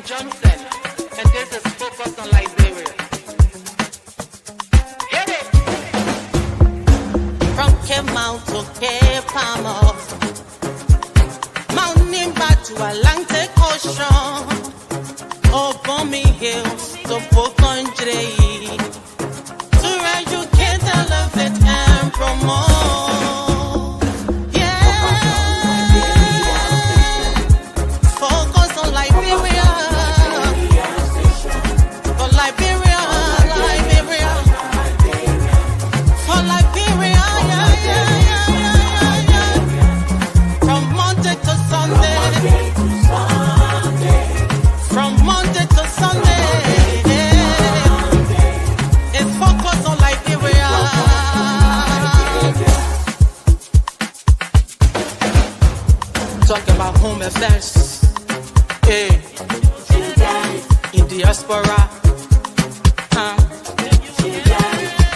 Johnson, and this is focused on Liberia. Hit it! From Cape Mount to Cape Palmer, Mount Nimba to Atlantic Ocean, Obomi Hills to Pocondre, to educate, elevate, and promote. Talk about home affairs, hey, in diaspora,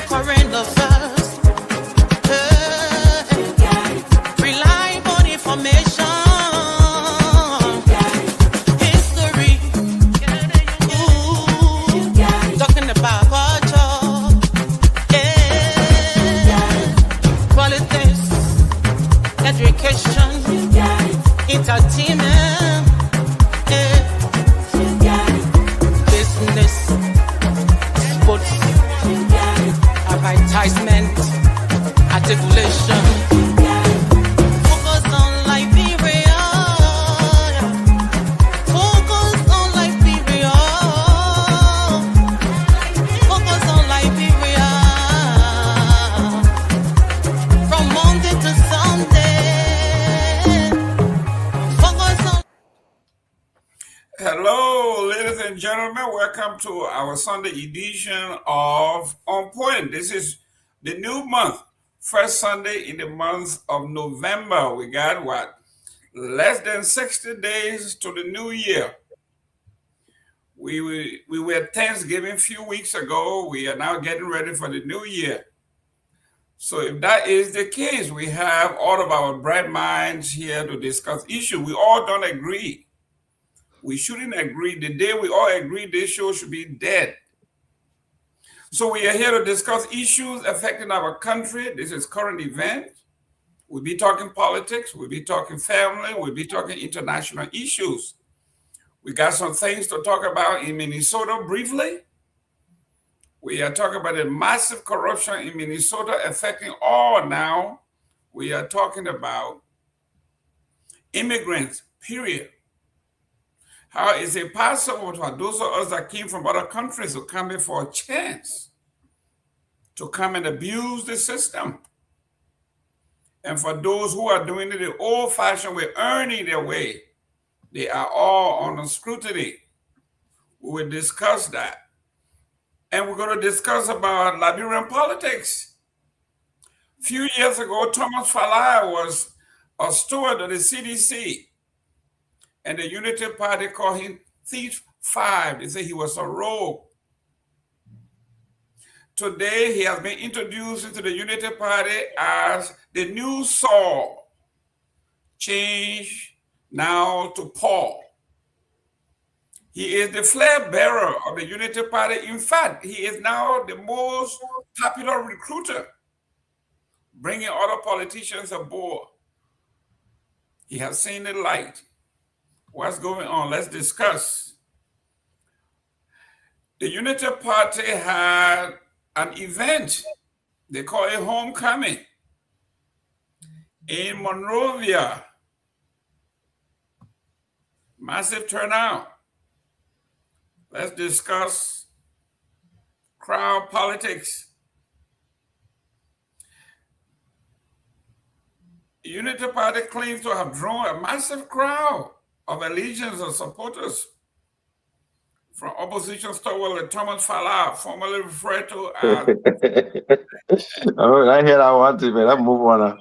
foreign affairs, hey, reliable information, history, ooh, talking about culture, yeah, politics, education, entertainment, business, sports, advertisement, articulation. Focus on Liberia. Focus on Liberia. Focus on Liberia. From Monday to Sunday. Hello, ladies and gentlemen. Welcome to our Sunday edition of On Point. This is the new month, first Sunday in the month of November. We got what? Less than 60 days to the new year. We were at Thanksgiving a few weeks ago. We are now getting ready for the new year. So if that is the case, we have all of our bright minds here to discuss issues. We all don't agree. We shouldn't agree. The day we all agree, this show should be dead. So we are here to discuss issues affecting our country. This is current event. We'll be talking politics. We'll be talking family. We'll be talking international issues. We got some things to talk about in Minnesota briefly. We are talking about the massive corruption in Minnesota affecting all now. We are talking about immigrants, period. How is it possible for those of us that came from other countries to come in for a chance to come and abuse the system? And for those who are doing it the old-fashioned way, earning their way, they are all under scrutiny. We will discuss that. And we're going to discuss about Liberian politics. A few years ago, Thomas Falah was a steward of the CDC. And the Unity Party called him Thief 5. They say he was a rogue. Today, he has been introduced into the Unity Party as the new Saul, changed now to Paul. He is the flag bearer of the Unity Party. In fact, he is now the most popular recruiter, bringing other politicians aboard. He has seen the light. What's going on? Let's discuss. The Unity Party had an event. They call it homecoming in Monrovia. Massive turnout. Let's discuss crowd politics. The Unity Party claims to have drawn a massive crowd of allegiance and supporters from opposition stalwart Thomas Falah, formerly referred to as. I hear that one thing, man. I move on.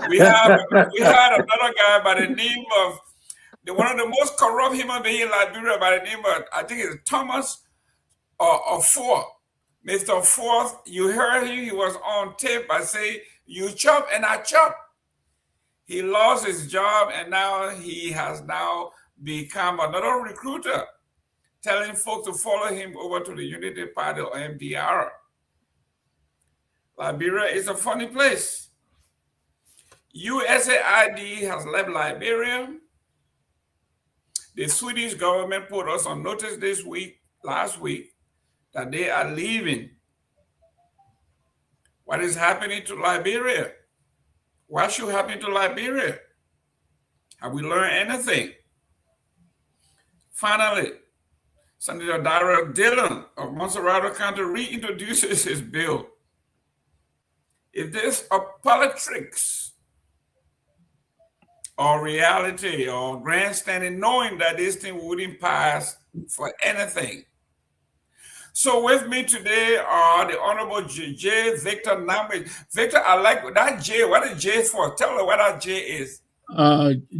We had another guy by the name of one of the most corrupt human beings in Liberia by the name of, I think it's Thomas Forth. Mr. Forth, you heard him, he was on tape by saying, you chop and I chop. He lost his job and now he has now become another recruiter telling folks to follow him over to the Unity Party or MDR. Liberia is a funny place. USAID has left Liberia. The Swedish government put us on notice last week, that they are leaving. What is happening to Liberia? What should happen to Liberia? Have we learned anything? Finally, Senator Darrell Dillon of Monserrato County reintroduces his bill. Is this a politics or reality or grandstanding, knowing that this thing wouldn't pass for anything? So with me today are the Honorable J. Victor Nambe. Victor, I like that J. What is J for? Tell me what that J is.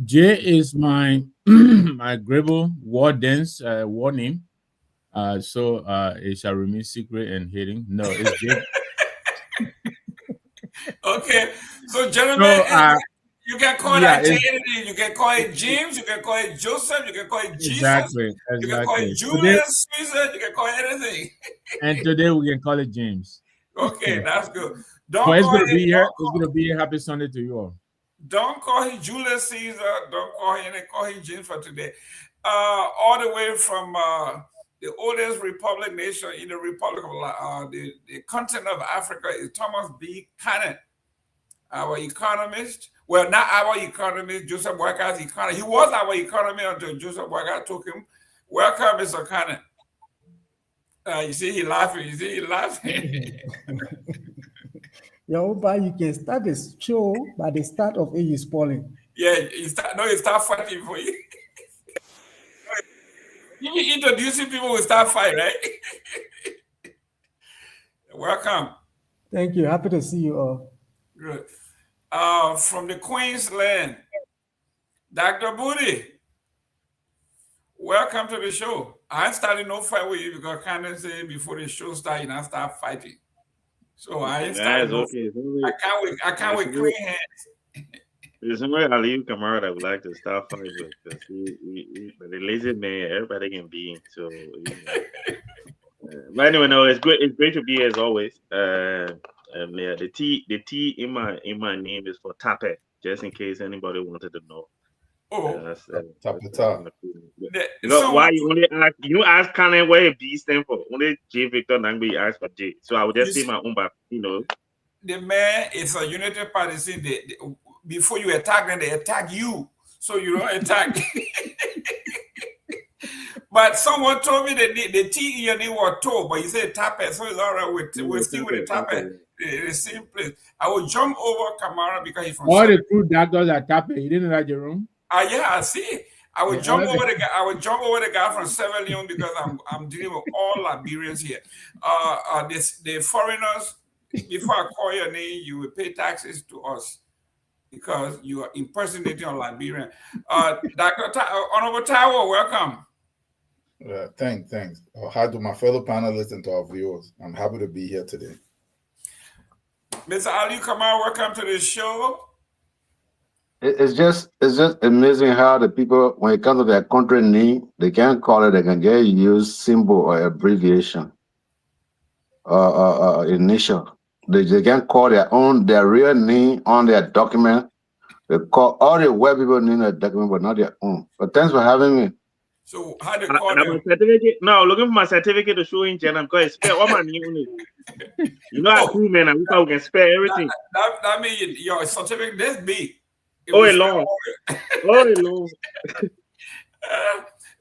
J is my my Grable warden's war name. So it shall remain secret and hidden. No, it's J. Okay, so gentlemen, So, you can call that J anything. You can call it James, you can call it Joseph, you can call it Jesus, exactly. You can call it Julius, Caesar, you can call it anything. And today we can call it James. Okay, that's good. But it's gonna be here. It's gonna be a happy Sunday to you all. Don't call him Julius Caesar. Don't call him James for today. All the way from the oldest republic nation in the Republic of the continent of Africa is Thomas B. Cannon, our economist. Well, not our economist, Joseph Boyka's economist. He was our economist until Joseph Boyka took him. Welcome, Mr. Cannon. You see, he laughing. You see, he laughing. But you can start the show by the start of Age is Falling. Yeah, you start fighting for you. You introducing people will start fighting, right? Welcome. Thank you. Happy to see you all. Good. From the Queensland, Dr. Booty. Welcome to the show. I started no fight with you because Cannon said before the show started, I start fighting. So I ain't started. Okay. I can't with clean hands. There's somewhere Aliyu Kamara that would like to start fighting with, because the lazy man, everybody can be. So, but anyway, no, it's great. It's great to be here as always. Yeah, the T in my name is for Tape, just in case anybody wanted to know. Oh, Tapeta. Why you ask Cannon where a B stand for? Only J Victor Nangbe you ask for J. So I would just say my own, but the man is a Unity Party. See, before you attack them, they attack you, so you don't attack. But someone told me that the T in your name was toe, but you said Tape, so it's all right. We're still with the Tape. The same place. I will jump over Kamara because he's from. All the true doctors are Tape. You didn't know that, Jerome? Yeah, I see. I would jump over the guy. I would jump over the guy from Sierra Leone because I'm dealing with all Liberians here. The foreigners. Before I call your name, you will pay taxes to us because you are impersonating a Liberian. Dr. Honorable Taiwo, welcome. Thanks. Hi to my fellow panelists and to our viewers. I'm happy to be here today. Mr. Ali Kamar, welcome to the show. It's just amazing how the people, when it comes to their country name, they can't call it, they can just use symbol or abbreviation initial. They can't call their real name on their document. They call all the white people name their document, but not their own. But thanks for having me. So how do you call them? Certificate? No, looking for my certificate to show in China because I spell all my name on it. You know, I'm cool, man. We can spell everything. That means your certificate this big. It's long.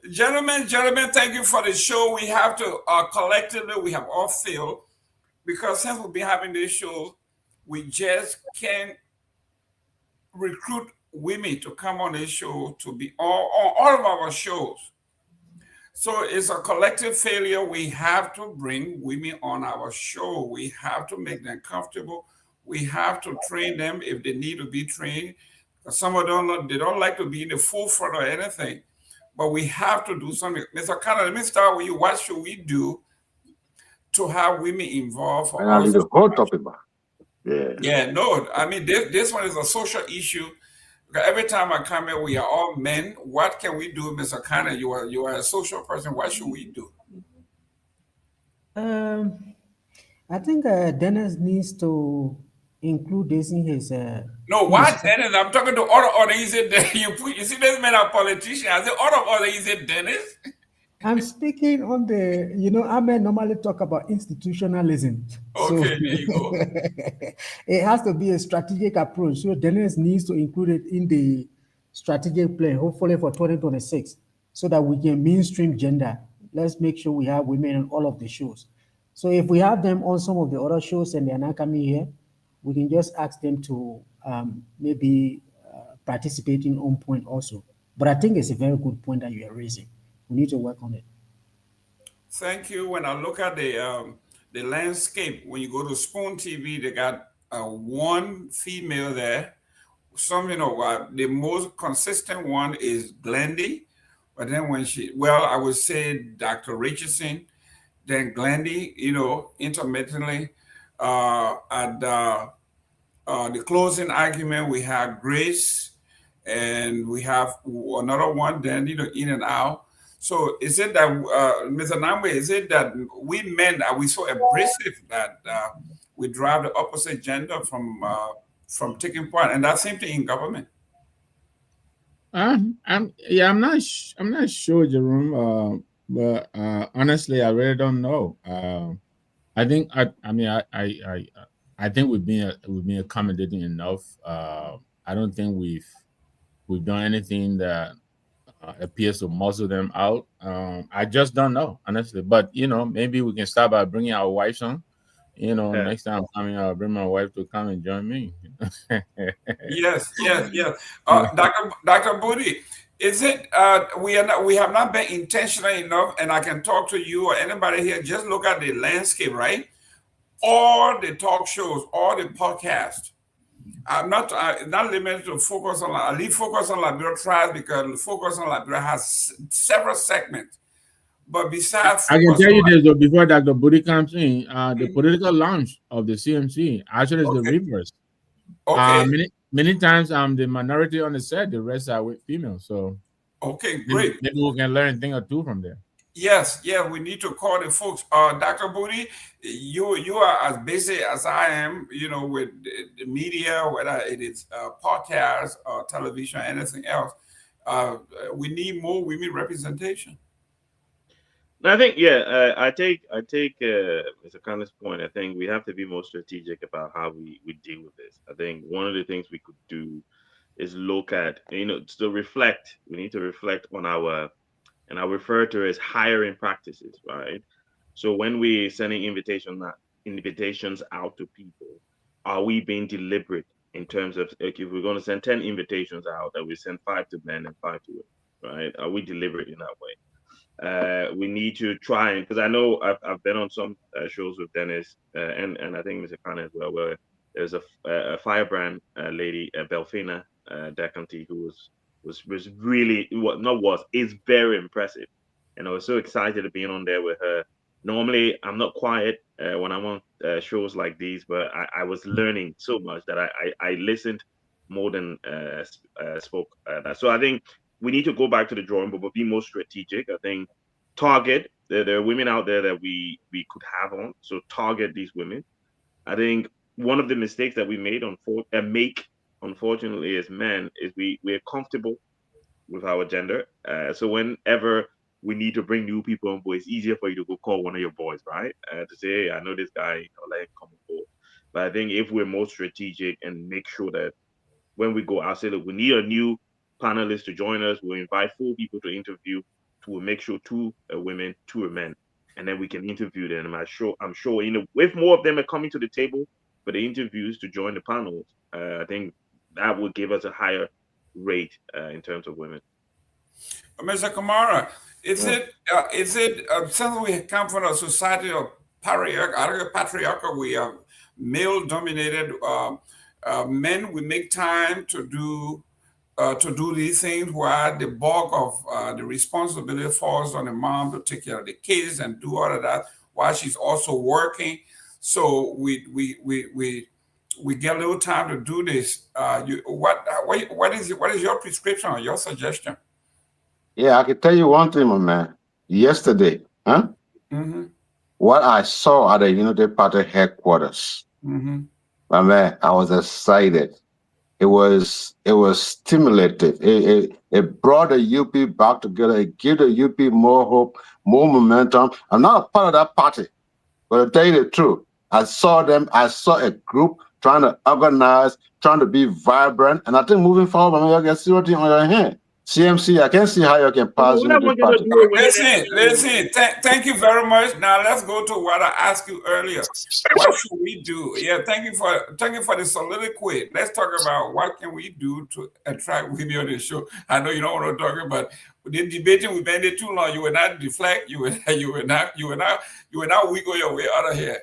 Gentlemen, thank you for the show. We have to collectively, we have all feel, because since we've been having this show, we just can't recruit women to come on this show to be on all of our shows. So it's a collective failure. We have to bring women on our show. We have to make them comfortable. We have to train them if they need to be trained. Some of them, they don't like to be in the forefront or anything. But we have to do something. Mr. Canada, let me start with you. What should we do to have women involved? And I'll leave the whole topic back. Yeah, no. I mean, this one is a social issue. Every time I come here, we are all men. What can we do, Mr. Khan? You are a social person. What should we do? I think Dennis needs to include this in his. No, in his what Dennis? I'm talking to other. Is it you see this man a politician? I say other. Is it Dennis? I'm speaking on the, Ahmed normally talk about institutionalism. So Okay, there you go. it has to be a strategic approach. So Dennis needs to include it in the strategic plan, hopefully for 2026, so that we can mainstream gender. Let's make sure we have women on all of the shows. So if we have them on some of the other shows and they're not coming here, we can just ask them to maybe participate in On Point also. But I think it's a very good point that you are raising. We need to work on it. Thank you. When I look at the landscape, when you go to Spoon TV, they got one female there. The most consistent one is Glendy, but then I would say Dr. Richardson, then Glendy, intermittently. At the closing argument, we have Grace, and we have another one, then, in and out. So is it that, Mr. Namwe, is it that we men, are we so abrasive that we drive the opposite gender from taking part? And that same thing in government. I'm not sure, Jerome. But honestly, I really don't know. I think I think we've been accommodating enough. I don't think we've done anything that appears to muzzle them out. I just don't know, honestly. But maybe we can start by bringing our wives on. Next time I'm coming, I'll bring my wife to come and join me. Yes. Dr. Booty, is it we have not been intentional enough, and I can talk to you or anybody here, just look at the landscape, right? All the talk shows, all the podcasts. I'm not limited to focus on. I leave focus on Liberia tribes because focus on Liberia has several segments. But besides, I can tell you this though, before Dr. Booty comes in, the political launch of the CMC actually is the reverse. Okay. Many times I'm the minority on the set, the rest are with females. So okay, great. Maybe we can learn a thing or two from there. Yes, we need to call the folks. Dr. Booty, you are as busy as I am, with the media, whether it is podcasts or television, or anything else. We need more women representation. I think, I take Mr. Khan's point. I think we have to be more strategic about how we deal with this. I think one of the things we could do is look at, to reflect. We need to reflect on our, and I refer to it as hiring practices, right? So when we're sending invitations out to people, are we being deliberate in terms of, like, if we're going to send 10 invitations out, that we send 5 to men and 5 to women, right? Are we deliberate in that way? We need to try, and because I know I've been on some shows with Dennis and I think Mr. Khan as well, where there's a firebrand lady, Belfina Decanti, who was really is very impressive, and I was so excited to be on there with her. Normally, I'm not quiet when I'm on shows like these, but I was learning so much that I listened more than spoke. So I think we need to go back to the drawing board, but be more strategic. I think target. There are women out there that we could have on, so target these women. I think one of the mistakes that we make, unfortunately, as men, is we're comfortable with our gender. So whenever we need to bring new people on board, it's easier for you to go call one of your boys, right? To say, hey, I know this guy, let him come on board. But I think if we're more strategic and make sure that when we go out, say, look, we need a new panelist to join us. We'll invite 4 people to interview. We'll make sure 2 are women, 2 are men, and then we can interview them. I'm sure, if more of them are coming to the table for the interviews to join the panels, I think that will give us a higher rate in terms of women. Mr. Kamara, is it since we come from a society of patriarchal, we are male-dominated men, we make time to do these things, while the bulk of the responsibility falls on the mom to take care of the kids and do all of that while she's also working. So we we get a little time to do this. What is your prescription or your suggestion? Yeah, I can tell you one thing, my man. Yesterday, huh? Mm-hmm. What I saw at the Unity Party headquarters, Mm-hmm. my man, I was excited. It was stimulative. It brought the UP back together. It gave the UP more hope, more momentum. I'm not a part of that party, but to tell you the truth, I saw them. I saw a group trying to organize, trying to be vibrant, and I think moving forward, I mean, you can see what on your hand. CMC, I can see how you can pass What I Unity want you to Party. do it within the Listen, next listen. Thank you very much. Now let's go to what I asked you earlier. What should we do? Yeah, thank you for the soliloquy. Let's talk about what can we do to attract women on the show. I know you don't want to talk about the debating. We've been there too long. You will not deflect. You will not wiggle your way out of here.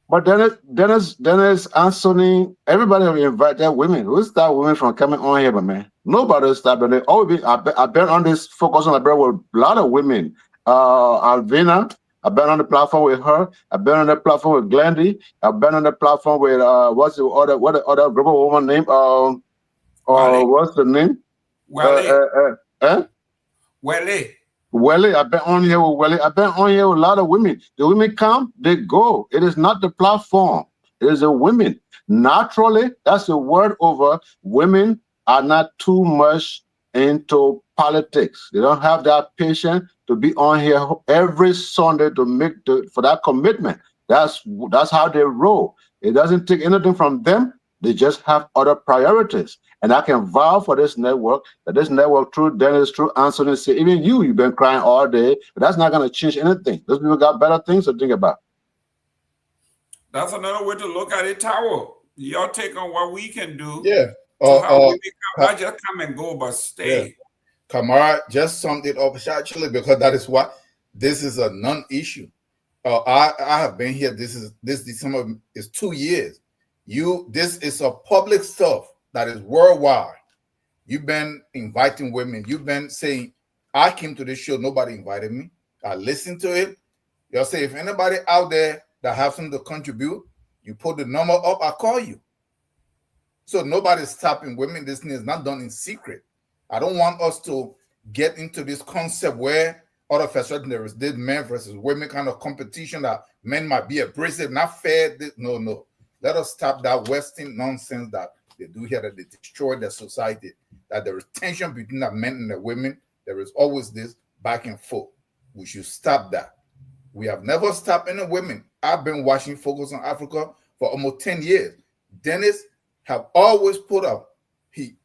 But Dennis, Anthony, everybody have invited women. Who stop women from coming on here, but man, nobody stop them. They always I've been on this focus on the bread with a lot of women. Alvina, I've been on the platform with her. I've been on the platform with Glendy. I've been on the platform with what's the other group of woman name? What's the name? Wale. Wale. Welly, I've been on here with Welly. I've been on here with a lot of women. The women come, they go. It is not the platform. It is the women. Naturally, that's the word over. Women are not too much into politics. They don't have that patience to be on here every Sunday to make for that commitment. That's how they roll. It doesn't take anything from them. They just have other priorities. And I can vow for this network, that this network, through Dennis, through Anthony, say, even you've been crying all day, but that's not going to change anything. Those people got better things to think about. That's another way to look at it, Tower. Your take on what we can do. Yeah. How we not just come and go, but stay. Yeah. Kamara just summed it up actually, because that is what this is a non-issue. I have been here. This December is 2 years. This is a public stuff that is worldwide. You've been inviting women. You've been saying, I came to this show, nobody invited me. I listened to it. You'll say, if anybody out there that have something to contribute, you put the number up, I'll call you. So nobody's stopping women. This thing is not done in secret. I don't want us to get into this concept where all of a sudden there is this men versus women kind of competition that men might be abrasive, not fair. No. Let us stop that Western nonsense that they do here, that they destroy their society, that there is tension between the men and the women. There is always this back and forth. We should stop that. We have never stopped any women. I've been watching Focus on Africa for almost 10 years. Dennis have always put up.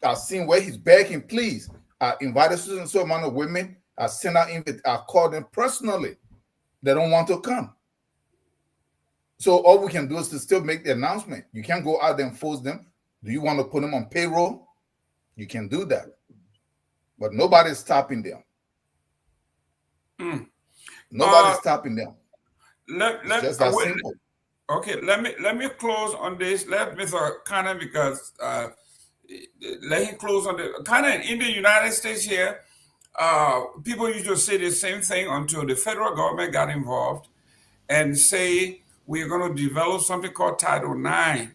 I've seen where he's begging, please. I invited so amount of women. I sent out I called them personally. They don't want to come. So all we can do is to still make the announcement. You can't go out there and force them. Do you want to put them on payroll? You can do that. But nobody's stopping them. Nobody's stopping them. It's just that simple. Okay, let me close on this. Let Mr. Cannon, because let him close on the Cannon. In the United States here, people used to say the same thing until the federal government got involved and say, we're going to develop something called Title IX.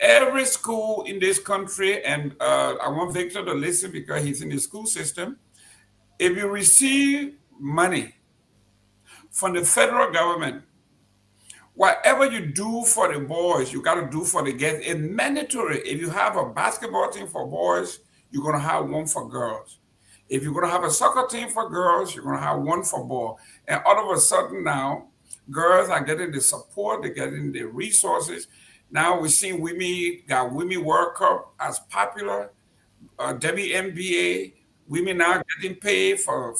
Every school in this country, and I want Victor to listen because he's in the school system, if you receive money from the federal government, whatever you do for the boys, you got to do for the girls. It's mandatory. If you have a basketball team for boys, you're going to have one for girls. If you're going to have a soccer team for girls, you're going to have one for boys. And all of a sudden now, girls are getting the support, they're getting the resources. Now we're seeing Women World Cup as popular, WNBA, women now getting paid for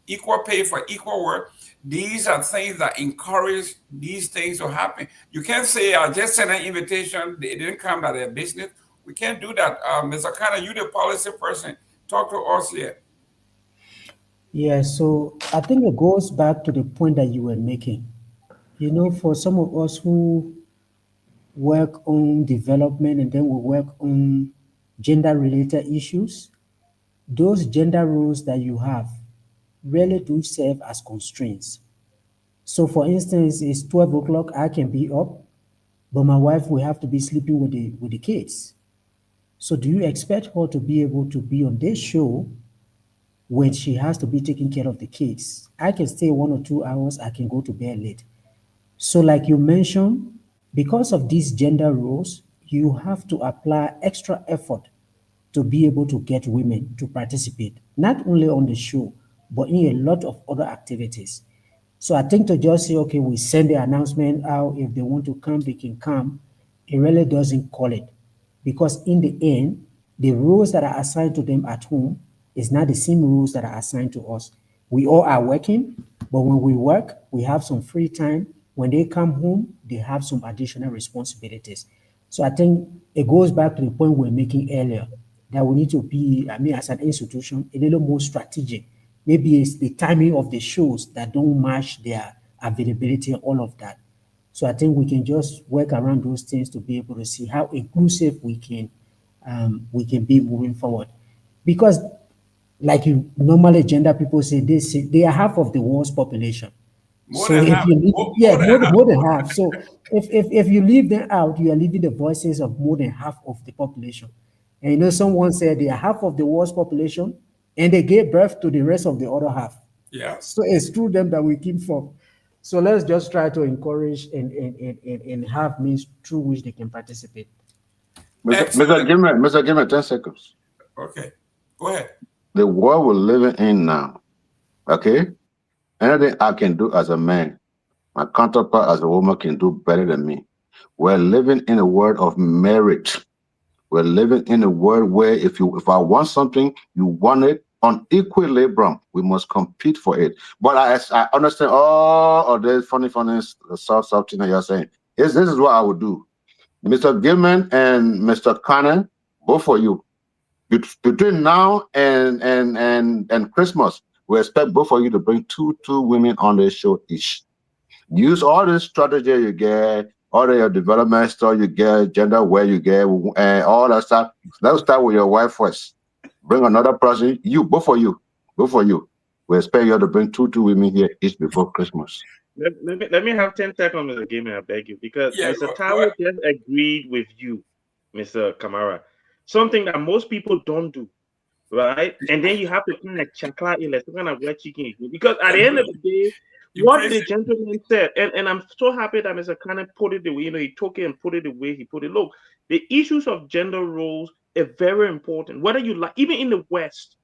equal pay for equal work. These are things that encourage these things to happen. You can't say, I just sent an invitation, they didn't come to their business. We can't do that. Mr. Kana, you the policy person, talk to us here. Yeah, so I think it goes back to the point that you were making. You know, for some of us who work on development and then we work on gender-related issues, those gender roles that you have really do serve as constraints. So for instance, it's 12 o'clock, I can be up. but my wife will have to be sleeping with the kids. So do you expect her to be able to be on this show when she has to be taking care of the kids? I can stay 1 or 2 hours, I can go to bed late. So, like you mentioned, because of these gender roles, you have to apply extra effort to be able to get women to participate, not only on the show, but in a lot of other activities. So I think to just say, okay, we send the announcement out. If they want to come, they can come. It really doesn't call it. Because in the end, the roles that are assigned to them at home is not the same roles that are assigned to us. We all are working, but when we work, we have some free time. When they come home, they have some additional responsibilities. So I think it goes back to the point we were making earlier that we need to be, I mean, as an institution, a little more strategic. Maybe it's the timing of the shows that don't match their availability and all of that. So I think we can just work around those things to be able to see how inclusive we can be moving forward. Because like you normally gender people say, they are half of the world's population. More So than if half. you leave, yeah, More than half. more than half. So if you leave them out, you are leaving the voices of more than half of the population. And you know, someone said they are half of the world's population, and they gave birth to the rest of the other half. Yeah. So it's through them that we keep from. So let's just try to encourage and have means through which they can participate. Excellent. Mr. Give me 10 seconds. Okay. Go ahead. The world we're living in now, okay? Anything I can do as a man, my counterpart as a woman can do better than me. We're living in a world of merit. We're living in a world where if I want something, you want it on equilibrium. We must compete for it. But I understand all of this funny, soft thing that you're saying. This is what I would do. Mr. Gilman and Mr. Connor, both for you. Between now and Christmas, we expect both of you to bring two women on the show each. Use all this strategy you get, all of your development stuff you get, gender where you get, and all that stuff. Let's start with your wife first. Bring another person. Both of you. We expect you to bring two women here each before Christmas. Let me have 10 seconds, Mr. Gamer, I beg you, because Yeah, Mr. go Tawo ahead. just agreed with you, Mr. Kamara. Something that most people don't do, right? And then you have to kind of chakla it, like kind of wet chicken. Because at the end of the day, You what praise the it. gentleman said, and I'm so happy that Mr. Khan put it the way, he took it and put it the way he put it. Look, the issues of gender roles are very important. Whether you like, even in the West,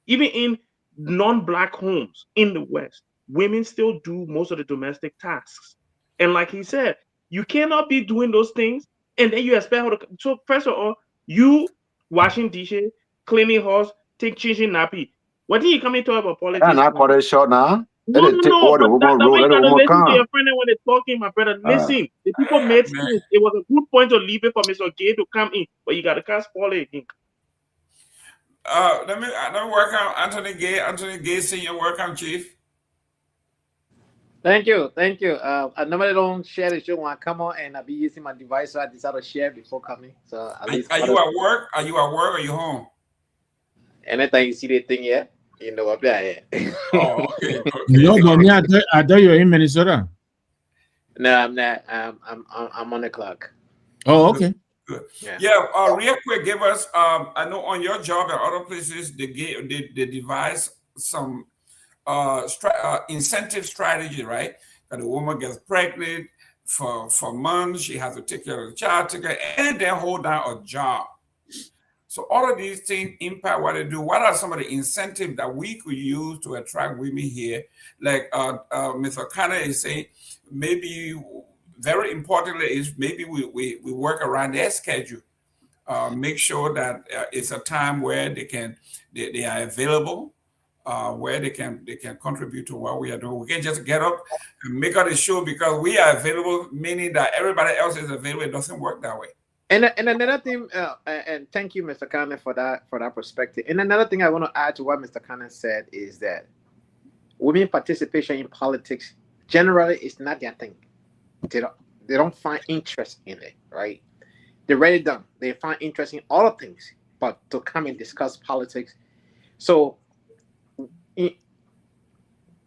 even in non-black homes in the West, women still do most of the domestic tasks. And like he said, you cannot be doing those things and then you expect her to. So first of all, you washing dishes, cleaning house, changing nappy. What did you come into about politics? And I cut it short now. No, Let it take no, over the but woman that role. way you Let the gotta woman listen to come. your friend when they're talking, my brother. Listen, the people made Man. sense. It was a good point to leave it for Mr. Gay to come in, but you gotta cast spoil it again. Let me welcome Anthony Gay. Anthony Gay, Senior. Welcome, Chief. Thank you. I normally don't share the show when I come on, and I'll be using my device, so I decided to share before coming. So at least Are you at work? Are you at work or are you home? anytime you see the thing here, you know what I Oh, okay. Okay. No, but me, I thought you're in Minnesota. No, I'm not. I'm on the clock. Oh, okay. Good. Yeah. Yeah. Real quick, give us. I know on your job and other places they devise some incentive strategy, right? That a woman gets pregnant for months, she has to take care of the child, and then hold down a job. So all of these things impact what they do. What are some of the incentives that we could use to attract women here? Like Mr. O'Connor is saying, maybe very importantly is maybe we work around their schedule. Make sure that it's a time where they are available, where they can contribute to what we are doing. We can't just get up and make out a show because we are available, meaning that everybody else is available. It doesn't work that way. And another thing, and thank you, Mr. Cannon, for that perspective. And another thing I want to add to what Mr. Cannon said is that women participation in politics generally is not their thing. They don't find interest in it, right? They're really done. They find interest in other things, but to come and discuss politics. So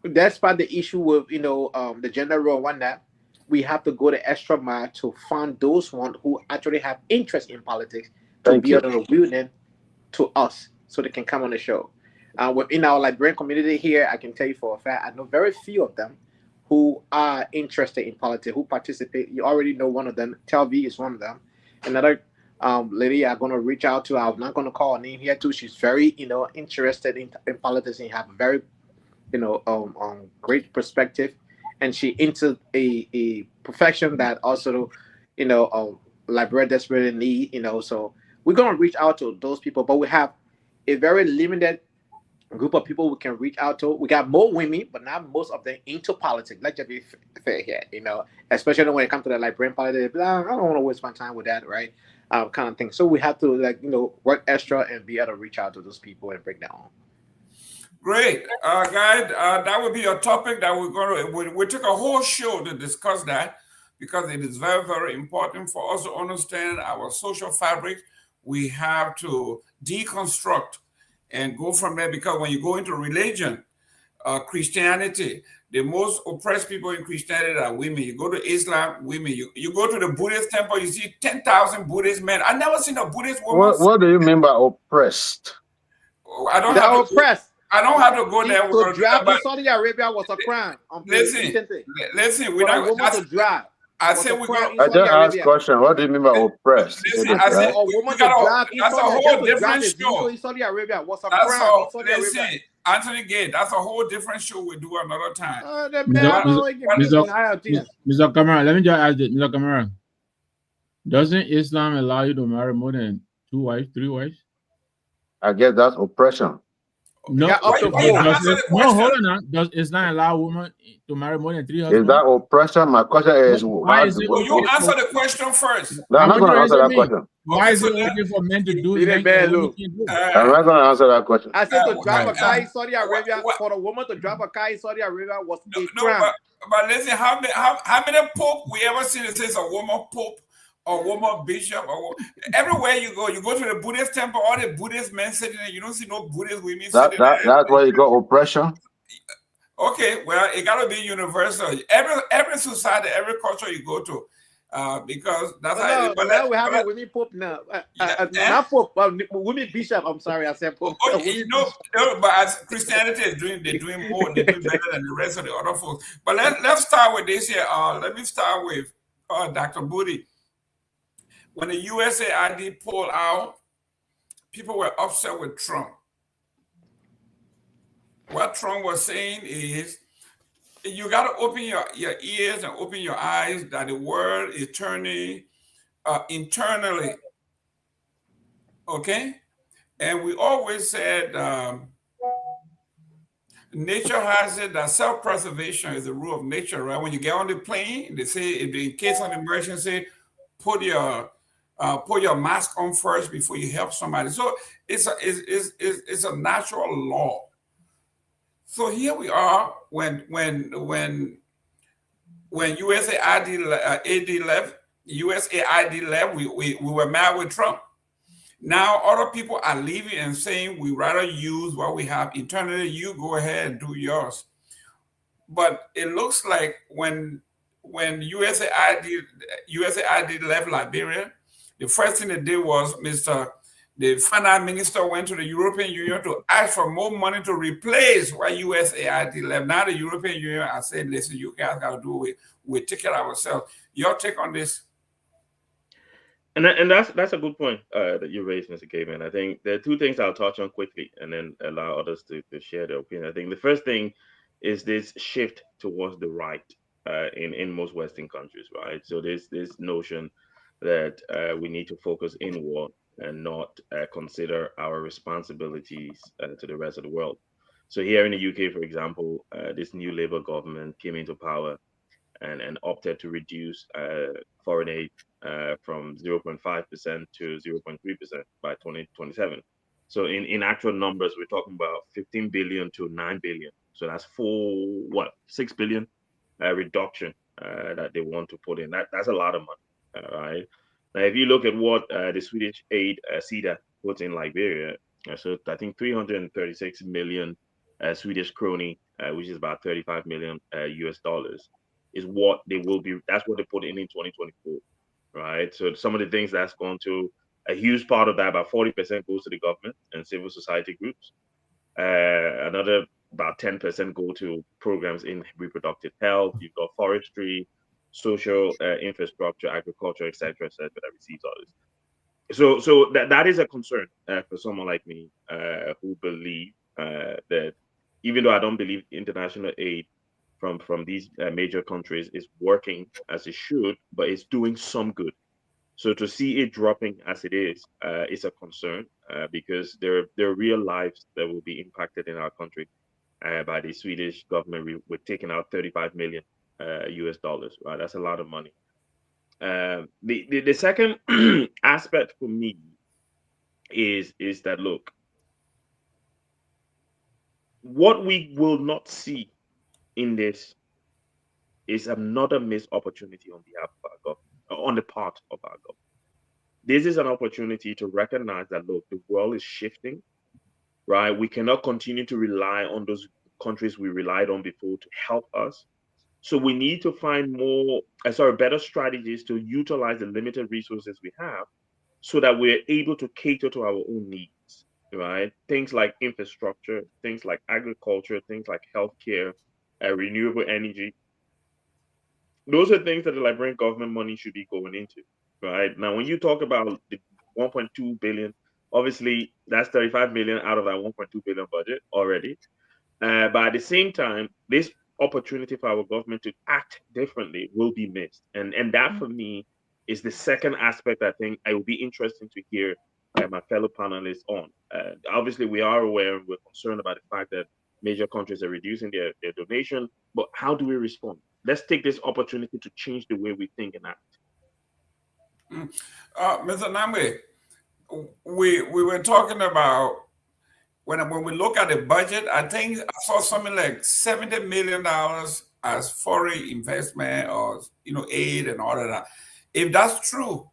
that's part of the issue with the gender role one that. we have to go the extra mile to find those ones who actually have interest in politics to Thank be you. able to reveal them to us so they can come on the show. Within our Liberian community here, I can tell you for a fact, I know very few of them who are interested in politics, who participate. You already know one of them. Telvi is one of them. Another lady I'm going to reach out to, I'm not going to call her name here too. She's very, interested in politics and have a very, great perspective. And she into a profession that also, Liberia desperately need, so we're going to reach out to those people, but we have a very limited group of people we can reach out to. We got more women, but not most of them into politics. Let's just be fair here, especially when it comes to the Liberian politics. I don't want to waste my time with that, right? Kind of thing. So we have to work extra and be able to reach out to those people and break down. Great, guys. That would be a topic that we're going to. We took a whole show to discuss that because it is very, very important for us to understand our social fabric. We have to deconstruct and go from there, because when you go into religion, Christianity, the most oppressed people in Christianity are women. You go to Islam, women. You go to the Buddhist temple, you see 10,000 Buddhist men. I've never seen a Buddhist woman. What do you mean by oppressed? I don't They're have to oppressed. I don't have to go there. To drive in Saudi Arabia was a crime. Listen, for a woman to drive. I said we're going. I just asked question. What do you mean by oppressed? Listen, I said a woman to drive in that's a whole different show. In Saudi Arabia was a That's crime. all. Listen, Anthony Gate, that's a whole different show. We'll do another time. Mr. Cameron, let me just ask you, Mr. Cameron. Doesn't Islam allow you to marry more than 2 wives, 3 wives? I guess that's oppression. No, hold on now. Does Islam allow women to marry more than 3 husbands? Is that oppression? My question is, why is it? You answer the question first. No, I'm not going to answer that question. Why is it okay for men to do it? I'm not going to answer that question. I said to drive a car in Saudi Arabia, for a woman to drive a car in Saudi Arabia was a crime. But listen, how many pope we ever seen that says a woman pope or woman bishop? Everywhere you go to the Buddhist temple, all the Buddhist men sitting there. You don't see no Buddhist women sitting there. That's why you got oppression. Okay, well, it got to be universal. Every society, every culture you go to, because that's how. But now we have a women pope now. Not pope, women bishop. I'm sorry, I said pope. But as Christianity is they're doing more, they're doing better than the rest of the other folks. But let's start with this here. Let me start with Dr. Booty. When the USAID pulled out, people were upset with Trump. What Trump was saying is, you got to open your ears and open your eyes that the world is turning internally. Okay? And we always said nature has it that self-preservation is the rule of nature, right? When you get on the plane, they say in case of emergency, put your mask on first before you help somebody. So it's a natural law. So here we are when USAID left, we were mad with Trump. Now other people are leaving and saying we rather use what we have internally. You go ahead and do yours. But it looks like when USAID left Liberia, the first thing they did was the finance minister went to the European Union to ask for more money to replace what USAID left. Now the European Union has said, listen, you guys got to do it. We'll take care of ourselves. Your take on this? And that's a good point that you raised, Mr. Gaiman. I think there are 2 things I'll touch on quickly and then allow others to share their opinion. I think the first thing is this shift towards the right in most Western countries, right? So there's this notion that we need to focus inward and not consider our responsibilities to the rest of the world. So here in the UK, for example, this new Labour government came into power and opted to reduce foreign aid from 0.5% to 0.3% by 2027. So in actual numbers, we're talking about 15 billion to 9 billion. So that's 6 billion reduction that they want to put in. That's a lot of money, right? Now, if you look at what the Swedish aid SIDA puts in Liberia, so I think 336 million Swedish kroni, which is about 35 million US dollars. is what they will be. That's what they put in 2024, right? So some of the things that's gone to a huge part of that, about 40% goes to the government and civil society groups. Another about 10% go to programs in reproductive health. You've got forestry, social infrastructure, agriculture, etc., that receives all this. So that is a concern for someone like me who believe that even though I don't believe international aid from these major countries is working as it should, but it's doing some good. So to see it dropping as it is a concern because there are real lives that will be impacted in our country by the Swedish government. We're taking out 35 million US dollars, right? That's a lot of money. The second aspect for me is that look, what we will not see in this is another missed opportunity on behalf of our government, on the part of our government. This is an opportunity to recognize that look, the world is shifting, right? We cannot continue to rely on those countries we relied on before to help us. So we need to find better strategies to utilize the limited resources we have so that we're able to cater to our own needs, right? Things like infrastructure, things like agriculture, things like healthcare, renewable energy. Those are things that the Liberian government money should be going into, right? Now, when you talk about the 1.2 billion, obviously that's 35 million out of that 1.2 billion budget already. But at the same time, this opportunity for our government to act differently will be missed. And that for me is the second aspect I think it will be interesting to hear my fellow panelists on. Obviously, we are aware and we're concerned about the fact that major countries are reducing their donation, but how do we respond? Let's take this opportunity to change the way we think and act. Mr. Namwe, we were talking about when we look at the budget, I think I saw something like $70 million as foreign investment or aid and all of that. If that's true,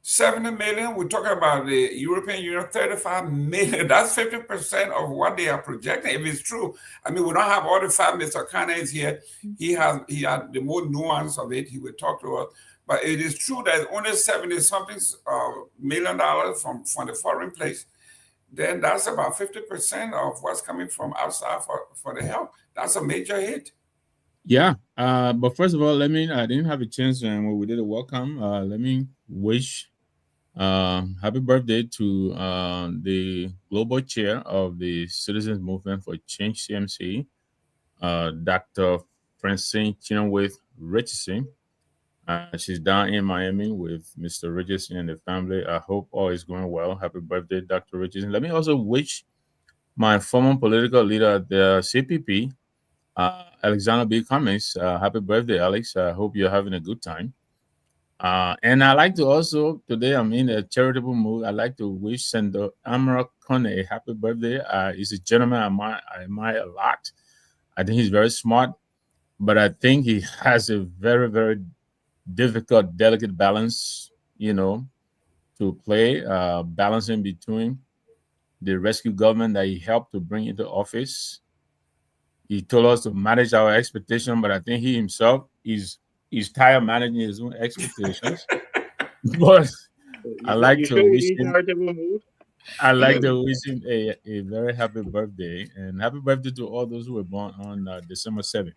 70 million, we're talking about the European Union, 35 million. That's 50% of what they are projecting. If it's true, I mean, we don't have all the facts. Mr. Kane is here. He had the more nuance of it. He will talk to us. But it is true that only 70 something million dollars from the foreign place. Then that's about 50% of what's coming from outside for the help. That's a major hit. Yeah. But first of all, I didn't have a chance when we did a welcome. Let me wish happy birthday to the global chair of the Citizens Movement for Change CMC, Dr. Francine Chinoweth Richardson. She's down in Miami with Mr. Richardson and the family. I hope all is going well. Happy birthday, Dr. Richardson. Let me also wish my former political leader at the CPP, Alexander B. Cummings. Happy birthday, Alex. I hope you're having a good time. And I like to also, today I'm in a charitable mood. I like to wish Senator Amara Kone a happy birthday. He's a gentleman I admire a lot. I think he's very smart, but I think he has a very, very difficult, delicate balance, to play, balancing between the rescue government that he helped to bring into office. He told us to manage our expectation, but I think he himself is tired managing his own expectations. But I like to wish him. I like to wish him a very happy birthday and happy birthday to all those who were born on December 7th.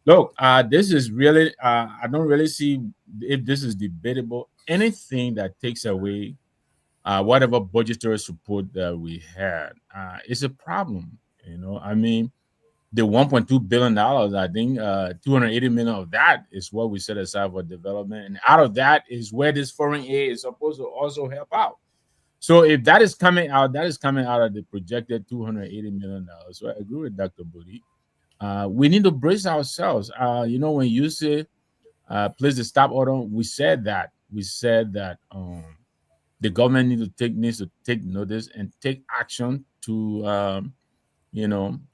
Look, this is really, I don't really see if this is debatable. Anything that takes away whatever budgetary support that we had is a problem. I mean, the $1.2 billion, I think 280 million of that is what we set aside for development. And out of that is where this foreign aid is supposed to also help out. So if that is coming out, that is coming out of the projected $280 million. So I agree with Dr. Budi. We need to brace ourselves. When you say place the stop order, we said that the government needs to take notice and take action to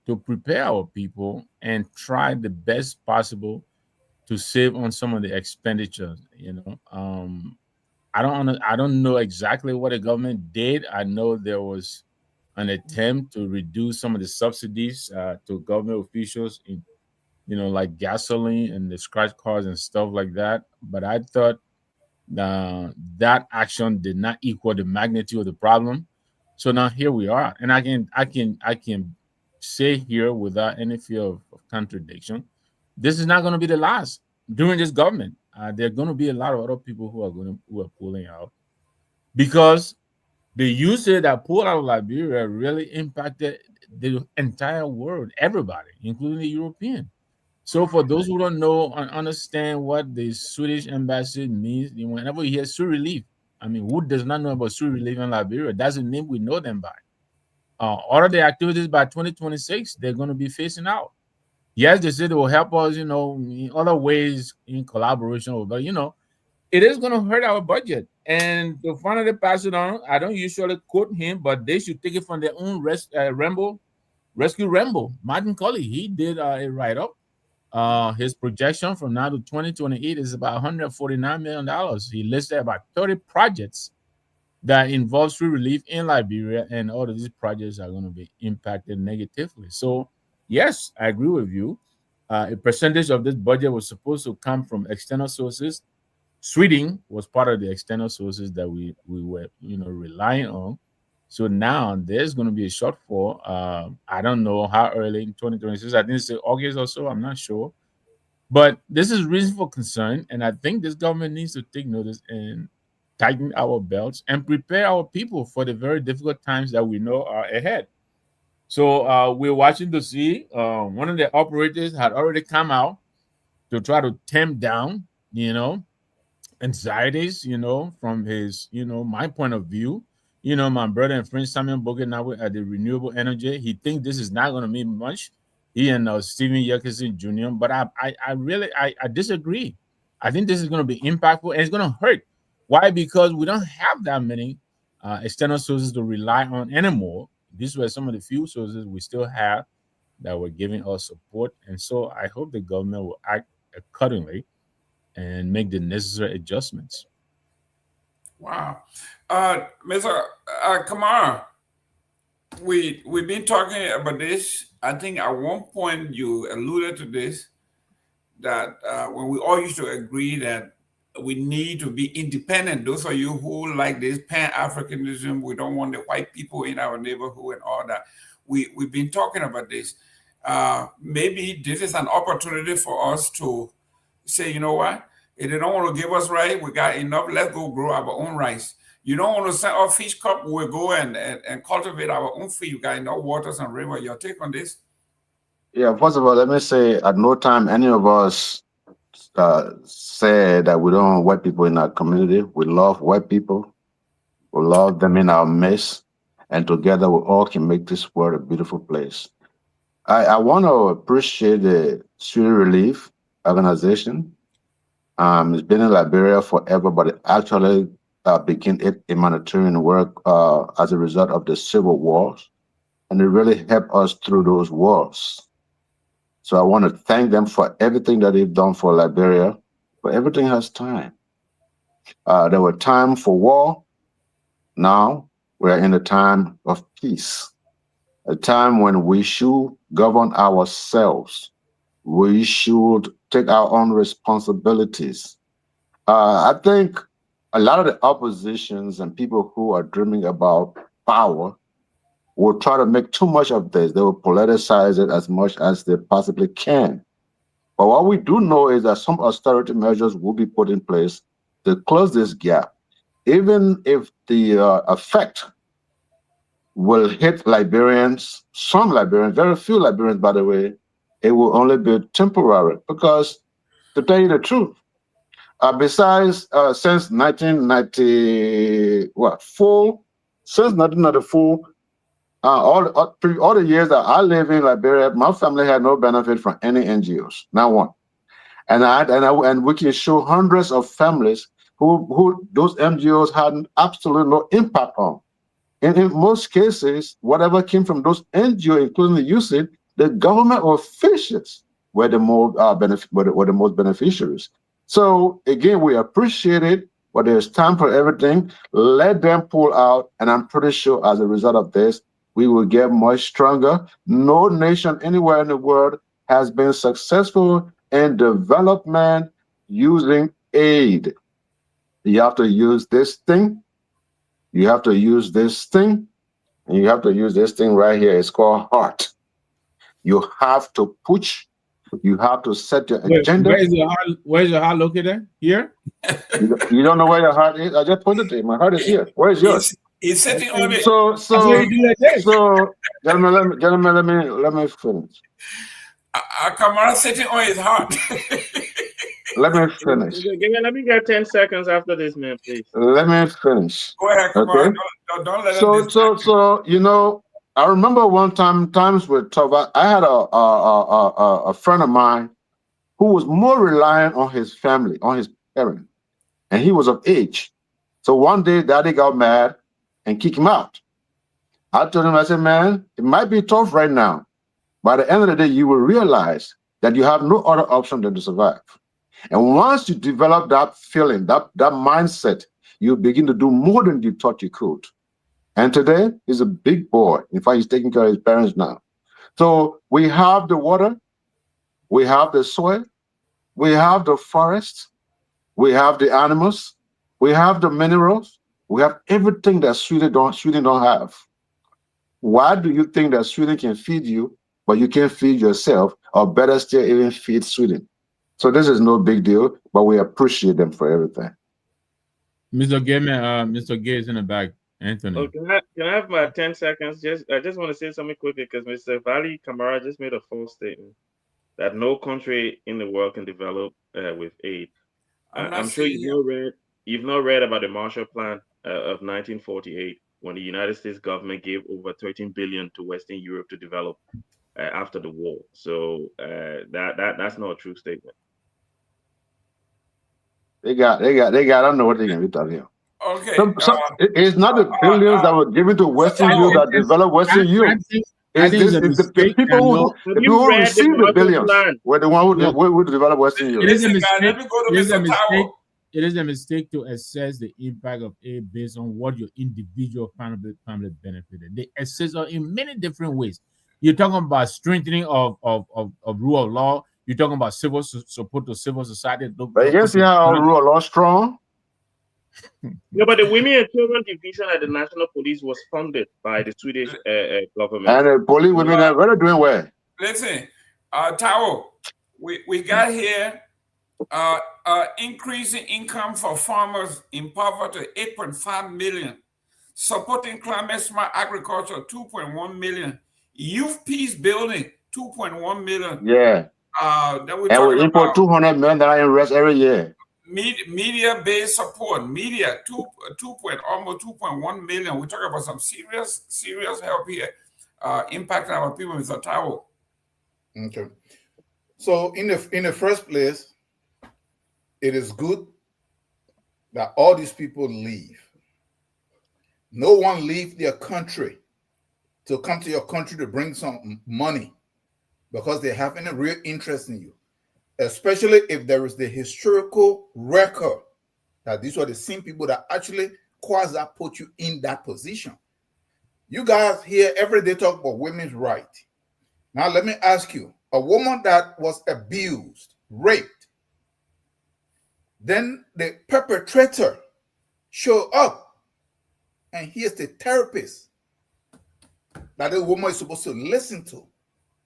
to prepare our people and try the best possible to save on some of the expenditures. I don't know exactly what the government did. I know there was an attempt to reduce some of the subsidies to government officials like gasoline and the scratch cars and stuff like that. But I thought that action did not equal the magnitude of the problem. So now here we are, and I can say here without any fear of contradiction, this is not going to be the last during this government. There are going to be a lot of other people who are pulling out because the usage that pulled out of Liberia really impacted the entire world, everybody, including the European. So for those who don't know and understand what the Swedish embassy means, whenever you hear Sue Relief, I mean, who does not know about Sue Relief in Liberia? That's the name we know them by. All of the activities by 2026, they're going to be phasing out. Yes, they said it will help us, in other ways in collaboration, but it is going to hurt our budget. And to finally pass it on, I don't usually quote him, but they should take it from their own Rescue Rambo, Martin Colley. He did a write up. His projection from now to 2028 is about $149 million. He listed about 30 projects that involve free relief in Liberia, and all of these projects are going to be impacted negatively. So, yes, I agree with you. A percentage of this budget was supposed to come from external sources. Sweden was part of the external sources that we were relying on. So now there's going to be a shortfall. I don't know how early in 2026. I think it's August or so. I'm not sure. But this is reason for concern. And I think this government needs to take notice and tighten our belts and prepare our people for the very difficult times that we know are ahead. So we're watching to see. One of the operators had already come out to try to tamp down, anxieties, from his, my point of view. My brother and friend Samuel Bogan now at the renewable energy. He thinks this is not going to mean much. He and Stephen Yerkesin Jr. But I really disagree. I think this is going to be impactful and it's going to hurt. Why? Because we don't have that many external sources to rely on anymore. These were some of the few sources we still have that were giving us support. And so I hope the government will act accordingly and make the necessary adjustments. Wow. Mr. Kamara, we've been talking about this. I think at one point you alluded to this, that when we all used to agree that we need to be independent. Those of you who like this Pan-Africanism, we don't want the white people in our neighborhood and all that. We've been talking about this. Maybe this is an opportunity for us to say, you know what? If they don't want to give us rice, we got enough. Let's go grow our own rice. You don't want to send our fish cup, we'll go and cultivate our own fish. You got enough waters and river. Your take on this? Yeah, first of all, let me say at no time any of us say that we don't want white people in our community. We love white people. We love them in our midst. And together we all can make this world a beautiful place. I want to appreciate the Sweet Relief organization. It's been in Liberia forever, but it actually began its humanitarian work as a result of the civil wars. And it really helped us through those wars. So I want to thank them for everything that they've done for Liberia, but everything has time. There were time for war. Now we're in a time of peace, a time when we should govern ourselves. We should take our own responsibilities. I think a lot of the oppositions and people who are dreaming about power will try to make too much of this. They will politicize it as much as they possibly can. But what we do know is that some austerity measures will be put in place to close this gap. Even if the effect will hit Liberians, some Liberians, very few Liberians, by the way, it will only be temporary. Because to tell you the truth, besides since 1994, all the years that I live in Liberia, my family had no benefit from any NGOs, not one. And we can show hundreds of families who those NGOs had absolutely no impact on. And in most cases, whatever came from those NGOs, including the usage, the government officials were the most beneficiaries. So again, we appreciate it, but there's time for everything. Let them pull out, and I'm pretty sure as a result of this, we will get much stronger. No nation anywhere in the world has been successful in development using aid. You have to use this thing. You have to use this thing. And you have to use this thing right here. It's called heart. You have to push. You have to set your agenda. Where's your heart located? Here? You don't know where your heart is? I just pointed to it. My heart is here. Where is yours? He's sitting on it. So, gentlemen, let me finish. Kamara sitting on his heart. Let me finish. Let me get 10 seconds after this, man, please. Let me finish. Go ahead, Kamara. Okay. Don't let him So you know, I remember one time times with Tova, I had a friend of mine who was more reliant on his family, on his parents, and he was of age. So one day, Daddy got mad and kicked him out. I told him, I said, man, it might be tough right now. By the end of the day, you will realize that you have no other option than to survive. And once you develop that feeling, that mindset, you begin to do more than you thought you could. And today, he's a big boy. In fact, he's taking care of his parents now. So we have the water, we have the soil, we have the forest, we have the animals, we have the minerals, we have everything that Sweden don't have. Why do you think that Sweden can feed you, but you can't feed yourself, or better still, even feed Sweden? So this is no big deal, but we appreciate them for everything. Mr. Gay is in the back. Anthony. Oh, can I have my 10 seconds? I just want to say something quickly because Mr. Vali Kamara just made a false statement that no country in the world can develop with aid. I'm sure you've not read about the Marshall Plan of 1948 when the United States government gave over $13 billion to Western Europe to develop after the war. So that's not a true statement. They got. I don't know what they're gonna be talking about. Okay. It's not the billions that were given to Western Europe that developed Western Europe. The people who received the billions were the one who developed Western Europe. It is a mistake. It is a mistake to assess the impact of aid based on what your individual family benefited. They assess it in many different ways. You're talking about strengthening of rule of law. You're talking about civil support to civil society. But you can see how rule of law is strong. No, but the Women and Children Division at the National Police was funded by the Swedish government. And the police women are really doing well. Listen, Tao, we got here increasing income for farmers in poverty, 8.5 million. Supporting climate smart agriculture, 2.1 million. Youth peace building, 2.1 million. Yeah. Then we import 200 million that I invest every year. Media-based support, almost 2.1 million. We're talking about some serious help here, impacting our people with a towel. Okay. So in the first place, it is good that all these people leave. No one leave their country to come to your country to bring some money because they have any real interest in you. Especially if there is the historical record that these were the same people that actually quasi put you in that position. You guys hear every day talk about women's rights. Now let me ask you, a woman that was abused, raped, then the perpetrator show up, and here's the therapist that the woman is supposed to listen to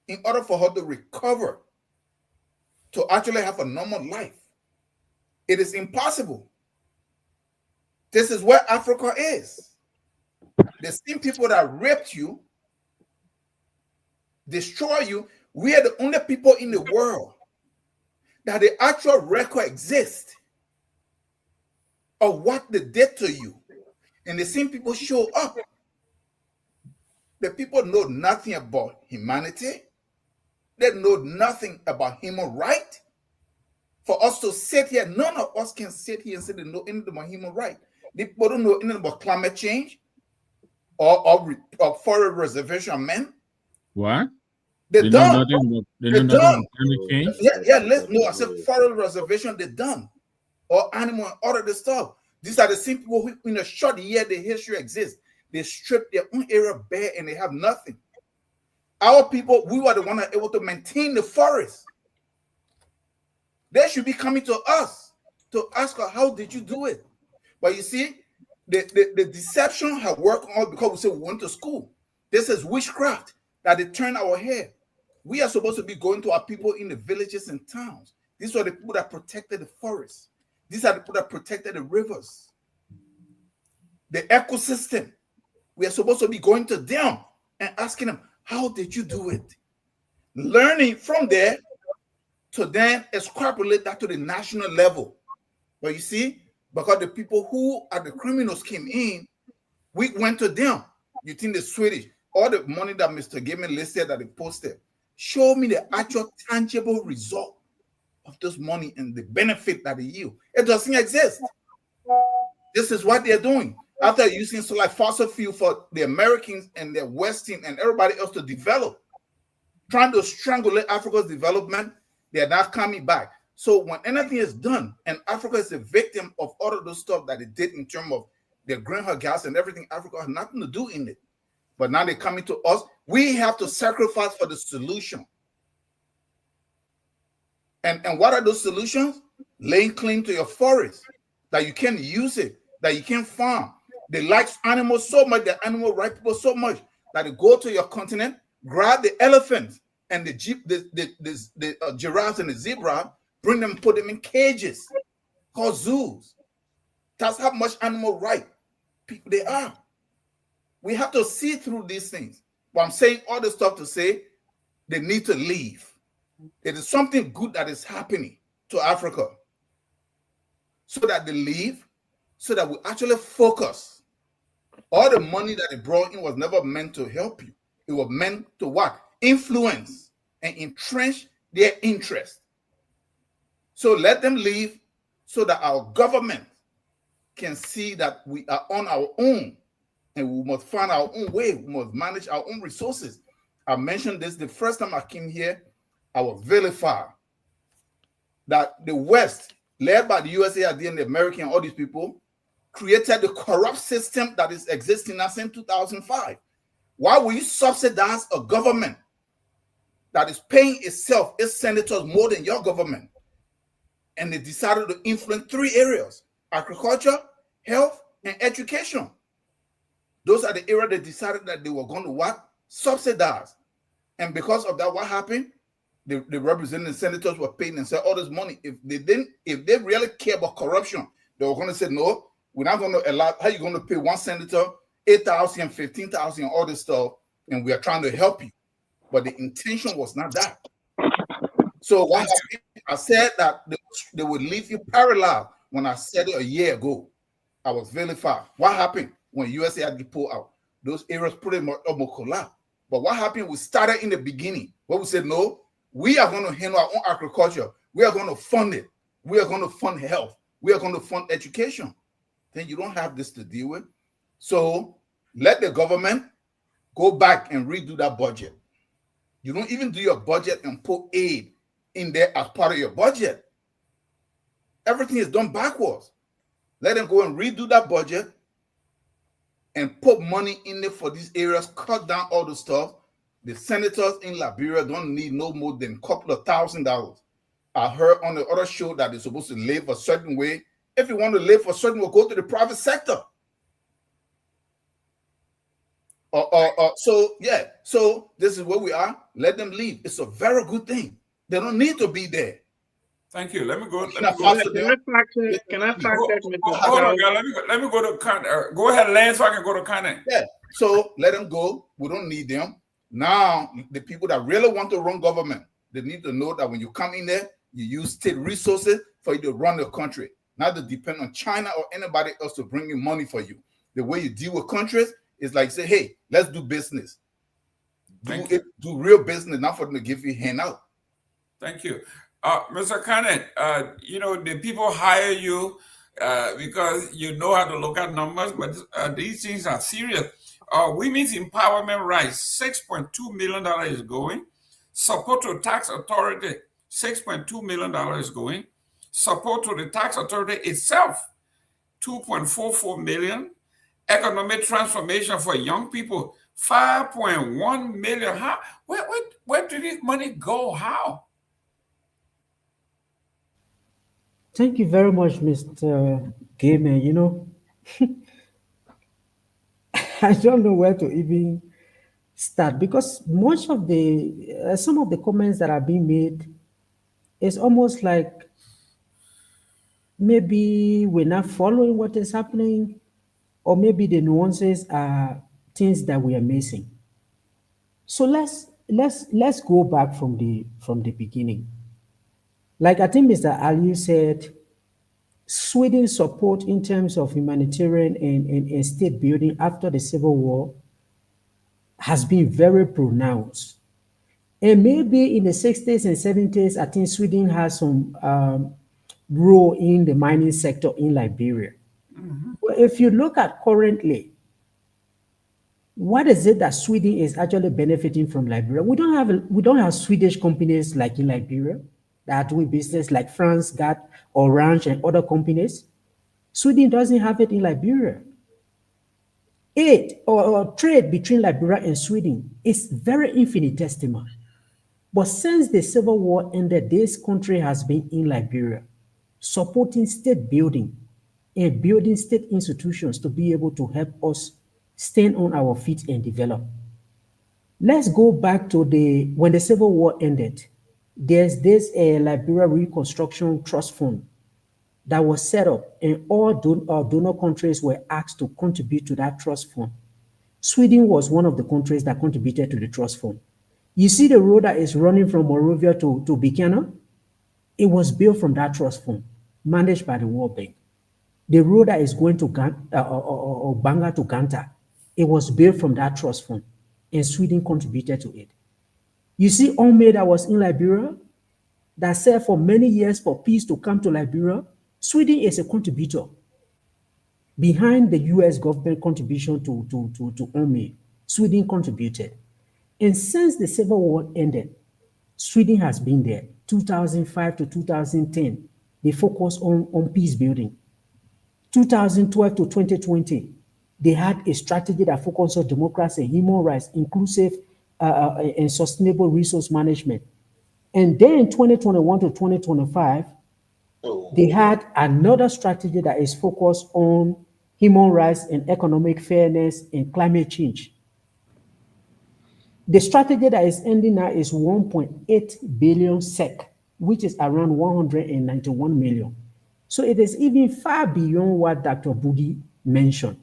in order for her to recover, to actually have a normal life. It is impossible. This is where Africa is. The same people that raped you, destroy you, we are the only people in the world that the actual record exists of what they did to you. And the same people show up. The people know nothing about humanity. They know nothing about human right. For us to sit here, none of us can sit here and say they know anything about human right. People don't know anything about climate change or foreign reservation men. What? They're done. They're done. Climate change? I said foreign reservation, they're done. Or animal and all of this stuff. These are the same people who, in a short year, the history exists. They strip their own area bare and they have nothing. Our people, we were the one that able to maintain the forest. They should be coming to us to ask us, how did you do it? But you see, the deception have worked on because we say we went to school. This is witchcraft that they turn our head. We are supposed to be going to our people in the villages and towns. These are the people that protected the forest. These are the people that protected the rivers, the ecosystem. We are supposed to be going to them and asking them, how did you do it? Learning from there to then extrapolate that to the national level. But you see, because the people who are the criminals came in, we went to them. You think the Swedish, all the money that Mr. Gaiman listed that they posted, show me the actual tangible result of this money and the benefit that they yield. It doesn't exist. This is what they're doing. After using so like fossil fuel for the Americans and the Western and everybody else to develop, trying to strangulate Africa's development, they are not coming back. So when anything is done, and Africa is a victim of all of those stuff that they did in terms of their greenhouse gas and everything, Africa has nothing to do in it. But now they're coming to us. We have to sacrifice for the solution. And what are those solutions? Laying claim to your forest, that you can use it, that you can farm. They like animals so much, the animal right people so much, that they go to your continent, grab the elephants and the giraffes and the zebra, bring them, put them in cages called zoos. That's how much animal right people they are. We have to see through these things. But I'm saying all this stuff to say they need to leave. There is something good that is happening to Africa. So that they leave, so that we actually focus. All the money that they brought in was never meant to help you. It was meant to what? Influence and entrench their interest. So let them leave so that our government can see that we are on our own and we must find our own way. We must manage our own resources. I mentioned this the first time I came here. I was vilified that the West, led by the USAID and the American and all these people, created the corrupt system that is existing now since 2005. Why will you subsidize a government that is paying itself, its senators, more than your government? And they decided to influence 3 areas: agriculture, health, and education. Those are the areas they decided that they were going to what? Subsidize. And because of that, what happened? The representative senators were paying and said all this money. If they really care about corruption, they were going to say, no, we're not going to allow. How are you going to pay one senator $8,000, $15,000, all this stuff, and we are trying to help you? But the intention was not that. So what happened? I said that they would leave you paralyzed. When I said it a year ago, I was vilified. What happened when USAID pulled out? Those areas pretty much almost collapsed. But what happened? We started in the beginning, where we said, no, we are going to handle our own agriculture. We are going to fund it. We are going to fund health. We are going to fund education. Then you don't have this to deal with. So let the government go back and redo that budget. You don't even do your budget and put aid in there as part of your budget. Everything is done backwards. Let them go and redo that budget and put money in there for these areas, cut down all the stuff. The senators in Liberia don't need no more than a couple of $1,000. I heard on the other show that they're supposed to live a certain way. If you want to live a certain way, go to the private sector. So this is where we are. Let them leave. It's a very good thing. They don't need to be there. Thank you. Let me go. Can I fact check? Let me go to go ahead, Lance, so I can go to Connor. Yeah. So let them go. We don't need them. Now, the people that really want to run government, they need to know that when you come in there, you use state resources for you to run the country, not to depend on China or anybody else to bring in money for you. The way you deal with countries is like say, hey, let's do business. Do real business, not for them to give you a handout. Thank you. Mr. Kenneth, the people hire you because you know how to look at numbers, but these things are serious. Women's empowerment rights, $6.2 million is going. Support to tax authority, $6.2 million is going. Support to the tax authority itself, $2.44 million. Economic transformation for young people, 5.1 million. How? Where did this money go? How? Thank you very much, Mr. Gayman. You know, I don't know where to even start because much of the some of the comments that are being made is almost like maybe we're not following what is happening, or maybe the nuances are things that we are missing. So let's go back from the beginning. Like I think Mr. Ali said, Sweden's support in terms of humanitarian and state building after the Civil War has been very pronounced. And maybe in the 60s and 70s, I think Sweden has some role in the mining sector in Liberia. But if you look at currently, what is it that Sweden is actually benefiting from Liberia? We don't have Swedish companies like in Liberia that are doing business like France got Orange and other companies. Sweden doesn't have it in Liberia. Aid or trade between Liberia and Sweden is very infinitesimal. But since the Civil War ended, this country has been in Liberia, supporting state building and building state institutions to be able to help us stand on our feet and develop. Let's go back to when the Civil War ended. There's this Liberia Reconstruction Trust Fund that was set up, and all donor countries were asked to contribute to that trust fund. Sweden was one of the countries that contributed to the trust fund. You see the road that is running from Monrovia to Buchanan? It was built from that trust fund, managed by the World Bank. The road that is going to Banga to Ganta, it was built from that trust fund, and Sweden contributed to it. You see Ome that was in Liberia, that said for many years for peace to come to Liberia, Sweden is a contributor behind the US government contribution to Ome. Sweden contributed. And since the Civil War ended, Sweden has been there. 2005 to 2010, they focused on peace building. 2012 to 2020, they had a strategy that focused on democracy, human rights, inclusive and sustainable resource management. And then 2021 to 2025, they had another strategy that is focused on human rights and economic fairness and climate change. The strategy that is ending now is 1.8 billion SEK, which is around 191 million. So it is even far beyond what Dr. Budi mentioned.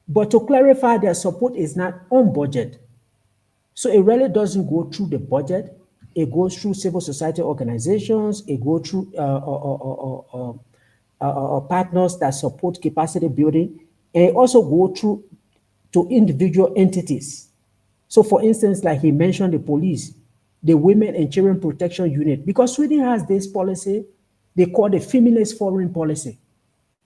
But to clarify, their support is not on budget. So it really doesn't go through the budget. It goes through civil society organizations. It goes through partners that support capacity building. And it also go through to individual entities. So for instance, like he mentioned, the police, the Women and Children Protection Unit, because Sweden has this policy, they call the feminist foreign policy.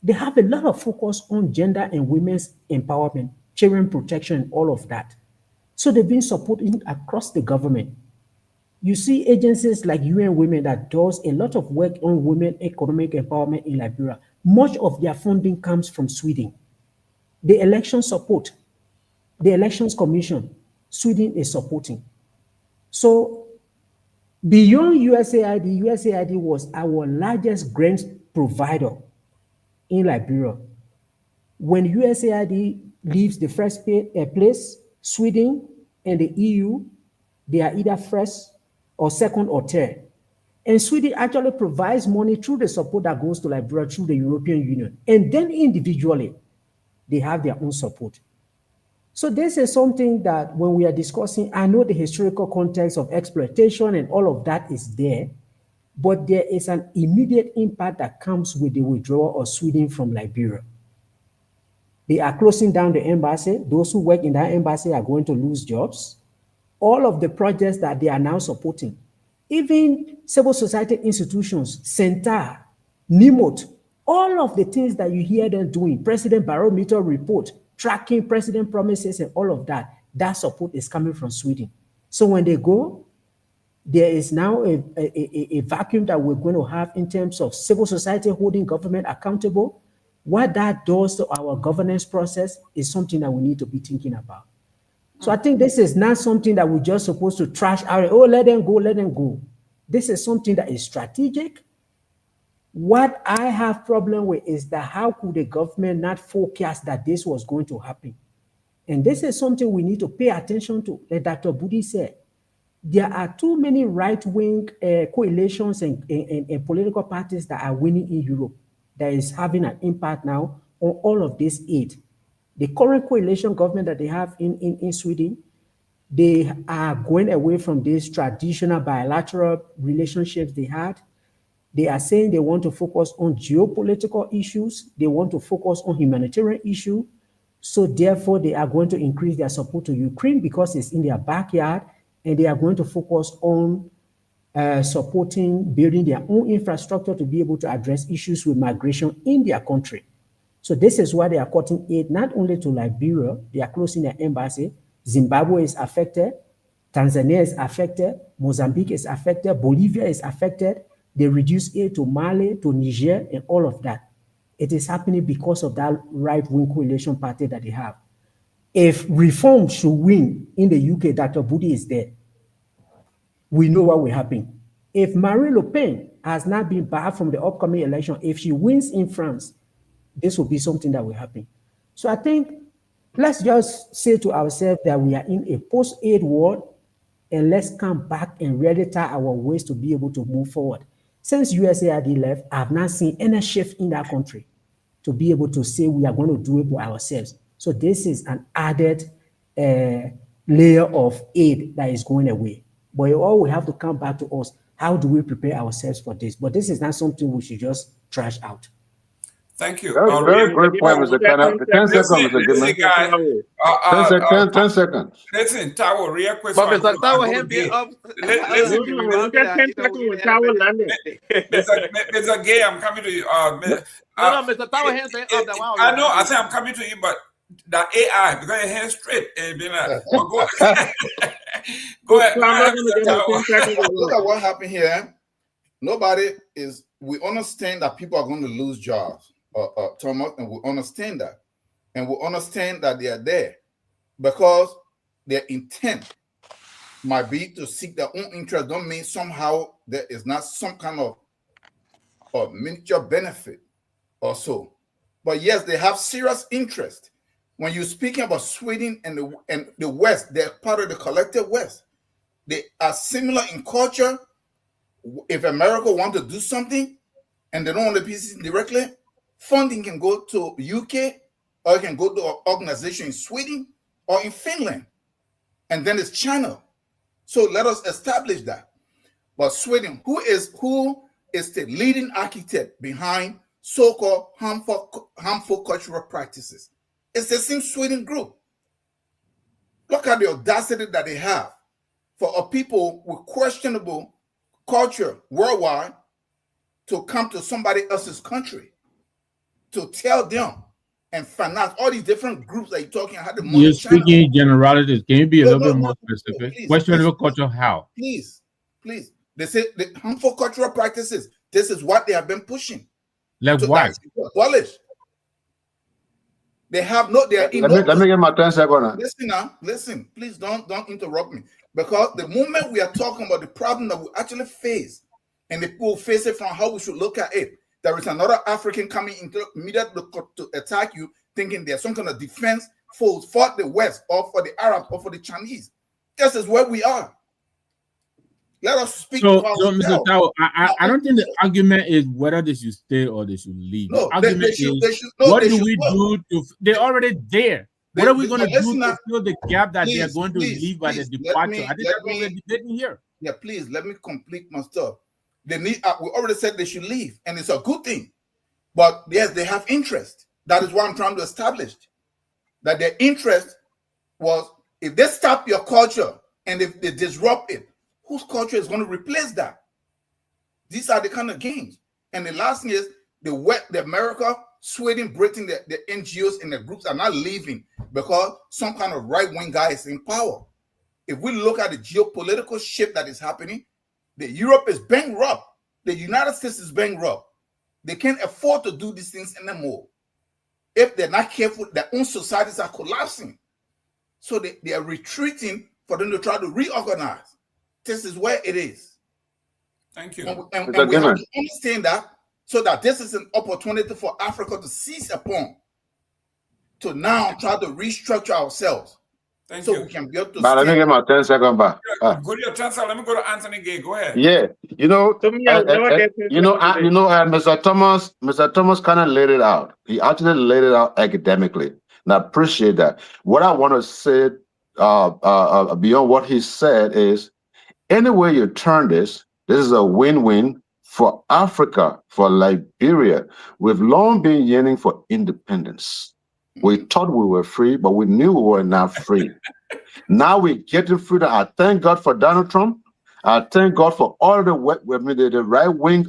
They have a lot of focus on gender and women's empowerment, children protection, all of that. So they've been supporting across the government. You see agencies like UN Women that does a lot of work on women economic empowerment in Liberia. Much of their funding comes from Sweden. The election support, the Elections Commission, Sweden is supporting. So beyond USAID, USAID was our largest grant provider in Liberia. When USAID leaves the first place, Sweden and the EU, they are either first or second or third. And Sweden actually provides money through the support that goes to Liberia through the European Union. And then individually, they have their own support. So this is something that when we are discussing, I know the historical context of exploitation and all of that is there, but there is an immediate impact that comes with the withdrawal of Sweden from Liberia. They are closing down the embassy. Those who work in that embassy are going to lose jobs. All of the projects that they are now supporting, even civil society institutions, Center, NIMOT, all of the things that you hear them doing, President Barometer report, tracking president promises and all of that, that support is coming from Sweden. So when they go, there is now a vacuum that we're going to have in terms of civil society holding government accountable. what that does to our governance process is something that we need to be thinking about. So I think this is not something that we're just supposed to trash out. Oh, let them go, let them go. This is something that is strategic. What I have problem with is that how could the government not forecast that this was going to happen? And this is something we need to pay attention to. Like Dr. Budi said, there are too many right-wing coalitions and political parties that are winning in Europe that is having an impact now on all of this aid. The current coalition government that they have in Sweden, they are going away from these traditional bilateral relationships they had. They are saying they want to focus on geopolitical issues. They want to focus on humanitarian issues. So therefore, they are going to increase their support to Ukraine because it's in their backyard, and they are going to focus on supporting building their own infrastructure to be able to address issues with migration in their country. So this is why they are cutting aid not only to Liberia, they are closing their embassy. Zimbabwe is affected, Tanzania is affected, Mozambique is affected, Bolivia is affected. They reduce aid to Mali, to Niger, and all of that. It is happening because of that right-wing coalition party that they have. If reform should win in the UK, Dr. Budi is there. We know what will happen. If Marine Le Pen has not been barred from the upcoming election, if she wins in France, this will be something that will happen. So I think let's just say to ourselves that we are in a post-aid world, and let's come back and reedit our ways to be able to move forward. Since USAID left, I've not seen any shift in that country to be able to say we are going to do it by ourselves. So this is an added layer of aid that is going away. But it all will have to come back to us. How do we prepare ourselves for this? But this is not something we should just trash out. Thank you. That's a very great point, Mr. Kana. 10 seconds, Mr. Listen, guys. 10 seconds. Listen, Tawo, real quick. But so Mr. Tawo I him go be gay. up. Listen, Mr. Mr. Gay, I'm coming to you. No, Mr. Tawo him be up. I know. I say I'm coming to you, but the AI because your hands straight and being like, go ahead. Look at what happened here. Nobody is. We understand that people are going to lose jobs, Thomas, and we understand that, and we understand that they are there because their intent might be to seek their own interest. Don't mean somehow there is not some kind of mutual benefit or so. But yes, they have serious interest. When you're speaking about Sweden and the West, they're part of the collective West. They are similar in culture. If America wants to do something and they don't want the pieces directly, funding can go to UK or it can go to an organization in Sweden or in Finland. And then it's China. So let us establish that. But Sweden, who is the leading architect behind so-called harmful cultural practices? It's the same Sweden group. Look at the audacity that they have for a people with questionable culture worldwide to come to somebody else's country to tell them and finance all these different groups that you're talking about. You're speaking in generalities. Can you be a little bit more specific? Please, questionable culture, how? Please. They say the harmful cultural practices. This is what they have been pushing. Like what? Abolish. They have no. They are Let me get my 10 seconds. Listen now. Listen. Please don't interrupt me. Because the moment we are talking about the problem that we actually face, and the people face it from how we should look at it, there is another African coming into immediately to attack you, thinking there's some kind of defense for the West or for the Arabs or for the Chinese. This is where we are. Let us speak. So Mr. Tao, I don't think the argument is whether they should stay or they should leave. No, the argument is what do we do to? They're already there. What are we going to do to fill the gap that they are going to leave by the departure? I think that's what we're debating here. Yeah, please let me complete my stuff. They need. We already said they should leave, and it's a good thing. But yes, they have interest. That is what I'm trying to establish. That their interest was if they stop your culture and if they disrupt it, whose culture is going to replace that? These are the kind of games. And the last thing is the America, Sweden, Britain, the NGOs and the groups are not leaving because some kind of right-wing guy is in power. If we look at the geopolitical shift that is happening, Europe is bankrupt. The United States is bankrupt. They can't afford to do these things anymore. If they're not careful, their own societies are collapsing. So they are retreating for them to try to reorganize. This is where it is. Thank you. And we have to understand that, so that this is an opportunity for Africa to seize upon, to now try to restructure ourselves. Thank so you. we can be able to But let me get my 10 seconds back. Go to your 10 seconds. Let me go to Anthony Gay. Go ahead. Yeah, you know, To me, I'll never get to Mr. Thomas kind of laid it out. He actually laid it out academically, and I appreciate that. What I want to say beyond what he said is, any way you turn this is a win-win for Africa, for Liberia. We've long been yearning for independence. We thought we were free, but we knew we were not free. Now we're getting freedom. I thank God for Donald Trump. I thank God for all the right-wing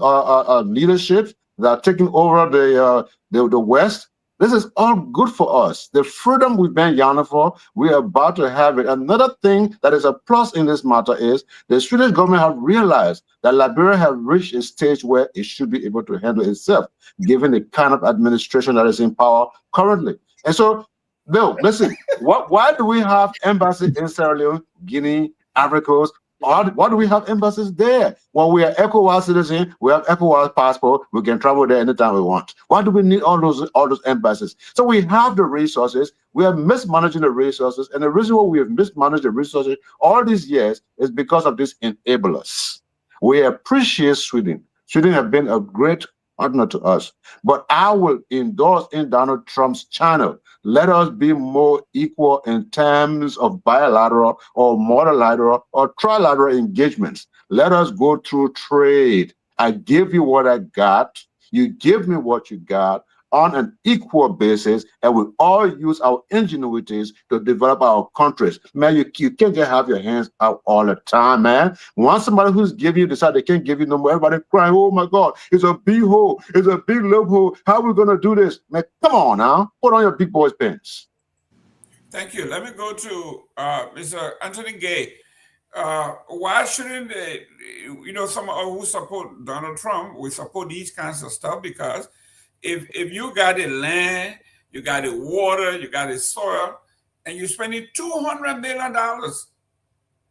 leadership that are taking over the West. This is all good for us. The freedom we've been yearning for, we are about to have it. Another thing that is a plus in this matter is the Swedish government have realized that Liberia have reached a stage where it should be able to handle itself, given the kind of administration that is in power currently. And so, Bill, listen, why do we have embassies in Sierra Leone, Guinea, Ivory Coast? Why do we have embassies there? Well, we are ECOWAS citizens. We have ECOWAS passport. We can travel there anytime we want. Why do we need all those embassies? So we have the resources. We are mismanaging the resources, and the reason why we have mismanaged the resources all these years is because of these enablers. We appreciate Sweden. Sweden have been a great partner to us, but I will endorse in Donald Trump's channel. Let us be more equal in terms of bilateral or multilateral or trilateral engagements. Let us go through trade. I give you what I got. You give me what you got on an equal basis, and we all use our ingenuities to develop our countries. Man, you can't just have your hands out all the time, man. Once somebody who's giving you decide they can't give you no more, everybody crying, oh my God, it's a big hole, it's a big loophole. How are we gonna do this? Man, come on now, put on your big boy's pants. Thank you. Let me go to Mr. Anthony Gay. Why shouldn't they, some who support Donald Trump, we support these kinds of stuff, because if you got the land, you got the water, you got the soil, and you're spending $200 million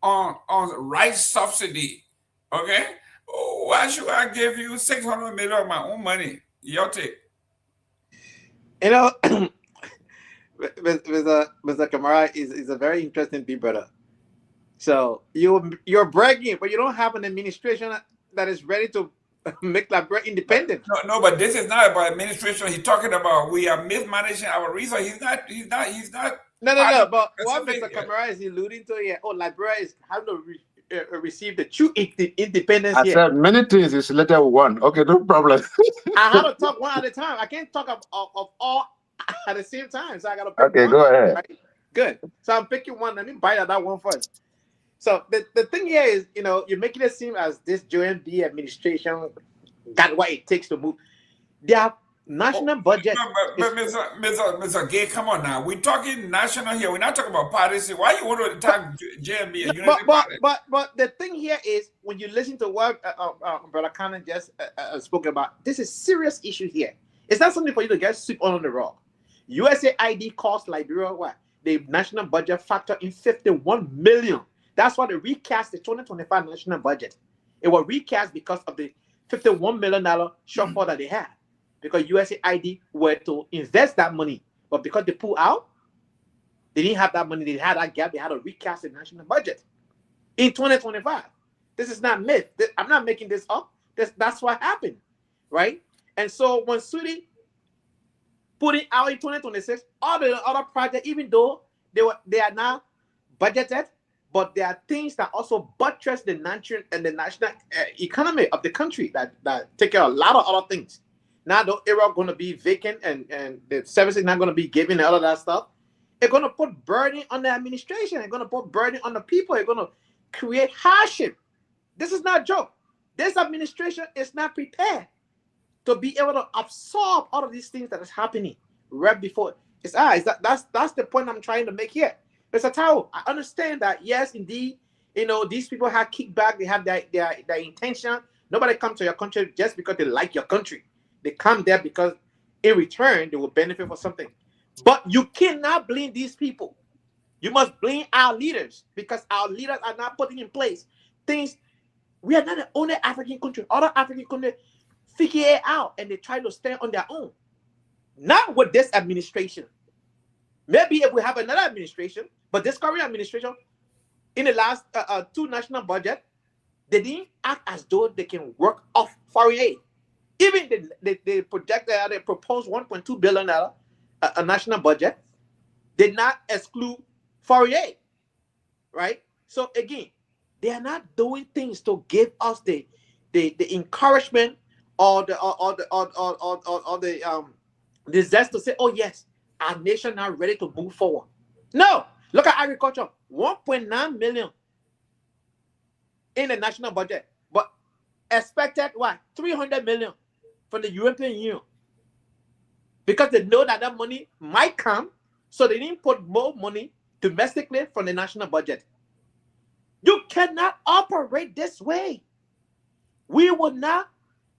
on rice subsidy, okay? Why should I give you $600 million of my own money? Your take. Mr. Kamara is a very interesting big brother. So you're bragging, but you don't have an administration that is ready to make Liberia independent. No, but this is not about administration. He's talking about we are mismanaging our resources. He's not. No. But what Mr. Kamara is alluding to here, Liberia is having to receive the true independence. I said many things. It's letter one. Okay, no problem. I have to talk one at a time. I can't talk of all at the same time. So I got to pick Okay, one. go ahead. Right? Good. So I'm picking one. Let me bite at that one first. So the thing here is, you're making it seem as this JMB administration got what it takes to move. Their national budget. But Mr. Gay, come on now. We're talking national here. We're not talking about parties. Why you want to attack JMB? But the thing here is, when you listen to what Brother Cannon just spoke about, this is serious issue here. It's not something for you to get swept under the rug. USAID cost Liberia what? The national budget factor in $51 million. That's why they recast the 2025 national budget. It was recast because of the $51 million shortfall that they had. Because USAID were to invest that money. But because they pulled out, they didn't have that money. They had that gap. They had to recast the national budget in 2025. This is not myth. I'm not making this up. That's what happened, right? And so when Sudi put it out in 2026, all the other projects, even though they are now budgeted, but there are things that also buttress the national economy of the country that take care of a lot of other things. Now the area going to be vacant and the services not going to be given and all of that stuff. It's going to put burden on the administration. It's going to put burden on the people. It's going to create hardship. This is not a joke. This administration is not prepared to be able to absorb all of these things that is happening right before its eyes. That's the point I'm trying to make here. Mr. Tao, I understand that, yes, indeed, these people have kickback, they have their intention. Nobody comes to your country just because they like your country. They come there because in return, they will benefit for something. But you cannot blame these people. You must blame our leaders, because our leaders are not putting in place things. We are not the only African country. Other African countries figure it out and they try to stand on their own. Not with this administration. Maybe if we have another administration, but this current administration, in the last two national budget, they didn't act as though they can work off foreign aid. Even they projected, they proposed $1.2 billion a national budget, did not exclude foreign aid, right? So again, they are not doing things to give us the encouragement or the zest to say, oh yes, our nation now ready to move forward. No, look at agriculture, 1.9 million in the national budget, but expected what, 300 million from the European Union, because they know that money might come, so they didn't put more money domestically from the national budget. You cannot operate this way. We will not,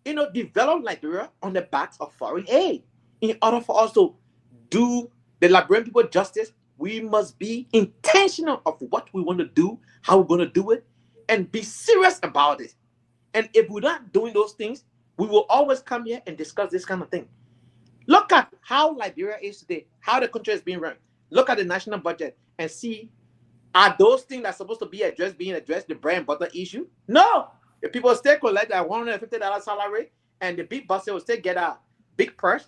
develop Liberia on the backs of foreign aid. In order for us to do the Liberian people justice, we must be intentional of what we want to do, how we're going to do it, and be serious about it. And if we're not doing those things, we will always come here and discuss this kind of thing. Look at how Liberia is today, how the country is being run. Look at the national budget and see, are those things that are supposed to be addressed being addressed, the bread and butter issue? No. If people still collect that $150 salary and the big boss will still get a big purse,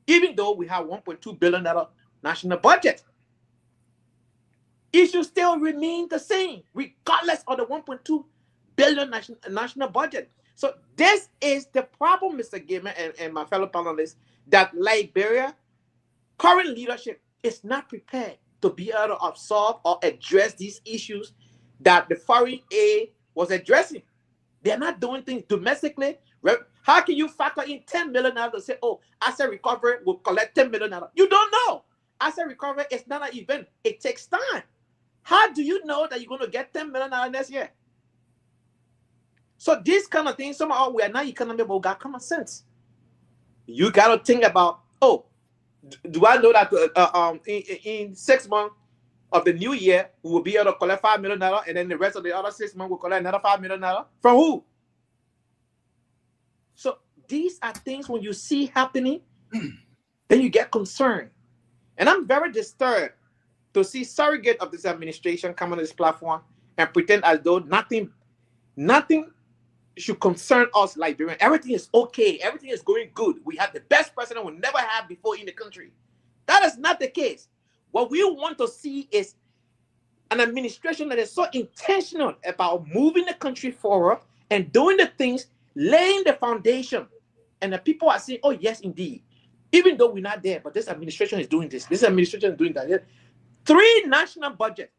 even though we have $1.2 billion national budget, it should still remain the same, regardless of the $1.2 billion national budget. So this is the problem, Mr. Gamer and my fellow panelists, that Liberia current leadership is not prepared to be able to absorb or address these issues that the foreign aid was addressing. They're not doing things domestically. How can you factor in $10 million to say, oh, asset recovery will collect $10 million? You don't know. Asset recovery is not an event. It takes time. How do you know that you're going to get $10 million next year? So these kind of things, somehow we are not economic, but we got common sense. You got to think about, oh, do I know that in 6 months of the new year, we will be able to collect $5 million, and then the rest of the other 6 months we'll collect another $5 million? From who? So these are things when you see happening, then you get concerned. And I'm very disturbed to see surrogate of this administration come on this platform and pretend as though nothing should concern us Liberian. Everything is okay. Everything is going good. We have the best president we never had before in the country. That is not the case. What we want to see is an administration that is so intentional about moving the country forward and doing the things, laying the foundation. And the people are saying, oh, yes, indeed. Even though we're not there, but this administration is doing this. This administration is doing that. 3 national budgets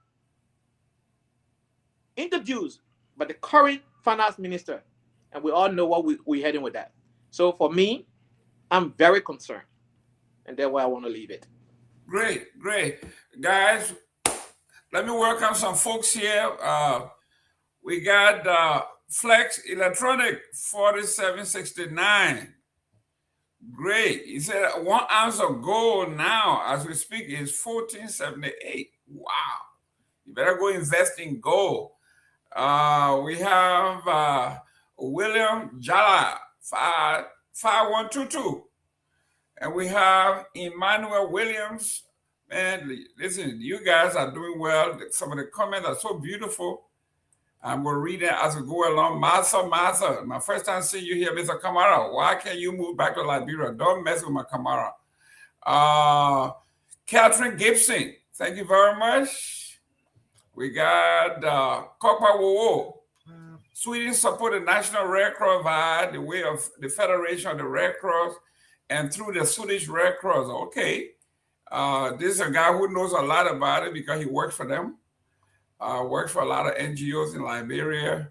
introduced by the current finance minister. And we all know what we're heading with that. So for me, I'm very concerned. And that's where I want to leave it. Great. Guys, let me welcome some folks here. We got Flex Electronic 4769. Great. He said 1 ounce of gold now, as we speak, is $14.78. Wow. You better go invest in gold. We have William Jala 5122. And we have Emmanuel Williams. Man, listen, you guys are doing well. Some of the comments are so beautiful. I'm going to read it as we go along. Martha, my first time seeing you here, Mr. Kamara. Why can't you move back to Liberia? Don't mess with my Kamara. Catherine Gibson, thank you very much. We got Kokpa Wowo. Sweden supported National Red Cross via the way of the Federation of the Red Cross and through the Swedish Red Cross. Okay. This is a guy who knows a lot about it because he works for them. Works for a lot of NGOs in Liberia.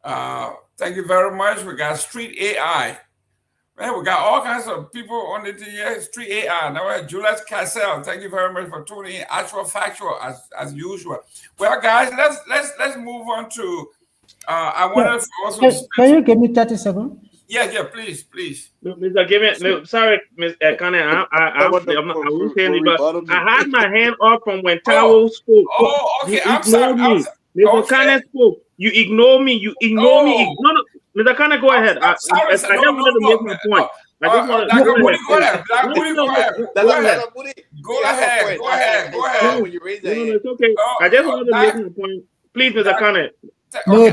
Thank you very much. We got Street AI. Man, we got all kinds of people on the here. Street AI. Now we have Julius Cassell. Thank you very much for tuning in. Actual factual as usual. Well, guys, let's move on to. I wanted to also. Can you give me 30 seconds? Yeah, please. No, Mr. Give it. No, sorry, Miss Kane. I won't say anything, but I had my hand up from when Taro spoke. Okay. You I'm sorry. ignore me. Mr. Okay. Kane spoke. You ignore me. You ignore me. No, Mr. Kane, go ahead. I I'm just sorry. wanted to make my point. I just wanted to go Dr. Budi, ahead. go ahead. Dr. Budi, go ahead. Go ahead. Go ahead. No, it's okay. I just wanted to make my point. Please, Mr. Kane. No, Okay,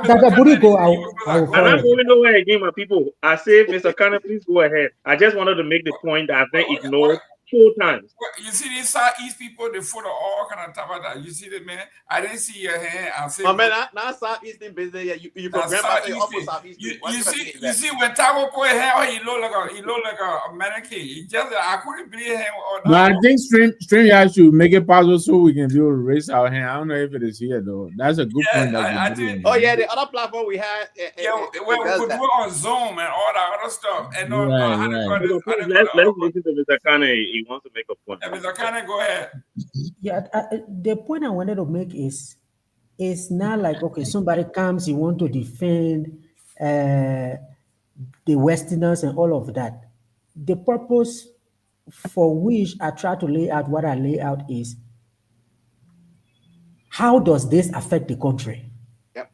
Dr. Budi go. I will I'm follow. not going nowhere again, my people. I say, Mr. Kane, please go ahead. I just wanted to make the point that I've been ignored 4 times. You see these Southeast people, they photo all kind of stuff like that. You see the man? I didn't see your hand. I said, not Southeastern business. Yeah, you from grandma say almost Southeastern. You see when Tago put his hand, he look like a mannequin. He just I couldn't believe him. No, I think StreamYard should make it possible so we can be able to raise our hand. I don't know if it is here though. That's a good point. I think. Oh yeah, the other platform we had. Well, we could do it on Zoom and all that other stuff. And Let's listen to Mr. Kane. He wants to make a point. Mr. Kane, go ahead. Yeah, the point I wanted to make is it's not like, okay, somebody comes, you want to defend the Westerners and all of that. The purpose for which I try to lay out what I lay out is, how does this affect the country? Yep.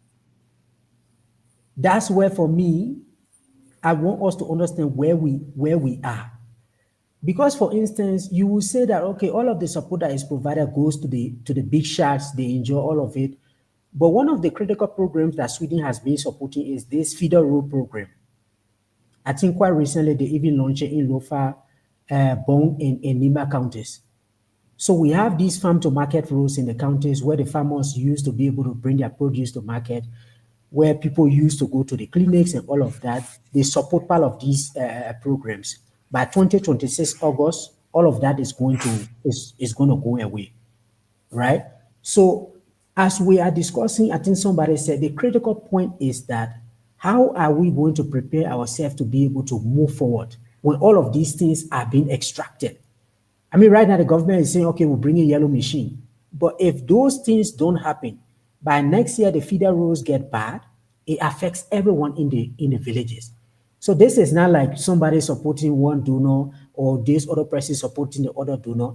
That's where, for me, I want us to understand where we are. Because, for instance, you will say that, okay, all of the support that is provided goes to the big shots, they enjoy all of it. But one of the critical programs that Sweden has been supporting is this feeder road program. I think quite recently they even launched it in Lofa, Bong, and Nima counties. So we have these farm to market roads in the counties where the farmers used to be able to bring their produce to market, where people used to go to the clinics and all of that. They support part of these programs. By 2026 August, all of that is going to go away, right? So as we are discussing, I think somebody said the critical point is that how are we going to prepare ourselves to be able to move forward when all of these things are being extracted? I mean, right now the government is saying, okay, we'll bring a yellow machine. But if those things don't happen, by next year the feeder roads get bad, it affects everyone in the villages. So this is not like somebody supporting one donor or this other person supporting the other donor.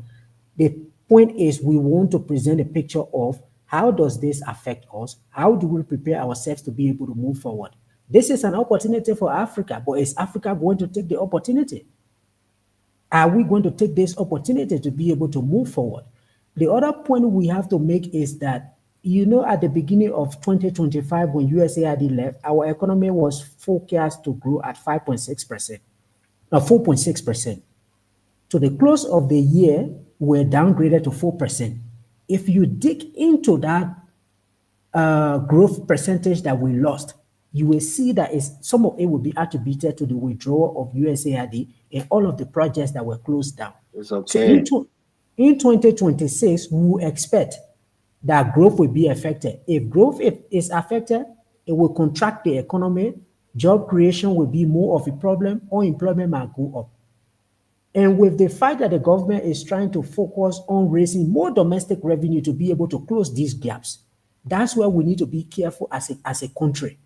The point is we want to present a picture of how does this affect us? How do we prepare ourselves to be able to move forward? This is an opportunity for Africa, but is Africa going to take the opportunity? Are we going to take this opportunity to be able to move forward? The other point we have to make is that, at the beginning of 2025, when USAID left, our economy was forecast to grow at 5.6%, 4.6%. To the close of the year, we're downgraded to 4%. If you dig into that growth percentage that we lost, you will see that some of it will be attributed to the withdrawal of USAID and all of the projects that were closed down. It's okay. So in 2026, we will expect that growth will be affected. If growth is affected, it will contract the economy. Job creation will be more of a problem. Unemployment might go up. And with the fact that the government is trying to focus on raising more domestic revenue to be able to close these gaps, that's where we need to be careful as a country.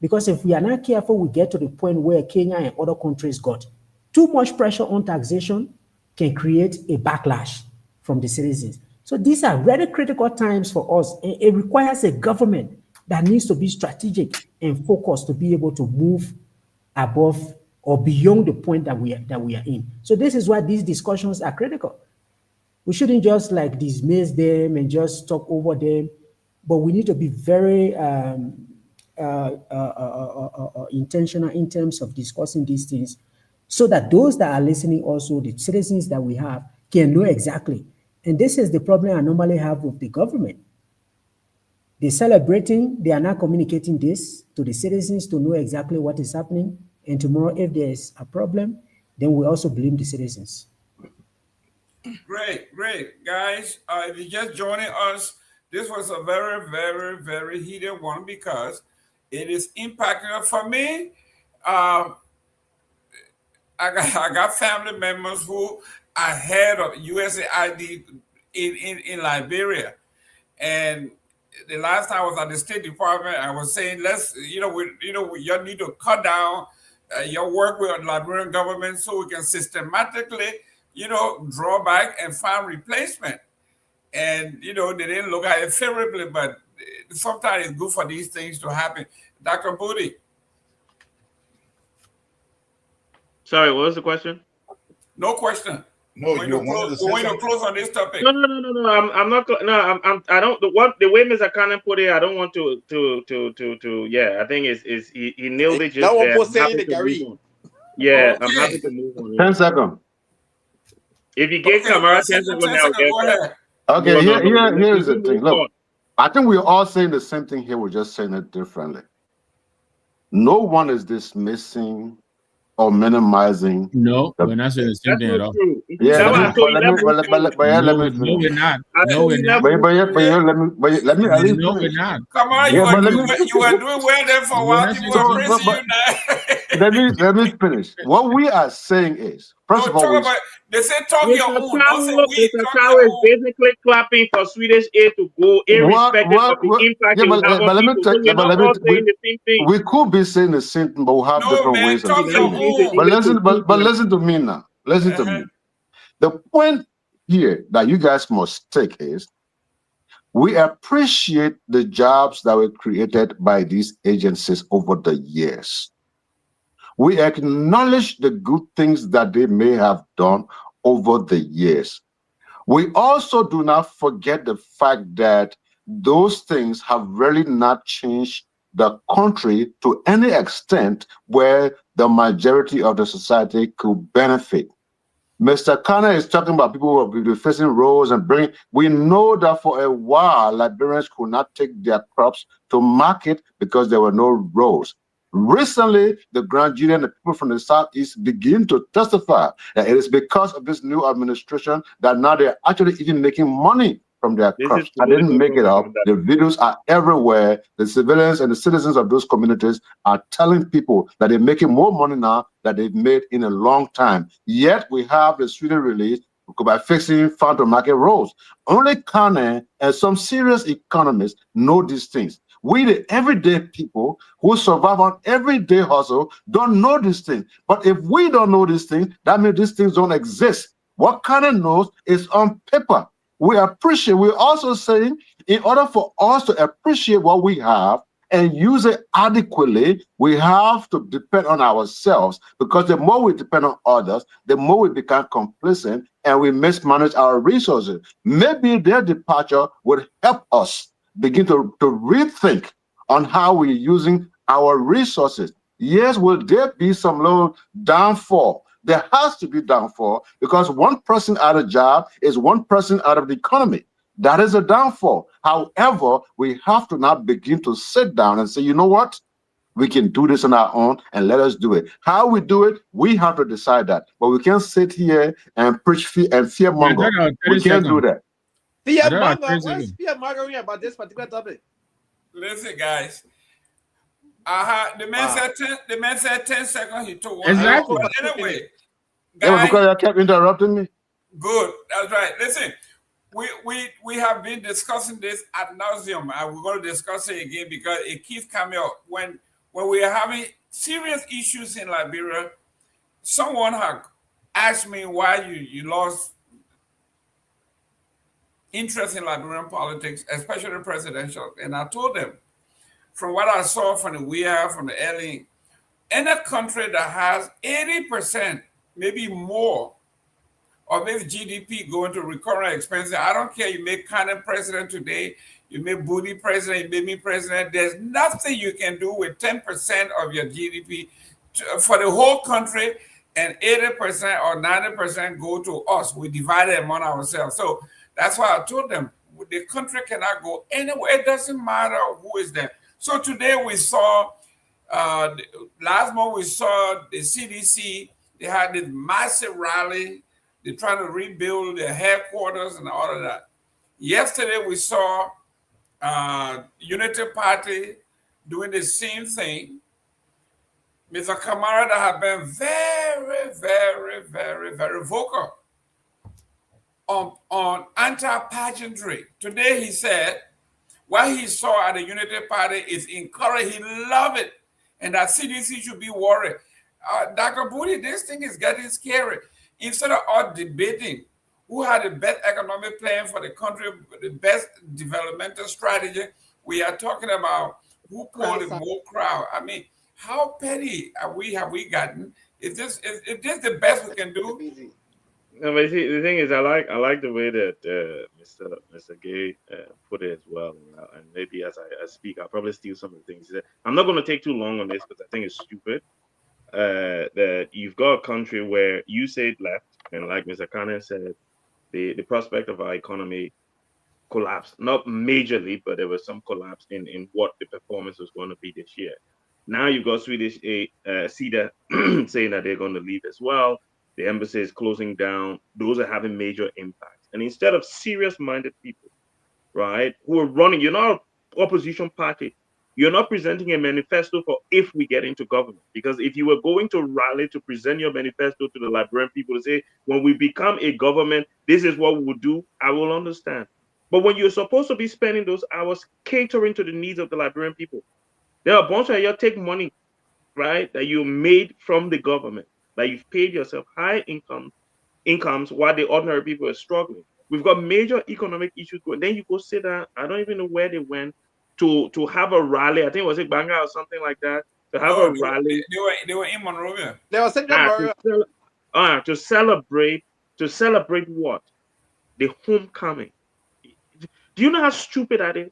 Because if we are not careful, we get to the point where Kenya and other countries got. Too much pressure on taxation can create a backlash from the citizens. So these are very critical times for us. And it requires a government that needs to be strategic and focused to be able to move above or beyond the point that we are in. So this is why these discussions are critical. We shouldn't just like dismiss them and just talk over them, but we need to be very intentional in terms of discussing these things, so that those that are listening, also the citizens that we have, can know exactly. And this is the problem I normally have with the government. They're celebrating, they are not communicating this to the citizens to know exactly what is happening. And tomorrow, if there is a problem, then we also blame the citizens. Great, guys. If you're just joining us, this was a very, very, very heated one because it is impacting us. For me, I got family members who are head of USAID in Liberia, and the last time I was at the State Department, I was saying, you need to cut down your work with the Liberian government so we can systematically, draw back and find replacement. And, they didn't look at it favorably, but sometimes it's good for these things to happen. Dr. Booty. Sorry, what was the question? No question. No, We're going to close on this topic. No. I'm not. No, I don't. The way Mr. Cannon put it, I don't want to. Yeah, I think he nailed it. Just that one there. was saying the Gary. Yeah, Okay. I'm happy to move on. 10 seconds. If you get Kamara 10 seconds now, go ahead. Okay, here's the move thing. Look, on. I think we're all saying the same thing here. We're just saying it differently. No one is dismissing or minimizing. No, we're not saying the same thing at all. Yeah, let me finish. No, we're not. No, we're not. Let me at least No, we're finish. not. Come on, Yeah, but you were doing well there for a while. People were praising you now. Let me finish. What we are saying is, first of all, they say talk your own. Don't say we Mr. talk Tao your is own. basically clapping for Swedish aid to go, irrespective of the impact it will have on people. So we're not all saying the same thing. we could be saying the same thing, but we'll have No, different man, ways of talk your saying it. own. But listen to me now. Listen to me. The point here that you guys must take is we appreciate the jobs that were created by these agencies over the years. We acknowledge the good things that they may have done over the years. We also do not forget the fact that those things have really not changed the country to any extent where the majority of the society could benefit. Mr. Kana is talking about people who have been facing roads and bringing. We know that for a while, Liberians could not take their crops to market because there were no roads. Recently, the grand jury and the people from the Southeast begin to testify that it is because of this new administration that now they're actually even making money from their crops. I didn't make it up. The videos are everywhere. The civilians and the citizens of those communities are telling people that they're making more money now than they've made in a long time. Yet we have the Sweden release by fixing farm to market roads. Only Kane and some serious economists know these things. We, the everyday people who survive on everyday hustle, don't know these things. But if we don't know these things, that means these things don't exist. What Kane knows is on paper. We appreciate, we're also saying, in order for us to appreciate what we have and use it adequately, we have to depend on ourselves, because the more we depend on others, the more we become complacent and we mismanage our resources. Maybe their departure would help us begin to rethink on how we're using our resources. Yes, will there be some little downfall? There has to be downfall, because one person out of job is one person out of the economy. That is a downfall. However, we have to now begin to sit down and say, you know what? We can do this on our own, and let us do it. How we do it, we have to decide that. But we can't sit here and preach fear and fearmonger. We can't do that. Fearmonger? What's fearmongering about this particular topic? Listen, guys. The man said 10 seconds. He took one. Exactly. But anyway, Yeah, guys, because I kept interrupting me. good. That's right. Listen, we have been discussing this ad nauseum, and we're going to discuss it again because it keeps coming up. When we are having serious issues in Liberia, someone had asked me why you lost interest in Liberian politics, especially presidential, and I told them, from what I saw from the WIA, from the early, in a country that has 80%, maybe more, of its GDP going to recurring expenses, I don't care, you make Kanye president today, you make Booty president, you make me president, there's nothing you can do with 10% of your GDP for the whole country, and 80% or 90% go to us. We divide it among ourselves. So that's why I told them, the country cannot go anywhere. It doesn't matter who is there. So today we saw, last month we saw the CDC, they had this massive rally. They're trying to rebuild their headquarters and all of that. Yesterday we saw Unity Party doing the same thing. Mr. Kamara have been very, very, very, very vocal on anti-pageantry. Today he said, What he saw at the Unity Party is encouraged. He loved it. And that CDC should be worried. Dr. Booty, this thing is getting scary. Instead of us debating who had the best economic plan for the country, the best developmental strategy, we are talking about who pulled the more crowd. I mean, how petty have we gotten? Is this the best we can do? No, but see, the thing is, I like the way that Mr. Gay put it as well, and maybe as I speak, I'll probably steal some of the things he said. I'm not going to take too long on this because I think it's stupid. That you've got a country where you say it left, and like Mr. Kane said, the prospect of our economy collapsed, not majorly, but there was some collapse in what the performance was going to be this year. Now you've got Swedish CEDA saying that they're going to leave as well. The embassy is closing down. Those are having major impacts. And instead of serious-minded people, right, who are running, you're not an opposition party. You're not presenting a manifesto for if we get into government. Because if you were going to rally to present your manifesto to the Liberian people to say, when we become a government, this is what we will do, I will understand. But when you're supposed to be spending those hours catering to the needs of the Liberian people, there are a bunch of you take money, right, that you made from the government, that you've paid yourself high incomes while the ordinary people are struggling. We've got major economic issues going. Then you go sit down. I don't even know where they went to have a rally. I think it was in Banga or something like that. To have a rally. They were in Monrovia. They were saying that to celebrate what? The homecoming. Do you know how stupid that is?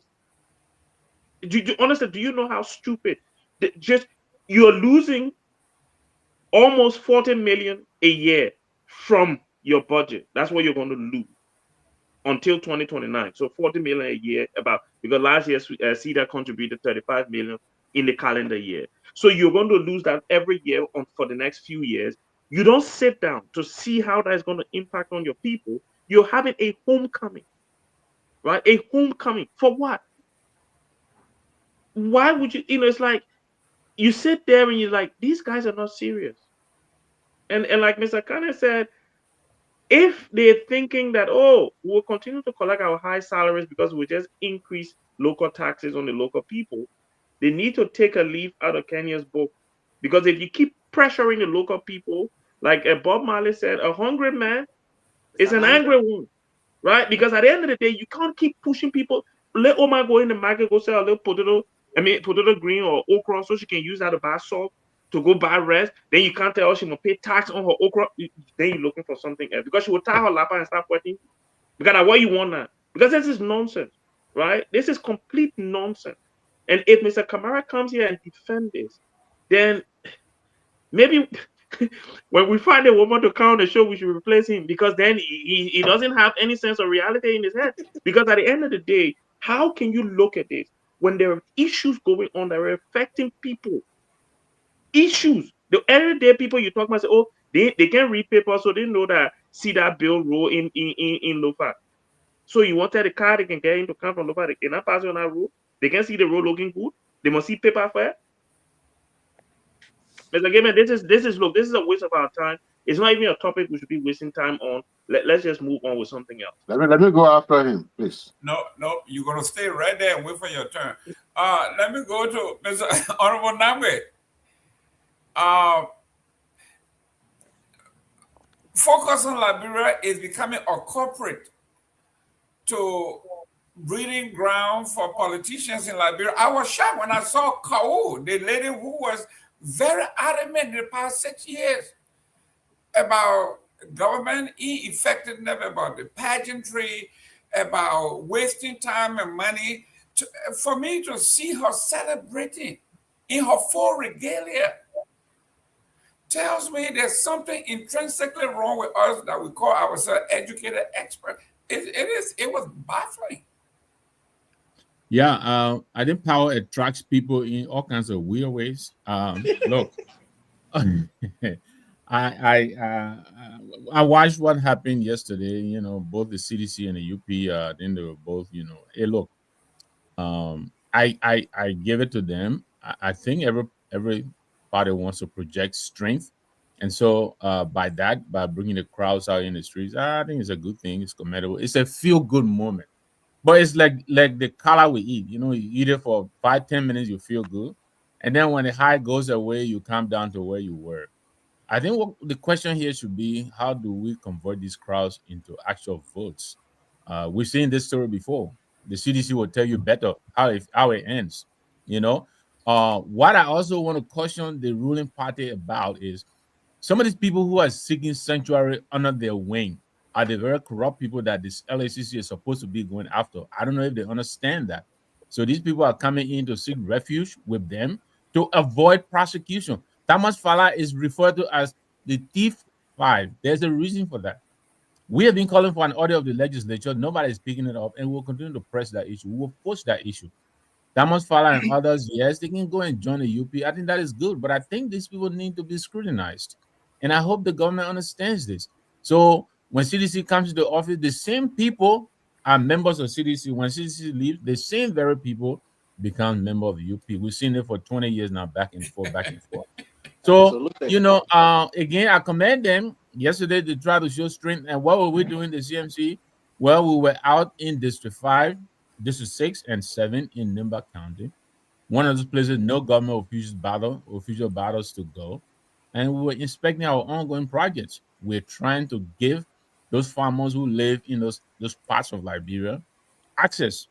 Honestly, do you know how stupid? Just you're losing almost 40 million a year from your budget. That's what you're going to lose until 2029. So 40 million a year, because last year CEDA contributed 35 million in the calendar year. So you're going to lose that every year for the next few years. You don't sit down to see how that is going to impact on your people. You're having a homecoming, right? A homecoming for what? Why would you? It's like you sit there and you're like, these guys are not serious. And like Mr. Kane said, if they're thinking that, oh, we'll continue to collect our high salaries because we just increase local taxes on the local people, they need to take a leaf out of Kenya's book. Because if you keep pressuring the local people, like Bob Marley said, a hungry man is an angry one, right? Because at the end of the day, you can't keep pushing people. Let Oma go in the market, go sell a little potato green or okra so she can use that to buy salt, to go buy rest. Then you can't tell her she must pay tax on her okra. Then you're looking for something else because she will tie her lapa and start working. Because that's what you want now. Because this is nonsense, right? This is complete nonsense. And if Mr. Kamara comes here and defend this, then maybe when we find a woman to come on the show, we should replace him because then he doesn't have any sense of reality in his head. Because at the end of the day, how can you look at this when there are issues going on that are affecting people? Issues. The everyday people you talk about say, oh, they can read paper, so they know that see that bill roll in Lofa. So you wanted a car they can get into come from Lofa, they cannot pass on that road. They can see the road looking good. They must see paper for it. Mr. Gaiman, this is a waste of our time. It's not even a topic we should be wasting time on. Let's just move on with something else. Let me go after him, please. No, you're gonna stay right there and wait for your turn. Let me go to Mr. Honorable Nambe. Focus on Liberia is becoming a corporate to breeding ground for politicians in Liberia. I was shocked when I saw Kau, the lady who was very adamant in the past 6 years about government ineffectiveness, about the pageantry, about wasting time and money. For me to see her celebrating in her full regalia tells me there's something intrinsically wrong with us that we call ourselves educated experts. It was baffling. Yeah, I think power attracts people in all kinds of weird ways. Look, I watched what happened yesterday. You know, both the CDC and the UP. Then they were both, you know, hey, look, I give it to them. I think everybody wants to project strength, and so by bringing the crowds out in the streets, I think it's a good thing. It's commendable. It's a feel good moment. But it's like the color we eat. You know, you eat it for 5-10 minutes, you feel good, and then when the high goes away, you come down to where you were. I think what the question here should be: how do we convert these crowds into actual votes? We've seen this story before. The CDC will tell you better how it ends. You know, what I also want to caution the ruling party about is some of these people who are seeking sanctuary under their wing are the very corrupt people that this LACC is supposed to be going after. I don't know if they understand that. So these people are coming in to seek refuge with them to avoid prosecution. Thomas Fala is referred to as the thief five. There's a reason for that. We have been calling for an order of the legislature. Nobody is picking it up, and we'll continue to press that issue. We'll push that issue. Thomas Fowler and others, yes, they can go and join the UP. I think that is good, but I think these people need to be scrutinized. And I hope the government understands this. So when CDC comes to the office, the same people are members of CDC. When CDC leaves, the same very people become member of the UP. We've seen it for 20 years now, back and forth, back and forth. So, Absolutely. again, I commend them. Yesterday, they tried to show strength. And what were we doing, the CMC? Well, we were out in District 5, District 6, and 7 in Nimba County. One of those places, no government official battles to go. And we were inspecting our ongoing projects. We're trying to give those farmers who live in those parts of Liberia access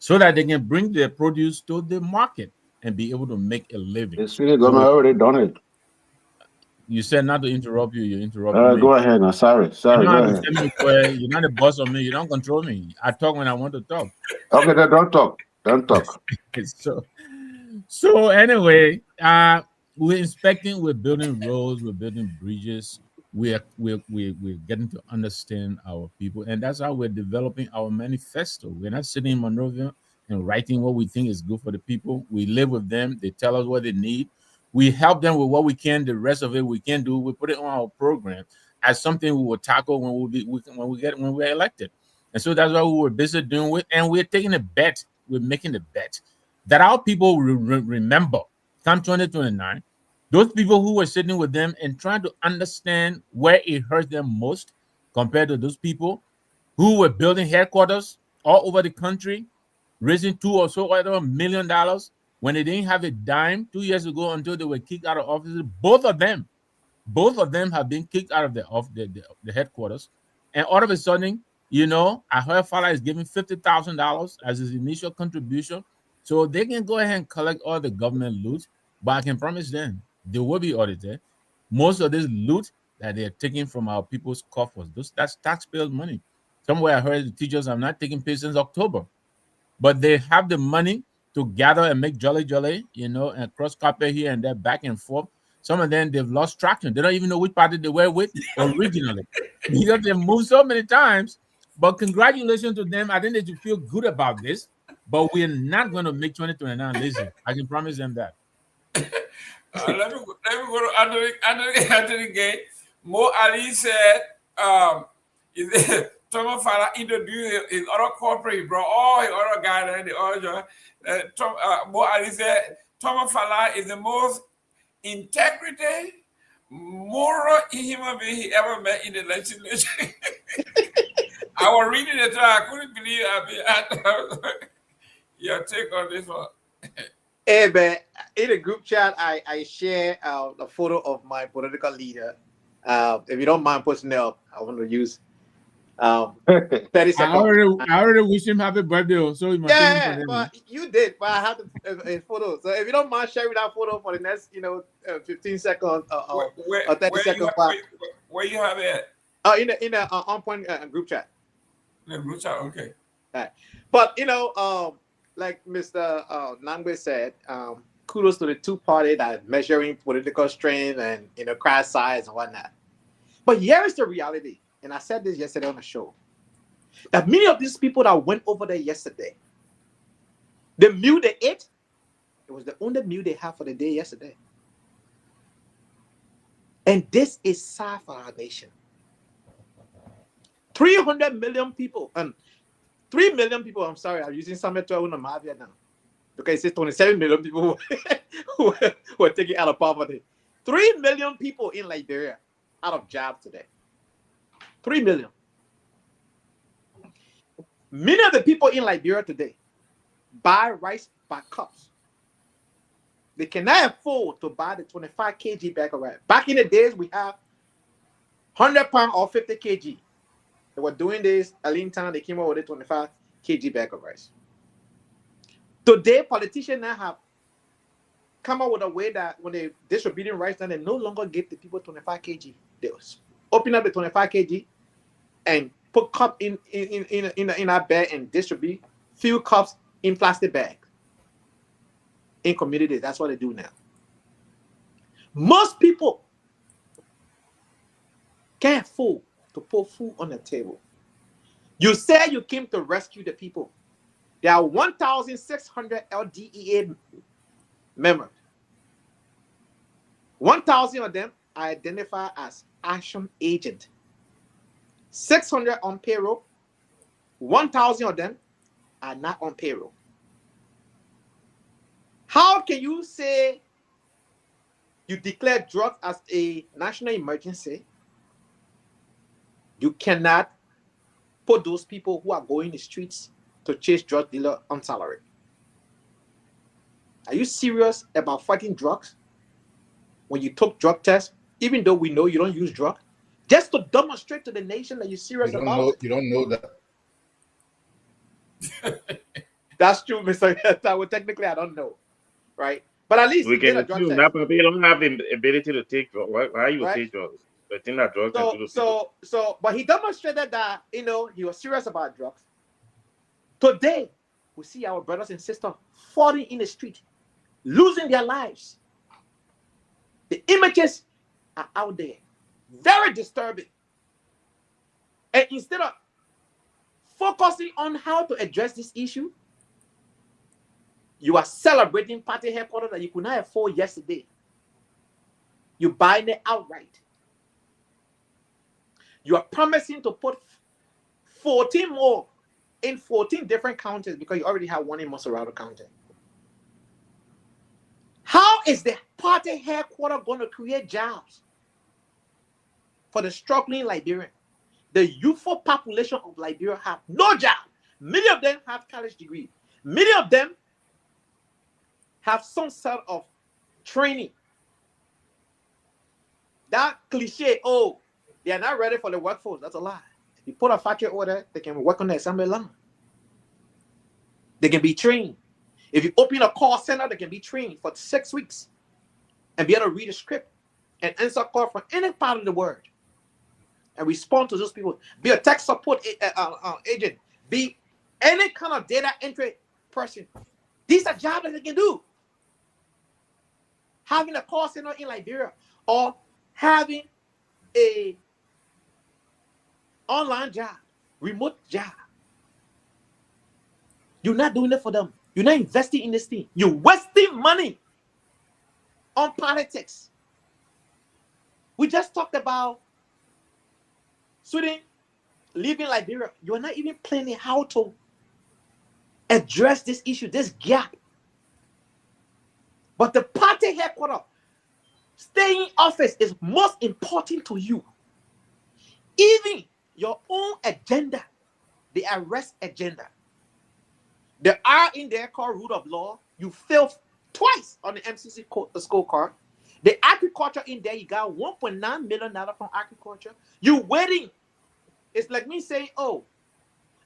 so that they can bring their produce to the market and be able to make a living. The city government already done it. You said not to interrupt you. You interrupted me. Go ahead now. Sorry. You're Go not, ahead. you're not the boss of me. You don't control me. I talk when I want to talk. Okay, then don't talk. Don't talk. So anyway, we're inspecting, we're building roads, we're building bridges, we're getting to understand our people, and that's how we're developing our manifesto. We're not sitting in Monrovia and writing what we think is good for the people. We live with them, they tell us what they need. We help them with what we can. The rest of it we can do. We put it on our program as something we will tackle when we're elected. And so that's what we were busy doing with. And we're taking a bet. We're making a bet that our people will remember come 2029. Those people who were sitting with them and trying to understand where it hurts them most, compared to those people who were building headquarters all over the country, raising $2 or so $1 million when they didn't have a dime 2 years ago until they were kicked out of offices. Both of them have been kicked out of the headquarters. And all of a sudden, I heard Fala is giving $50,000 as his initial contribution. So they can go ahead and collect all the government loot. But I can promise them, they will be audited. Most of this loot that they're taking from our people's coffers, that's taxpayers' money. Somewhere I heard the teachers have not taken pay since October. But they have the money to gather and make jolly, and cross carpet here and there, back and forth. Some of them, they've lost traction. They don't even know which party they were with originally because they've moved so many times. But congratulations to them. I think they should feel good about this. But we're not going to make 2029 lazy. I can promise them that. Let me go to Anthony Gay. Mo Ali said, Thomas Fala introduced his other corporate. He brought all his other guys and the other. Mo Ali said, Thomas Fala is the most integrity, moral human being he ever met in the legislature. I was reading it, I couldn't believe your take on this one. Hey, man, in a group chat, I share a photo of my political leader. If you don't mind posting it up, I want to use 30 seconds. I already wish him happy birthday. So but you did. But I have a photo. So if you don't mind sharing that photo for the next, 15 seconds or 30 seconds. Where you have it? In the on point group chat. The group chat, okay. All right. But like Mr. Nangbe said, kudos to the two parties that are measuring political strength and crowd size and whatnot. But here is the reality, and I said this yesterday on the show, that many of these people that went over there yesterday, the meal they ate, it was the only meal they had for the day yesterday. And this is sad for our nation. 300 million people, and 3 million people, I'm sorry, I'm using Summit 12 on Mavia now. Because it says 27 million people who were taken out of poverty. 3 million people in Liberia out of jobs today. 3 million. Many of the people in Liberia today buy rice by cups. They cannot afford to buy the 25 kg bag of rice. Back in the days, we have 100 pound or 50 kg. They were doing this at Lean Town. They came up with a 25 kg bag of rice. Today, politicians now have come up with a way that when they distributing rice, then they no longer give the people 25 kg. They open up the 25 kg and put cup in our bag and distribute few cups in plastic bags. In communities, that's what they do now. Most people can't afford to put food on the table. You say you came to rescue the people. There are 1,600 LDEA members. 1,000 of them are identified as action agent. 600 on payroll. 1,000 of them are not on payroll. How can you say you declare drugs as a national emergency? You cannot put those people who are going in the streets to chase drug dealers on salary. Are you serious about fighting drugs when you took drug tests, even though we know you don't use drugs, just to demonstrate to the nation that you're serious about it? You don't know that. That's true, Mr. Well, technically, I don't know, right? But at least We you did can a drug assume test. that people don't have the ability to take drugs. Why you Right. take drugs? The thing that drugs can do to people. But he demonstrated that, he was serious about drugs. Today, we see our brothers and sisters falling in the street, losing their lives. The images are out there, very disturbing. And instead of focusing on how to address this issue, you are celebrating party headquarters that you could not afford yesterday. You're buying it outright. You are promising to put 14 more in 14 different counties because you already have one in Moserado County. How is the party headquarters going to create jobs for the struggling Liberian? The youthful population of Liberia have no job. Many of them have college degrees. Many of them have some sort of training. That cliche, they are not ready for the workforce. That's a lie. If you put a factory order, they can work on the assembly line. They can be trained. If you open a call center, they can be trained for 6 weeks and be able to read a script and answer call from any part of the world and respond to those people. Be a tech support agent. Be any kind of data entry person. These are jobs that they can do. Having a call center in Liberia or having a online job, remote job. You're not doing it for them. You're not investing in this thing. You're wasting money on politics. We just talked about Sweden leaving Liberia. You're not even planning how to address this issue, this gap. But the party headquarters, staying in office is most important to you. Even your own agenda, the arrest agenda. There are in there called rule of law. You failed twice on the MCC scorecard. The agriculture in there, you got $1.9 million from agriculture. You waiting. It's like me saying, I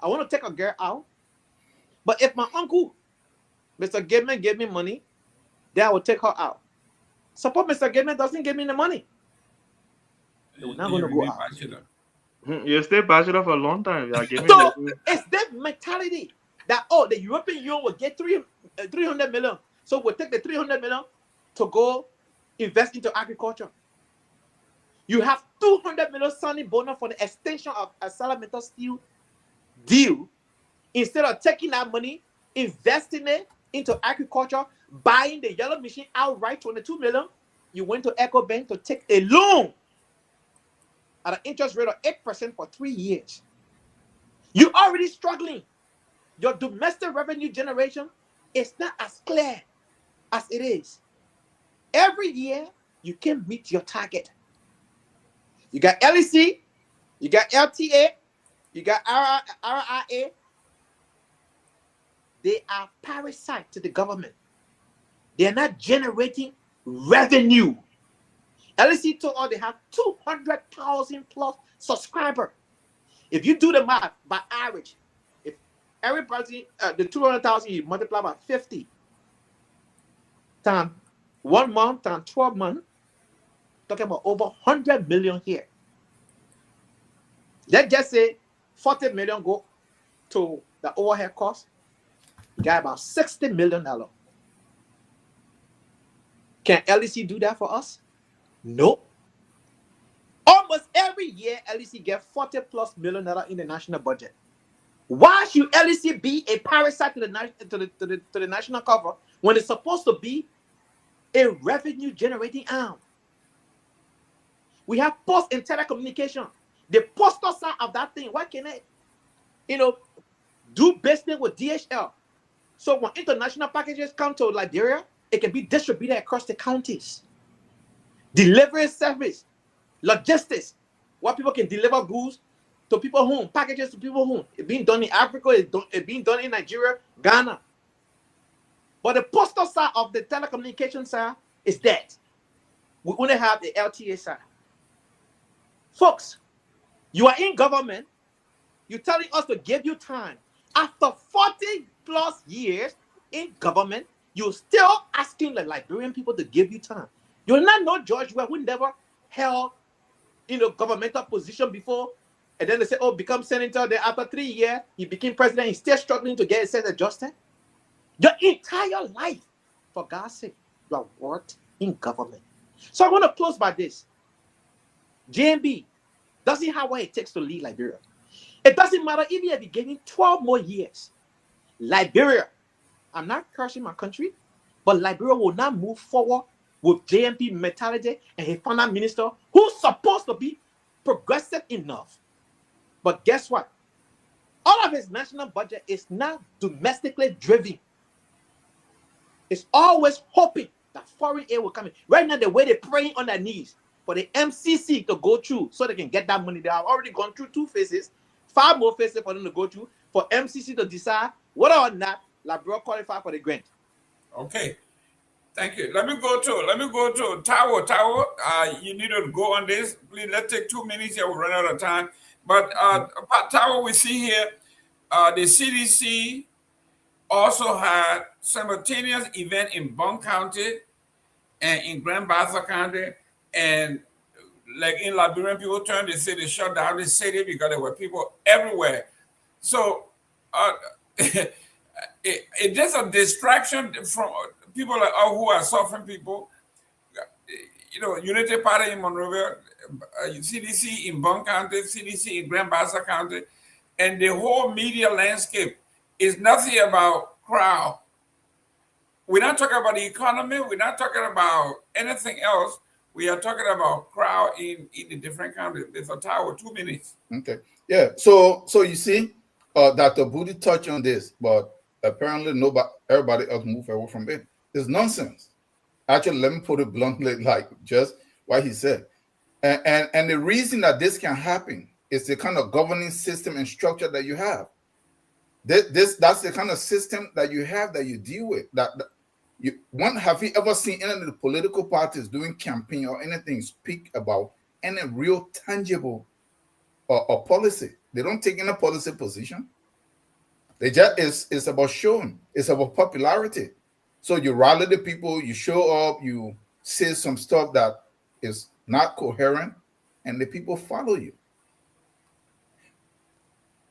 want to take a girl out. But if my uncle, Mr. Goodman, gave me money, then I will take her out. Suppose Mr. Goodman doesn't give me the money. We're not going to go out. You stay bachelor for a long time. So it's that mentality that the European Union will get 300 million. So we'll take the 300 million to go invest into agriculture. You have 200 million signing bonus for the extension of a Salamanca steel deal. Instead of taking that money, investing it into agriculture, buying the yellow machine outright, 22 million, you went to Echo Bank to take a loan at an interest rate of 8% for 3 years. You're already struggling. Your domestic revenue generation is not as clear as it is. Every year, you can meet your target. You got LEC, you got LTA, you got RIA, they are parasite to the government. They are not generating revenue. LSC told all they have 200,000 plus subscribers. If you do the math by average, if everybody, the 200,000 you multiply by 50 times 1 month times 12 months, talking about over 100 million here. Let's just say 40 million go to the overhead cost. You got about $60 million. Can LEC do that for us? No. Almost every year, LEC gets $40+ million in the national budget. Why should LEC be a parasite to the national cover when it's supposed to be a revenue generating arm? We have post in telecommunication. The postal side of that thing, why can't it, do business with DHL? So when international packages come to Liberia, it can be distributed across the counties. Delivery service, logistics, where people can deliver goods to people home, packages to people home. It's being done in Africa, it's being done in Nigeria, Ghana. But the postal side of the telecommunication side is dead. We only have the LTA side. Folks, you are in government, you're telling us to give you time. After 40+ years in government, you're still asking the Liberian people to give you time. You're not no George where we never held governmental position before, and then they say, oh, become senator. Then after 3 years, he became president. He's still struggling to get himself adjusted. Your entire life, for God's sake, you have worked in government. So I want to close by this. JMB doesn't have what it takes to lead Liberia. It doesn't matter even if you're getting 12 more years. Liberia, I'm not cursing my country, but Liberia will not move forward with JMP mentality and a finance minister who's supposed to be progressive enough. But guess what? All of his national budget is not domestically driven. It's always hoping that foreign aid will come in. Right now, the way they're praying on their knees for the MCC to go through so they can get that money. They have already gone through 2 phases, 5 more phases for them to go through, for MCC to decide whether or not Liberia qualify for the grant. Okay. Thank you. Let me go to Tawo. Tawo, you need to go on this. Please, let's take 2 minutes here. We'll run out of time. But Tawo, we see here, the CDC also had simultaneous event in Bong County and in Grand Bassa County. And like in Liberian, people turned the city, shut down the city because there were people everywhere. So it is a distraction from people who are suffering people. Unity Party in Monrovia, CDC in Bong County, CDC in Grand Bassa County, and the whole media landscape is nothing about crowd. We're not talking about the economy. We're not talking about anything else. We are talking about crowd in the different counties. There's a tower, 2 minutes. Okay. Yeah. So you see, Dr. Booty touched on this, but apparently everybody else moved away from it. It's nonsense. Actually, let me put it bluntly, like just what he said. And the reason that this can happen is the kind of governing system and structure that you have. That's the kind of system that you have that you deal with. Have you ever seen any of the political parties doing campaign or anything speak about any real tangible or policy? They don't take any policy position. They just it's about showing. It's about popularity. So you rally the people, you show up, you say some stuff that is not coherent, and the people follow you.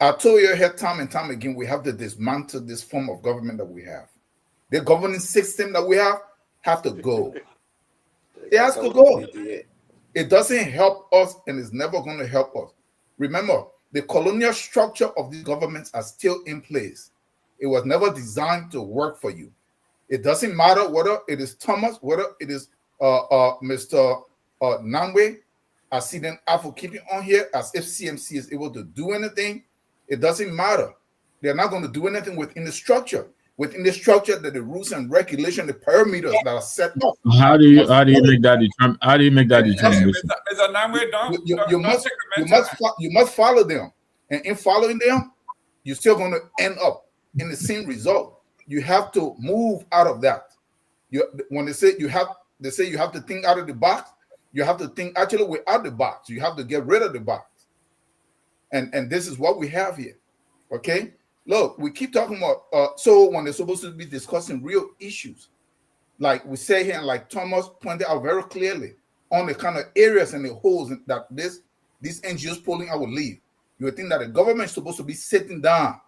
I told you here time and time again, we have to dismantle this form of government that we have. The governing system that we have to go. It has to go. It doesn't help us, and it's never going to help us. Remember, the colonial structure of these governments are still in place. It was never designed to work for you. It doesn't matter whether it is Thomas, whether it is Mr. Namwe. I see them advocating on here as if CMC is able to do anything. It doesn't matter. They're not going to do anything within the structure. Within the structure, that the rules and regulation, the parameters that are set up. How do you make that determination? How do you make that determination? You must follow them, and in following them, you're still going to end up in the same result. you have to move out of that. When they say you have to think out of the box. You have to think actually without the box. You have to get rid of the box. And this is what we have here. Okay. Look, we keep talking about so when they're supposed to be discussing real issues, like we say here, and like Thomas pointed out very clearly, on the kind of areas and the holes that these NGOs polling out will leave. You would think that the government is supposed to be sitting down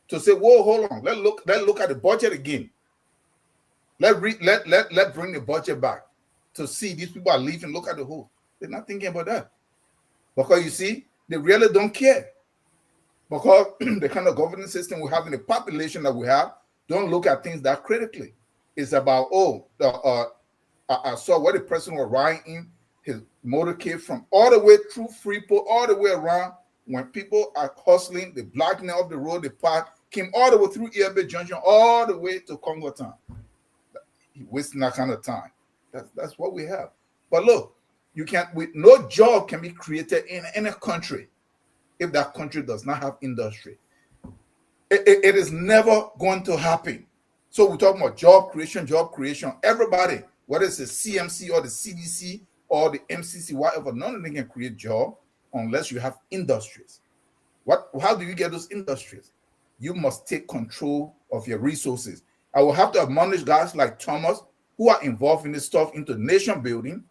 to say, whoa, hold on, let's look at the budget again. Let's bring the budget back to see these people are leaving. Look at the hole. They're not thinking about that. Because you see, they really don't care. Because the kind of governance system we have in the population that we have don't look at things that critically. It's about, I saw where the person was riding his motorcade from all the way through Freeport, all the way around. When people are hustling, the blocking of the road, the park, came all the way through Earby Junction, all the way to Congo Town. He wasting that kind of time. That's what we have. But look, no job can be created in any country if that country does not have industry. It is never going to happen. So we're talking about job creation. Everybody, whether it's the CMC or the CDC or the MCC, whatever, none of them can create job unless you have industries. How do you get those industries? You must take control of your resources. I will have to admonish guys like Thomas who are involved in this stuff into nation building.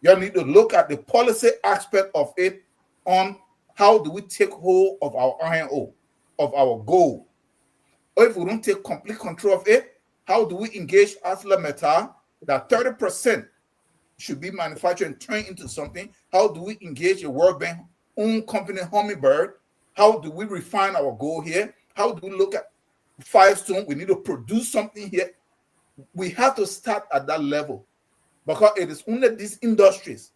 You need to look at the policy aspect of it on how do we take hold of our iron ore, of our gold. Or if we don't take complete control of it, how do we engage ArcelorMittal that 30% should be manufactured and turned into something? How do we engage a World Bank own company, Hummingbird? How do we refine our gold here? How do we look at Firestone? We need to produce something here. We have to start at that level because it is only these industries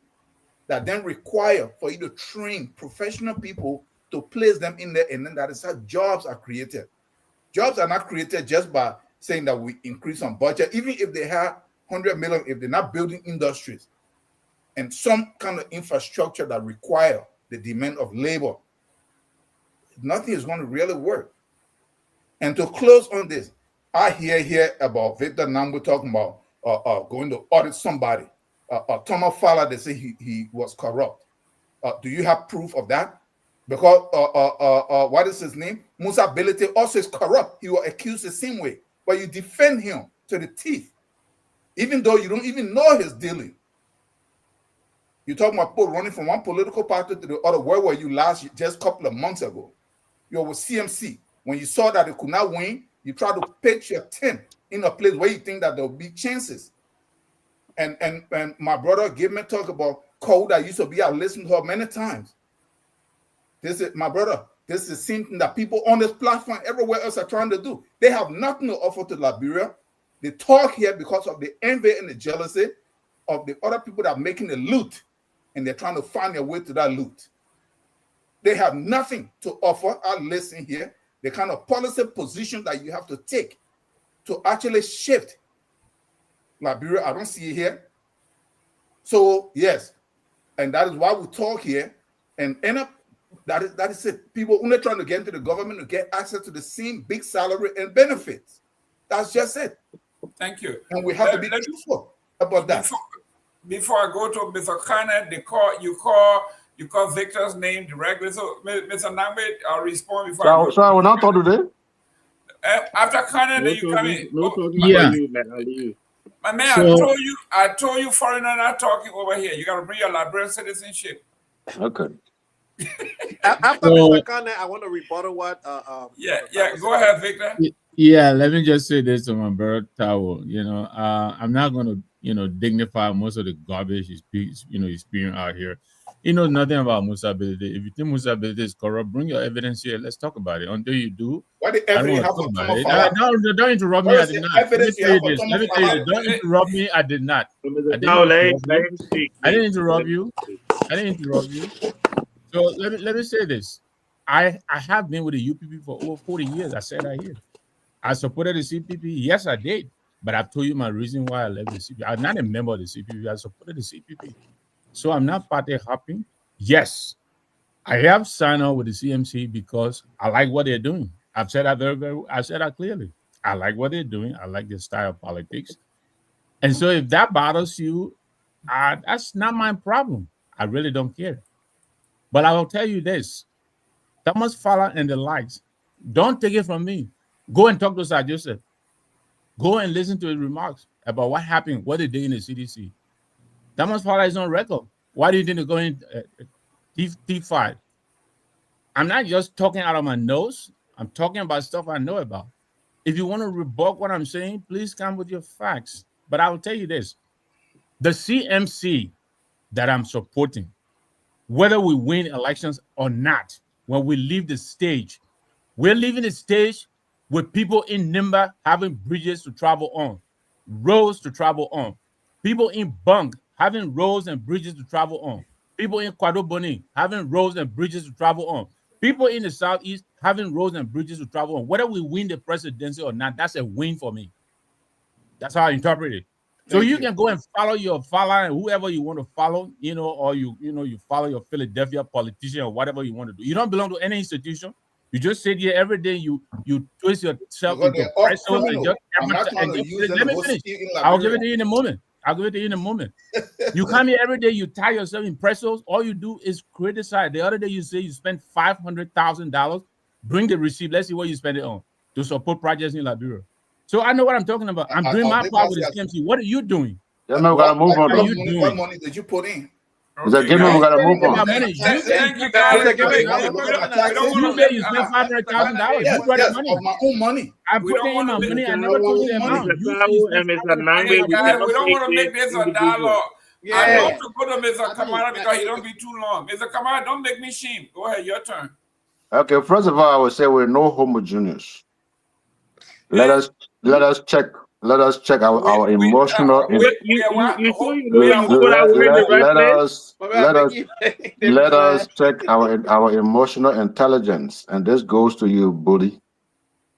that then require for you to train professional people to place them in there, and then that is how jobs are created. Jobs are not created just by saying that we increase on budget, even if they have 100 million, if they're not building industries and some kind of infrastructure that require the demand of labor, nothing is going to really work. And to close on this, I hear here about Victor Nambu talking about going to audit somebody. Thomas Fowler, they say he was corrupt. Do you have proof of that? Because what is his name? Musa Belete also is corrupt. He was accused the same way, but you defend him to the teeth, even though you don't even know his dealing. You're talking about people running from one political party to the other. Where were you just a couple of months ago? You were with CMC. When you saw that it could not win, you try to pitch your tent in a place where you think that there will be chances. And my brother gave me talk about code that used to be. I listened to her many times. This is my brother. This is the same thing that people on this platform everywhere else are trying to do. They have nothing to offer to Liberia. They talk here because of the envy and the jealousy of the other people that are making the loot, and they're trying to find their way to that loot. They have nothing to offer. I listen here. The kind of policy position that you have to take to actually shift Liberia, I don't see it here. So yes, and that is why we talk here, and end up that is it. People only trying to get into the government to get access to the same big salary and benefits. That's just it. Thank you. And we have to be truthful about that. Before I go to Mr. Kane, you call Victor's name directly. So, Mr. Nambe, I'll respond before. So I will not talk today. After Kane, then you come in. Yeah. My man, I told you foreigner not talking over here. You got to bring your Liberian citizenship. Okay. After Mr. Kane, I want to rebuttal what. Go ahead, Victor. Yeah, let me just say this to my brother Tao. I'm not going to, dignify most of the garbage he's spewing out here. He knows nothing about Musa Belete. If you think Musa Belete is corrupt, bring your evidence here. Let's talk about it. Until you do, what the evidence have for don't interrupt me. I did not. Let me tell you this. Don't interrupt me. I did not. I didn't interrupt you. So let me say this. I have been with the UPP for over 40 years. I said that here. I supported the CPP. Yes, I did. But I've told you my reason why I left the CPP. I'm not a member of the CPP. I supported the CPP. So I'm not party hopping. Yes, I have signed on with the CMC because I like what they're doing. I've said that I said that clearly. I like what they're doing. I like their style of politics. And so if that bothers you, that's not my problem. I really don't care. But I will tell you this: Thomas Fowler and the likes, don't take it from me. Go and talk to Sir Joseph. Go and listen to his remarks about what happened, what they did in the CDC. Thomas Fowler is on record. Why do you think they're going T5? I'm not just talking out of my nose. I'm talking about stuff I know about. If you want to rebut what I'm saying, please come with your facts. But I will tell you this: the CMC that I'm supporting, whether we win elections or not, when we leave the stage, we're leaving the stage with people in Nimba having bridges to travel on, roads to travel on, people in Bunk having roads and bridges to travel on, people in Kwadoboni having roads and bridges to travel on, people in the Southeast having roads and bridges to travel on. Whether we win the presidency or not, that's a win for me. That's how I interpret it. So you can go and follow your follower and whoever you want to follow, or you follow your Philadelphia politician or whatever you want to do. You don't belong to any institution. You just sit here every day. You twist yourself Because into they're all pretzels and criminal. I'm not trying to use them let to me go finish. steal in I'll give it Liberia. to you in a moment. I'll give it to you in a moment. You come here every day. You tie yourself in pretzels. All you do is criticize. The other day you say you spent $500,000. Bring the receipt. Let's see what you spend it on to support projects in Liberia. So I know what I'm talking about. I'm doing my part with the CMC. What are you doing? Yeah, man, we gotta move on. What money did you put in? Mr. Gilman, we gotta move on. Money. You say Thank you, you guys. spent We $500,000. You brought the money. Of my own money. I We put don't it in my wanna money. I make never told you the money. amount. You Mr. say you Tawu and spent Mr. Nambe, we guys, cannot we don't want to take make this a individual. dialogue. Yeah. I'd love to go to Mr. Kamara because he don't be too long. Mr. Kamara, don't make me shame. Go ahead, your turn. Okay, first of all, I would say we're no homogeneous. Let us check our emotional. You sure you know you people that were in the right place? Let us check our emotional intelligence, and this goes to you, Buddy.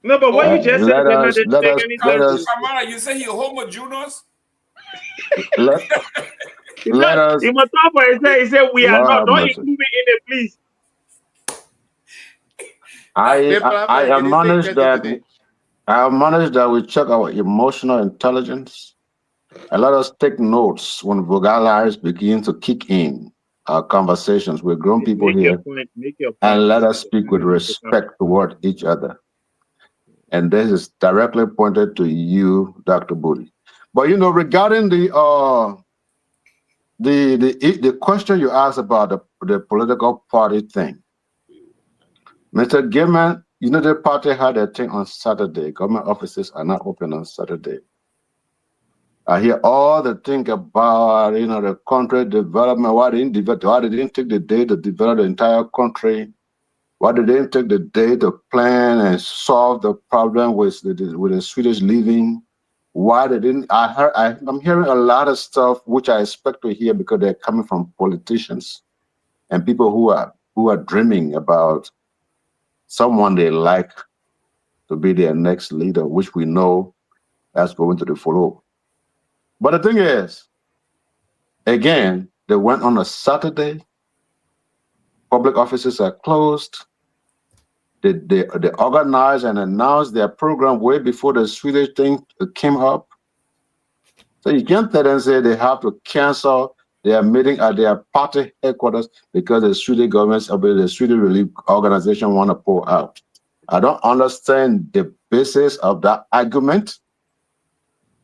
No, but what you just said cannot take any Kamara, you say you're homogeneous? Let us. He must talk for himself. He said we are not. Don't include me in it, please. I admonish that we check our emotional intelligence, and let us take notes when vocabularies begin to kick in our conversations. We're grown people here, and let us speak with respect toward each other. And this is directly pointed to you, Dr. Booty. But regarding the question you asked about the political party thing, Mr. Gilman, the party had a thing on Saturday. Government offices are not open on Saturday. I hear all the thing about the country development. Why they didn't take the day to develop the entire country? Why they didn't take the day to plan and solve the problem with the Swedish living? Why they didn't? I'm hearing a lot of stuff which I expect to hear because they're coming from politicians and people who are dreaming about someone they like to be their next leader, which we know that's going to the follow. But the thing is, again, they went on a Saturday. Public offices are closed. They organized and announced their program way before the Swedish thing came up. So you can't tell them say they have to cancel their meeting at their party headquarters because the Swedish government, the Swedish relief organization want to pull out. I don't understand the basis of that argument.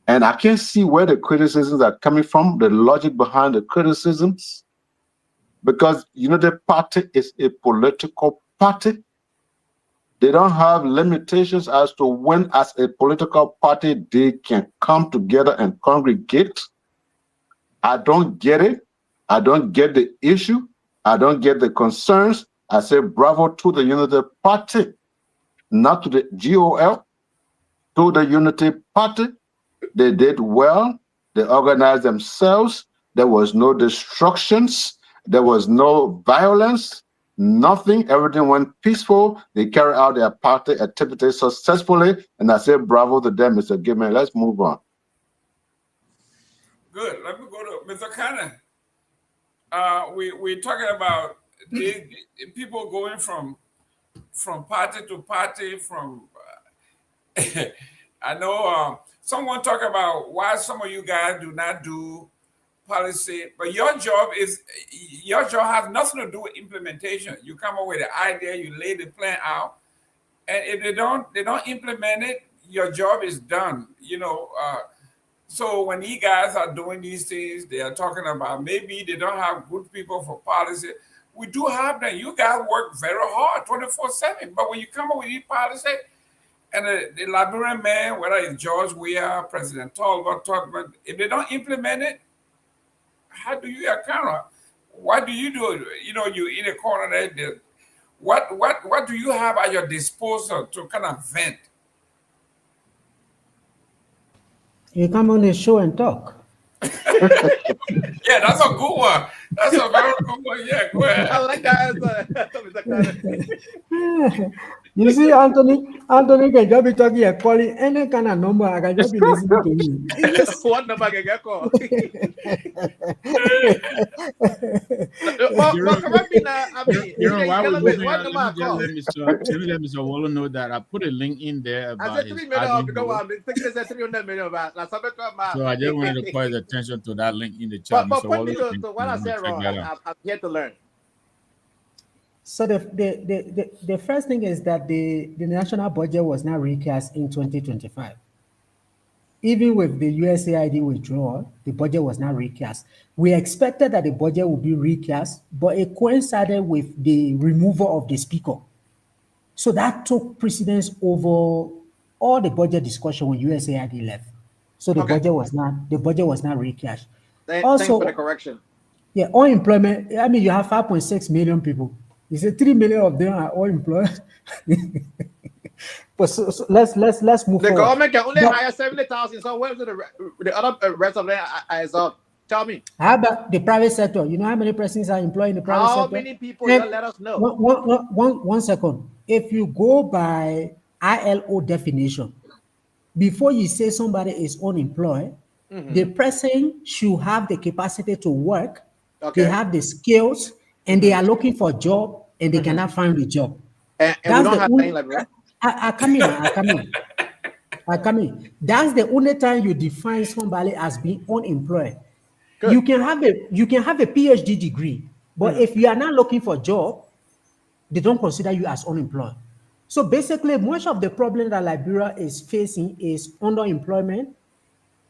And I can't see where the criticisms are coming from, the logic behind the criticisms. Because, the party is a political party. They don't have limitations as to when, as a political party, they can come together and congregate. I don't get it. I don't get the issue. I don't get the concerns. I say bravo to the Unity Party, not to the GOL, to the Unity Party. They did well. They organized themselves. There was no destructions. There was no violence. Nothing. Everything went peaceful. They carried out their party activities successfully. And I say bravo to them, Mr. Gilman. Let's move on. Good. Let me go to Mr. Cannon. We're talking about people going from party to party, from I know someone talk about why some of you guys do not do policy, but your job has nothing to do with implementation. You come up with the idea, you lay the plan out, and if they don't implement it, your job is done. So when you guys are doing these things, they are talking about maybe they don't have good people for policy. We do have them. You guys work very hard, 24/7. But when you come up with these policy, and the Liberian man, whether it's George Weah, President Talbot, if they don't implement it, how do you account? What do you do? You in a corner there. What do you have at your disposal to kind of vent? You come on the show and talk. Yeah, that's a good one. That's a very good one. Yeah, go ahead. I like that answer. You see, Anthony can just be talking and calling any kind of number. I can just be listening to you. What number can get called? But correct me now. I mean, While we're moving what on, number I call? let Mr. Wallo know that I put a link in there about I said his 3 million admin because role. I'm thinking they said 300 million. But So I just wanted to call his attention to that link in the chat. But Mr. put me Wallo, to what I said wrong. I'm here to learn. So the first thing is that the national budget was not recast in 2025. Even with the USAID withdrawal, the budget was not recast. We expected that the budget would be recast, but it coincided with the removal of the speaker. So that took precedence over all the budget discussion when USAID left. So the budget was not recast. Thanks for the correction. Yeah, unemployment. I mean, you have 5.6 million people. You say 3 million of them are unemployed. But so let's move The forward. government can only hire 70,000. So where's the other rest of them is up? Tell me. How about the private sector? You know how many persons are employed in the private sector? How many people? Let us know. One second. If you go by ILO definition, before you say somebody is unemployed, the person should have the capacity to work. Okay. They have the skills, and they are looking for a job, and they cannot find the job. And we don't have time like that. I come in. That's the only time you define somebody as being unemployed. Good. You can have a PhD degree, but if you are not looking for a job, they don't consider you as unemployed. So basically, much of the problem that Liberia is facing is underemployment,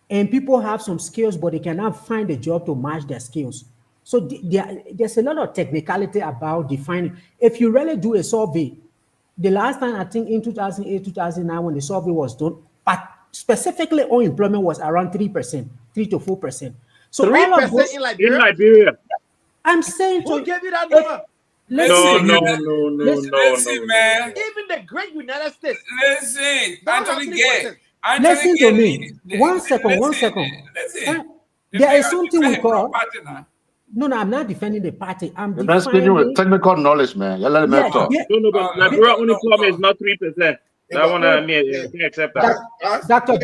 and people have some skills, but they cannot find a job to match their skills. So there's a lot of technicality about defining. If you really do a survey, the last time I think in 2008, 2009, when the survey was done, but specifically unemployment was around 3%, 3 to 4%. So 3% in Liberia. In Liberia. I'm saying Who to gave you that number? Listen, man. Even the great United States. Listen, Anthony Gay. Listen to me. One second. Listen. There is something we call. No, I'm not defending the party. I'm defining with technical knowledge, man. You let me talk. No, but Liberia unemployment is not 3%. That one, I can accept that. Dr.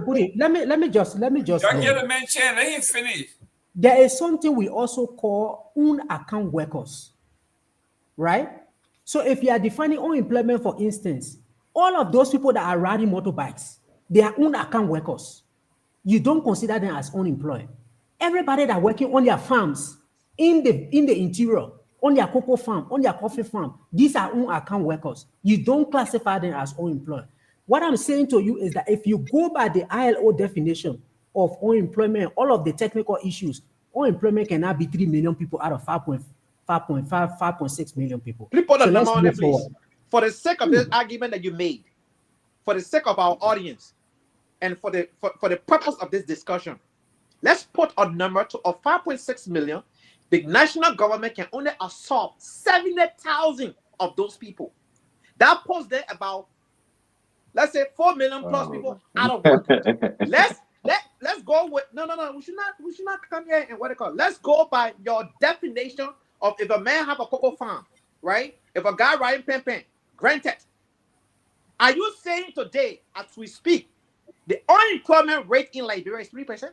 Budi, let me just. Don't get a man chance. Let him finish. There is something we also call account workers, right? So if you are defining unemployment, for instance, all of those people that are riding motorbikes, they are account workers. You don't consider them as unemployed. Everybody that working on their farms, in the interior, on their cocoa farm, on their coffee farm, these are account workers. You don't classify them as unemployed. What I'm saying to you is that if you go by the ILO definition of unemployment, all of the technical issues, unemployment cannot be 3 million people out of 5.6 million people. Please put So a let's number on it, move please. forward. For the sake of this argument that you made, for the sake of our audience, and for the purpose of this discussion, let's put a number to 5.6 million. The national government can only absorb 70,000 of those people. That puts them about, let's say, 4 million plus people out of work. Let's go with no. We should not come here and what they call. Let's go by your definition of if a man have a cocoa farm, right? If a guy riding pen, granted. Are you saying today, as we speak, the unemployment rate in Liberia is 3%?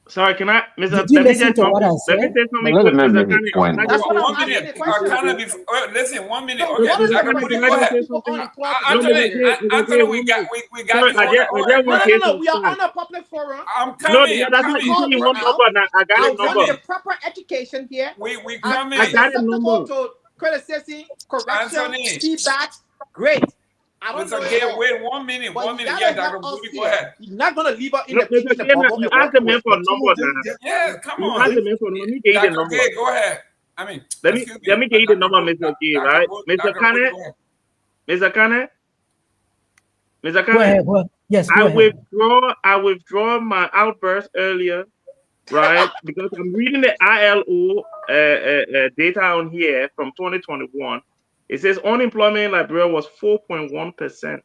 Sorry, can I, Mr. Did you Let me listen just to what I let me said? say something Let the quick, man Mr. make his Kanye. point. Can I That's just what say I'm 1 something? minute. asking the question. Listen, 1 minute. So Okay, what are the Mr. Dr. Kanye, Booty, can questions I go just that ahead. say people something? unequality No, to Mr. share? K, Mr. K, Anthony, one minute. we got Sorry, you. I Hold on, just hold on. want to say No. something We are fast. on a public forum. I'm No, coming. yeah, I'm that's You not, you coming. see, called you me want out. number now. I got I a want number. the proper education here. We I'm I coming. got a susceptible number. to criticism, correction, Anthony, feedback. Great. I don't know Mr. it Gay, all. wait 1 minute. But 1 you minute. gotta Yeah, help Dr. us Booty, go here. ahead. You're not gonna leave us in No, the peach Mr. in the K, bubble you and asked walk the man away. for a number now. Yeah, come You on. asked the man for a number. Let me get you the Dr. number. Gay, go ahead. I mean, excuse me. Let me get you the number, Booty, Mr. K, right? Mr. Dr. Booty, Kane, go ahead. Mr. Kane, Mr. Go Kane. ahead. Yes, go I ahead. withdraw my outburst earlier, right? Because I'm reading the ILO data on here from 2021. It says unemployment in Liberia was 4.1%,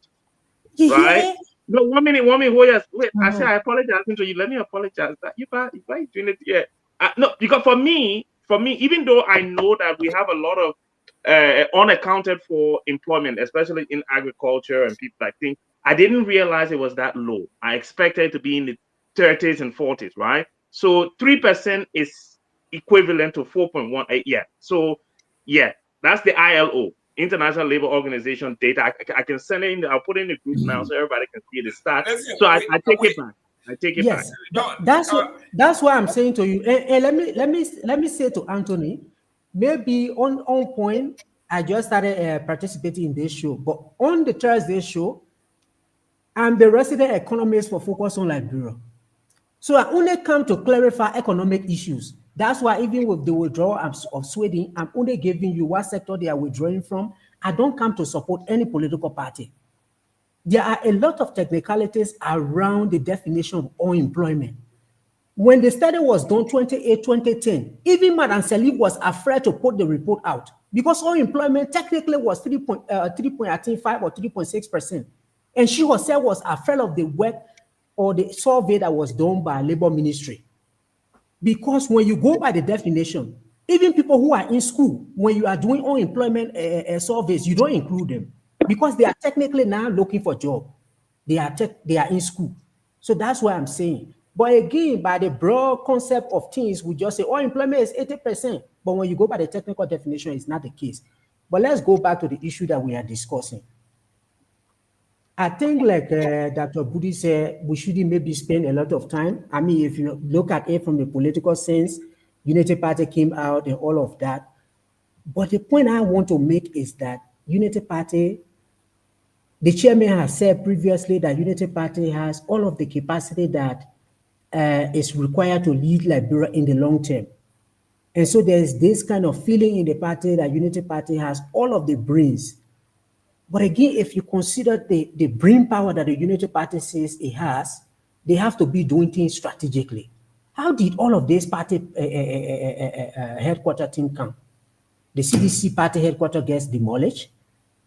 You right? hear? No, 1 minute, wait. I say Uh-huh. I apologize to you. Let me apologize. Why are you doing it? Yeah. No, because for me, even though I know that we have a lot of unaccounted for employment, especially in agriculture and people like things, I didn't realize it was that low. I expected it to be in the 30s and 40s, right? So 3% is equivalent to 4.18. Yeah. So yeah, that's the ILO, International Labor Organization data. I can send it in. I'll put it in the group now so everybody can see the stats. Listen, So I take it back. I take it back. Yes, don't, that's what I'm saying to you. And let me say to Anthony, maybe on point. I just started participating in this show, but on the Thursday show, I'm the resident economist for Focus on Liberia. So I only come to clarify economic issues. That's why even with the withdrawal of Sweden, I'm only giving you what sector they are withdrawing from. I don't come to support any political party. There are a lot of technicalities around the definition of unemployment. When the study was done 2010, even Madam Salib was afraid to put the report out because unemployment technically was 3.5 or 3.6%. And she herself was afraid of the work or the survey that was done by Labor Ministry. Because when you go by the definition, even people who are in school, when you are doing unemployment surveys, you don't include them because they are technically now looking for job. They are in school. So that's what I'm saying. But again, by the broad concept of things, we just say unemployment is 80%. But when you go by the technical definition, it's not the case. But let's go back to the issue that we are discussing. I think, like Dr. Budi said, we shouldn't maybe spend a lot of time. I mean, if you look at it from a political sense, Unity Party came out and all of that. But the point I want to make is that Unity Party, the chairman has said previously that Unity Party has all of the capacity that is required to lead Liberia in the long term. And so there's this kind of feeling in the party that Unity Party has all of the brains. But again, if you consider the brain power that the Unity Party says it has, they have to be doing things strategically. How did all of this party headquarter team come? The CDC party headquarter gets demolished.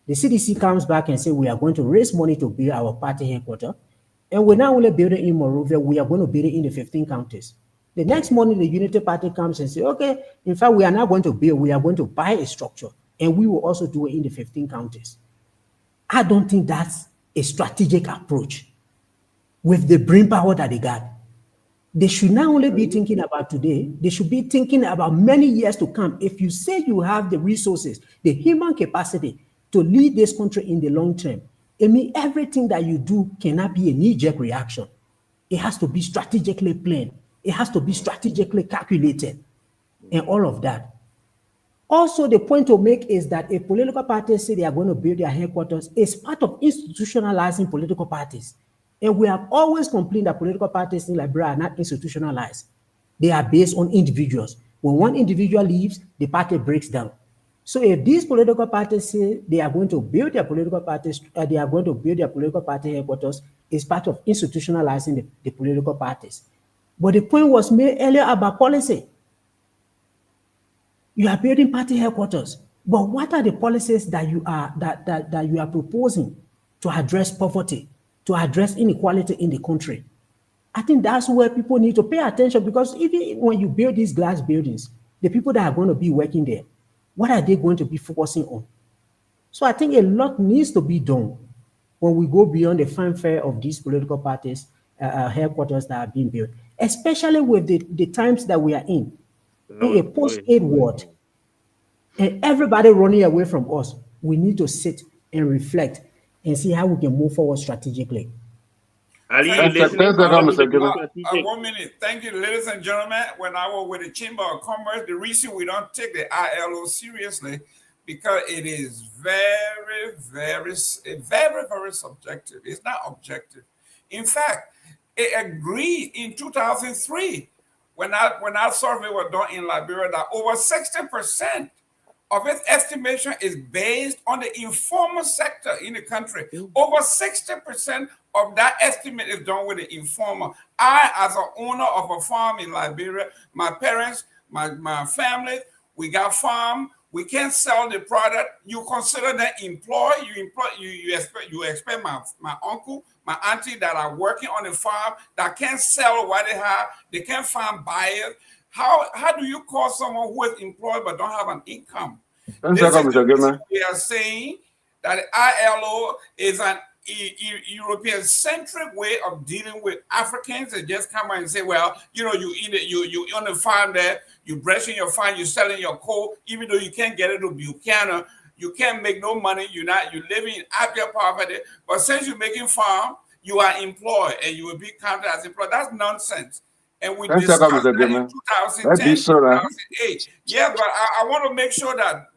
The CDC comes back and says, we are going to raise money to build our party headquarters. And we're not only building in Monrovia, we are going to build it in the 15 counties. The next morning, the Unity Party comes and says, okay, in fact, we are not going to build, we are going to buy a structure. And we will also do it in the 15 counties. I don't think that's a strategic approach with the brain power that they got. They should not only be thinking about today, they should be thinking about many years to come. If you say you have the resources, the human capacity to lead this country in the long term, I mean, everything that you do cannot be a knee-jerk reaction. It has to be strategically planned. It has to be strategically calculated and all of that. Also, the point to make is that if political parties say they are going to build their headquarters, it's part of institutionalizing political parties. And we have always complained that political parties in Liberia are not institutionalized. They are based on individuals. When one individual leaves, the party breaks down. So if these political parties say they are going to build their political parties, they are going to build their political party headquarters, it's part of institutionalizing the political parties. But the point was made earlier about policy. You are building party headquarters, but what are the policies that you are that you are proposing to address poverty, to address inequality in the country? I think that's where people need to pay attention because even when you build these glass buildings, the people that are going to be working there, what are they going to be focusing on? So I think a lot needs to be done when we go beyond the fanfare of these political parties, headquarters that are being built. especially with the times that we are in a post-aid world, and everybody running away from us. We need to sit and reflect and see how we can move forward strategically. Ali, you Thank you. listening? Mr. Gibbon. 1 minute. Thank you, ladies and gentlemen. When I was with the Chamber of Commerce, the reason we don't take the ILO seriously because it is very, very subjective. It's not objective. In fact, it agreed in 2003 when our survey was done in Liberia that over 60% of its estimation is based on the informal sector in the country. Over 60% of that estimate is done with the informal. I, as an owner of a farm in Liberia, my parents, my family, we got farm. We can't sell the product. You consider them employed. You expect my uncle, my auntie that are working on the farm that can't sell what they have. They can't find buyers. How do you call someone who is employed but don't have an income? We are saying that the ILO is an European-centric way of dealing with Africans. They just come and say, well, you on the farm there, you brushing your farm, you selling your coal, even though you can't get it to Buchanan, you can't make no money, you're living in active poverty, but since you're making farm, you are employed and you will be counted as employed. That's nonsense. And we discussed that in 2010, 2008. Yeah, but I want to make sure that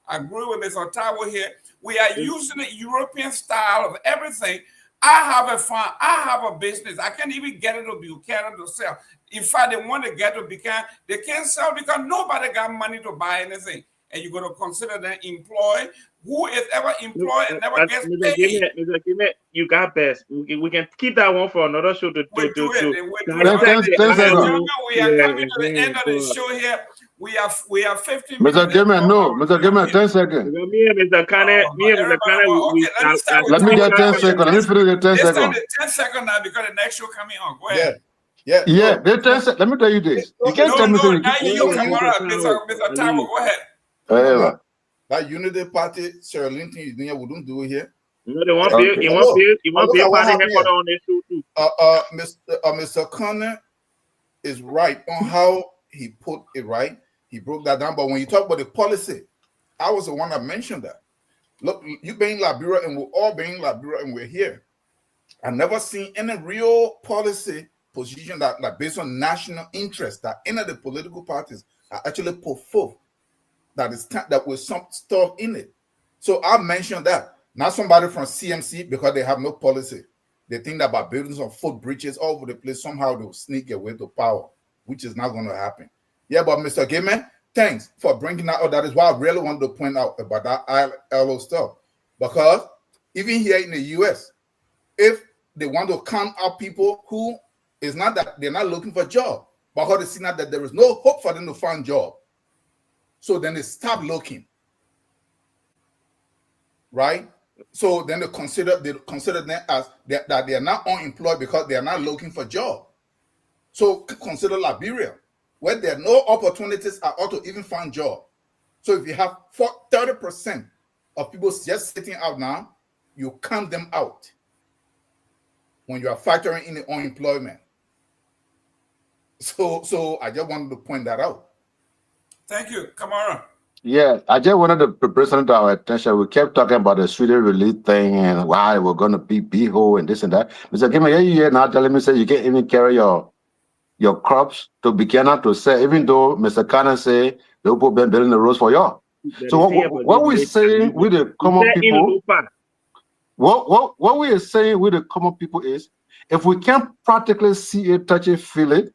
I agree with Mr. Otawa here. We are using the European style of everything. I have a farm. I have a business. I can't even get it to Buchanan to sell. In fact, they want to get to Buchanan. They can't sell because nobody got money to buy anything. And you're going to consider them employed. Who is ever employed and never gets paid? Mr. Gimme, you got best. We can keep that one for another show. We are coming to the end of the show here. We have 15 minutes. Mr. Gimme, no. Mr. Gimme, 10 seconds. Me and Mr. Kane, let me get 10 seconds. Let me finish the 10 seconds. It's 10 seconds now because the next show coming on. Go ahead. Yeah. Let me tell you this. You can't tell me Mr. Tamo, go ahead. That Unity Party, Sir Linton, you think we don't do it here? No, they want to be a party headquarters on this show too. Mr. Connor is right on how he put it right. He broke that down. But when you talk about the policy, I was the one that mentioned that. Look, you being Liberia and we're all being Liberia and we're here. I've never seen any real policy position that like based on national interest that any of the political parties are actually put forth. That with some stuff in it. So I mentioned that. Not somebody from CMC because they have no policy. They think that by building some footbridges all over the place, somehow they'll sneak their way to power, which is not going to happen. Yeah, but Mr. Gaiman, thanks for bringing that up. That is why I really wanted to point out about that ILO stuff. Because even here in the US, if they want to count out people who is not that they're not looking for a job, but how they see now that there is no hope for them to find a job. So then they stop looking, right? So then they consider them as that they are not unemployed because they are not looking for a job. So consider Liberia, where there are no opportunities at all to even find job. So if you have 30% of people just sitting out now, you count them out when you are factoring in the unemployment. So I just wanted to point that out. Thank you, Kamara. Yeah, I just wanted to present our attention. We kept talking about the student relief thing and why we're going to be beehive and this and that. Mr. Give me here now telling me say you can't even carry your crops to Buchanan to sell, even though Mr. Cannon say they'll put them building the roads for y'all. So what we're saying with the common people, what we are saying with the common people is, if we can't practically see it, touch it, feel it,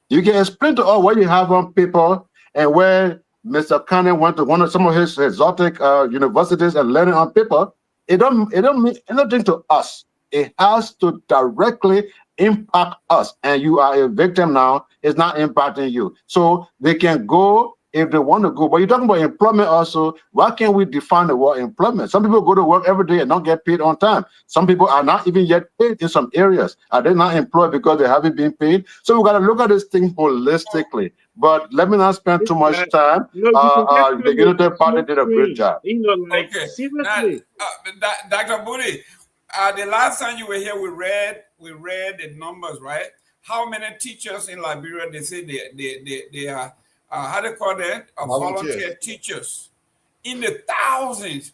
you can explain to us what you have on paper and where Mr. Cannon went to one of some of his exotic universities and learning on paper. It don't mean anything to us. It has to directly impact us, and you are a victim now. It's not impacting you, so they can go if they want to go. But you're talking about employment also. Why can't we define the word employment? Some people go to work every day and don't get paid on time. Some people are not even yet paid in some areas. Are they not employed because they haven't been paid? So we got to look at this thing holistically. But let me not spend too much time. The Unity Party did a great job. Okay. Seriously. Dr. Booty, the last time you were here, we read the numbers, right? how many teachers in Liberia they say they are how they call that volunteer teachers in the thousands.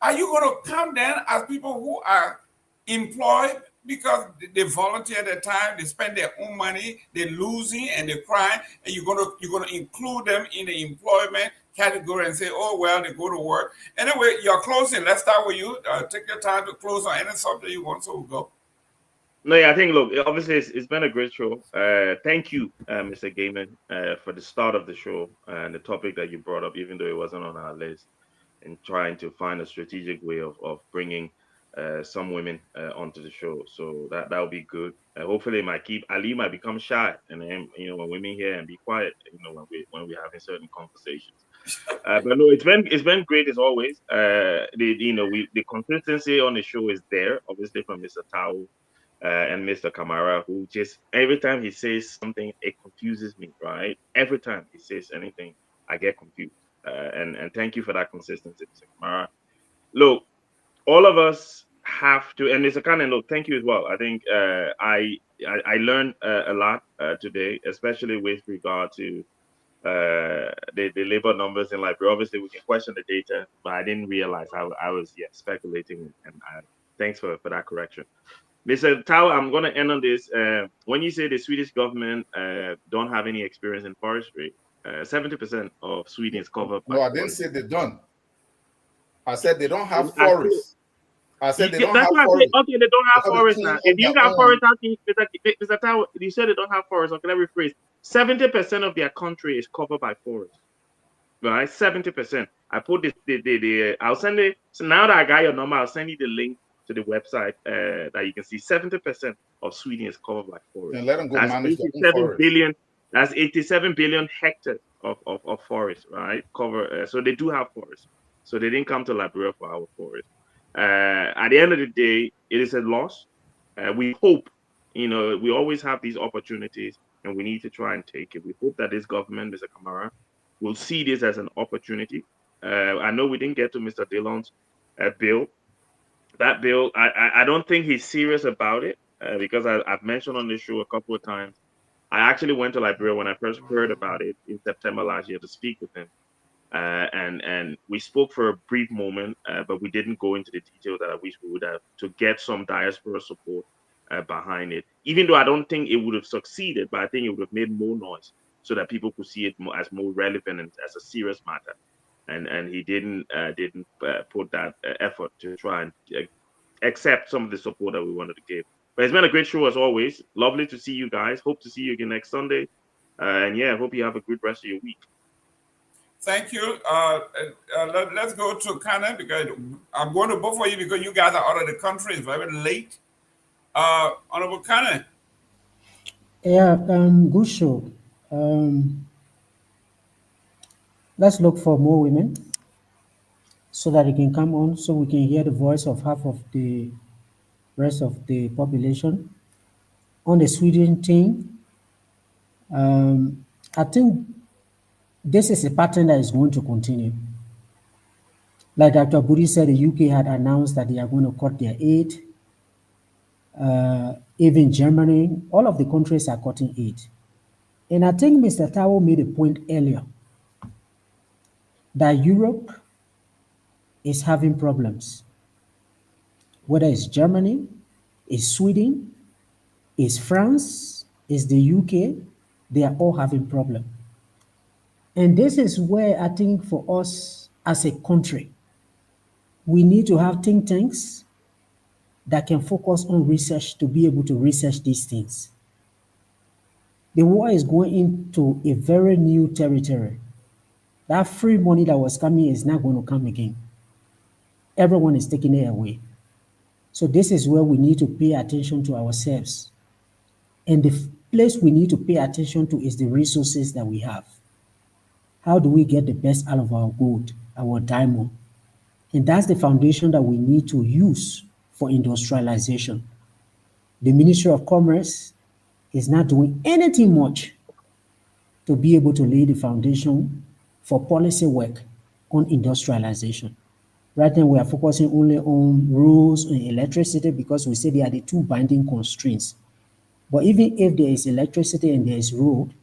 Are you going to count them as people who are employed because they volunteer their time, they spend their own money, they're losing and they're crying, and you're gonna include them in the employment category and say, oh well, they go to work. Anyway, you're closing. Let's start with you. Take your time to close on any subject you want, so we'll go. No, yeah, I think, look, obviously it's been a great show. Thank you, Mr. Gaiman, for the start of the show and the topic that you brought up, even though it wasn't on our list, and trying to find a strategic way of bringing some women onto the show. So that will be good. Hopefully, it might keep Ali might become shy, and then when women here and be quiet, when we're having certain conversations. But no, it's been great as always. The consistency on the show is there, obviously, from Mr. Tao and Mr. Kamara, who just every time he says something, it confuses me, right? Every time he says anything, I get confused. And thank you for that consistency, Mr. Kamara. Look, all of us have to, and Mr. Kanen, look, thank you as well. I think I learned a lot today, especially with regard to the labor numbers in Liberia. Obviously, we can question the data, but I didn't realize I was speculating, and thanks for that correction. Mr. Tao, I'm going to end on this. When you say the Swedish government don't have any experience in forestry, 70% of Sweden is covered by I didn't say they don't. I said they don't have forests. I said they don't have forests. Okay, they don't have forests now. If you got forests, Mr. Tao, you said they don't have forests. Okay, let me rephrase. 70% of their country is covered by forests. Right? 70%. I put I'll send it. So now that I got your number, I'll send you the link to the website that you can see 70% of Sweden is covered by forest. And let them go manage That's 87 billion hectares of forest, right? Cover. So they do have forests. So they didn't come to Liberia for our forest. At the end of the day, it is a loss. We hope, we always have these opportunities, and we need to try and take it. We hope that this government, Mr. Kamara, will see this as an opportunity. I know we didn't get to Mr. Dillon's bill. That bill, I don't think he's serious about it because I've mentioned on this show a couple of times. I actually went to Liberia when I first heard about it in September last year to speak with him. And we spoke for a brief moment, but we didn't go into the details that I wish we would have to get some diaspora support behind it. Even though I don't think it would have succeeded, but I think it would have made more noise so that people could see it as more relevant and as a serious matter. And he didn't put that effort to try and accept some of the support that we wanted to give. But it's been a great show as always. Lovely to see you guys. Hope to see you again next Sunday. And yeah, hope you have a good rest of your week. Thank you. Let's go to Kana because I'm going to vote for you because you guys are out of the country. It's very late. Honorable Kana. Yeah, good show. Let's look for more women so that they can come on, so we can hear the voice of half of the rest of the population. On the Sweden thing, I think this is a pattern that is going to continue. Like Dr. Buri said, the UK had announced that they are going to cut their aid. Even Germany, all of the countries are cutting aid. And I think Mr. Tao made a point earlier that Europe is having problems. Whether it's Germany, it's Sweden, it's France, it's the UK, they are all having problems. And this is where I think for us as a country, we need to have think tanks that can focus on research to be able to research these things. The war is going into a very new territory. That free money that was coming is not going to come again. Everyone is taking it away. So this is where we need to pay attention to ourselves. And the place we need to pay attention to is the resources that we have. How do we get the best out of our gold, our diamond? And that's the foundation that we need to use for industrialization. The Ministry of Commerce is not doing anything much to be able to lay the foundation for policy work on industrialization. Right now, we are focusing only on rules and electricity because we say they are the two binding constraints. But even if there is electricity and there is road,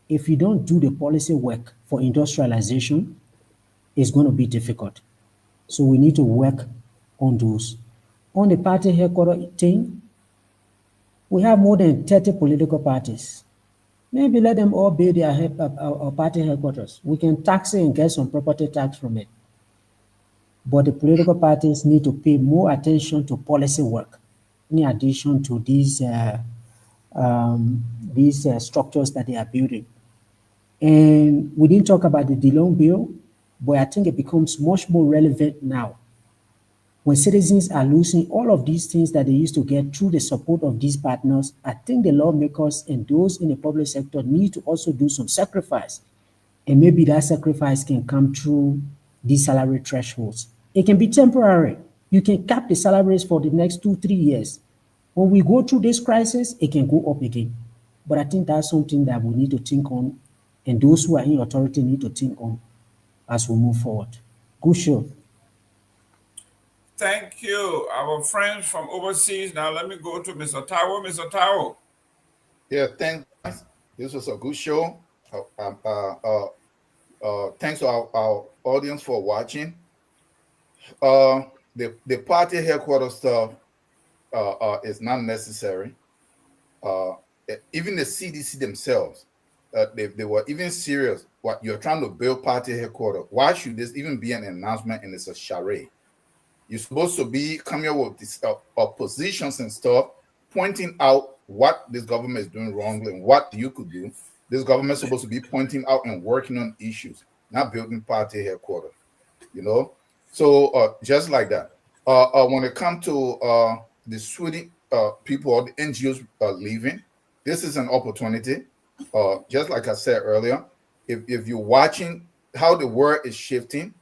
if you don't do the policy work for industrialization, it's going to be difficult. So we need to work on those. On the party headquarters thing, we have more than 30 political parties. Maybe let them all build their party headquarters. We can tax it and get some property tax from it. But the political parties need to pay more attention to policy work in addition to these structures that they are building. And we didn't talk about the DeLong bill, but I think it becomes much more relevant now when citizens are losing all of these things that they used to get through the support of these partners. I think the lawmakers and those in the public sector need to also do some sacrifice. And maybe that sacrifice can come through these salary thresholds. It can be temporary. You can cap the salaries for the next 2-3 years. When we go through this crisis, it can go up again. But I think that's something that we need to think on, and those who are in authority need to think on as we move forward. Good show. Thank you, our friends from overseas. Now let me go to Mr. Tao. Mr. Tao. Yeah, thanks. This was a good show. Thanks to our audience for watching. The party headquarters stuff is not necessary. Even the CDC themselves, they were even serious. What you're trying to build party headquarters? Why should this even be an announcement and it's a charade? You're supposed to be coming up with this, positions and stuff, pointing out what this government is doing wrongly and what you could do. This government is supposed to be pointing out and working on issues, not building party headquarters. You know, so just like that. When it comes to the Swedish people or the NGOs leaving, this is an opportunity. Just like I said earlier, if you're watching how the world is shifting,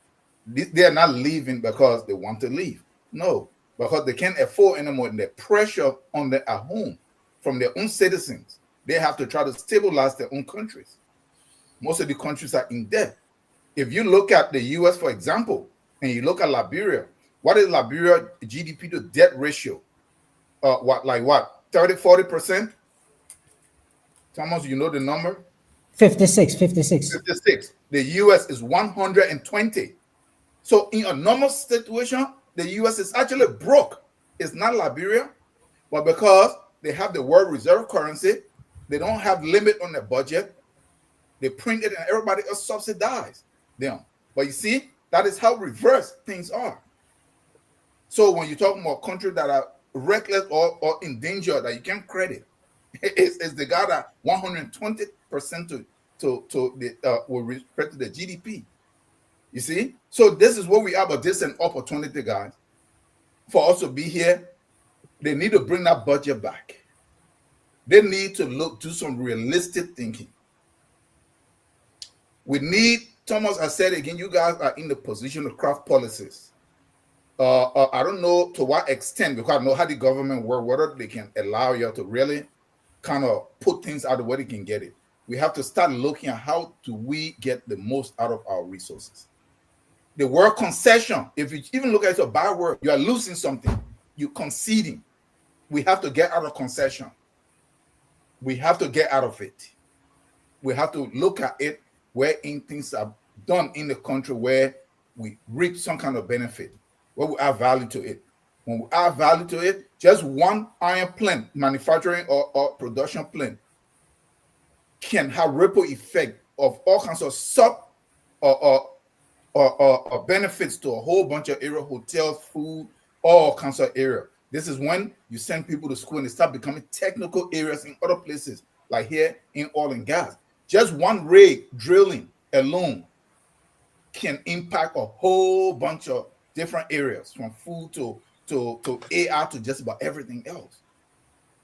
they are not leaving because they want to leave. No, because they can't afford anymore. And the pressure on them at home from their own citizens, they have to try to stabilize their own countries. Most of the countries are in debt. If you look at the US, for example, and you look at Liberia, what is Liberia GDP to debt ratio? What 30, 40%? Thomas, you know the number? 56. 56. The US is 120. So in a normal situation, the US is actually broke. It's not Liberia, but because they have the world reserve currency, they don't have limit on their budget. They print it and everybody else subsidize them. But you see, that is how reverse things are. So when you're talking about countries that are reckless or in danger that you can't credit, it's the guy that 120% with respect to the GDP. You see? So this is what we are, but this is an opportunity, guys, for us to be here. They need to bring that budget back. They need to do some realistic thinking. We need, Thomas, I said again, you guys are in the position to craft policies. I don't know to what extent, because I know how the government works, whether they can allow you to really kind of put things out of where they can get it. We have to start looking at how do we get the most out of our resources. The word concession, if you even look at it as a bad word, you are losing something. You're conceding. We have to get out of concession. We have to get out of it. We have to look at it wherein things are done in the country where we reap some kind of benefit, where we add value to it. When we add value to it, just one iron plant, manufacturing or production plant, can have ripple effect of all kinds of benefits to a whole bunch of area, hotels, food, all kinds of area. This is when you send people to school and they start becoming technical areas in other places, like here in oil and gas. Just one rig drilling alone can impact a whole bunch of different areas, from food to AI to just about everything else.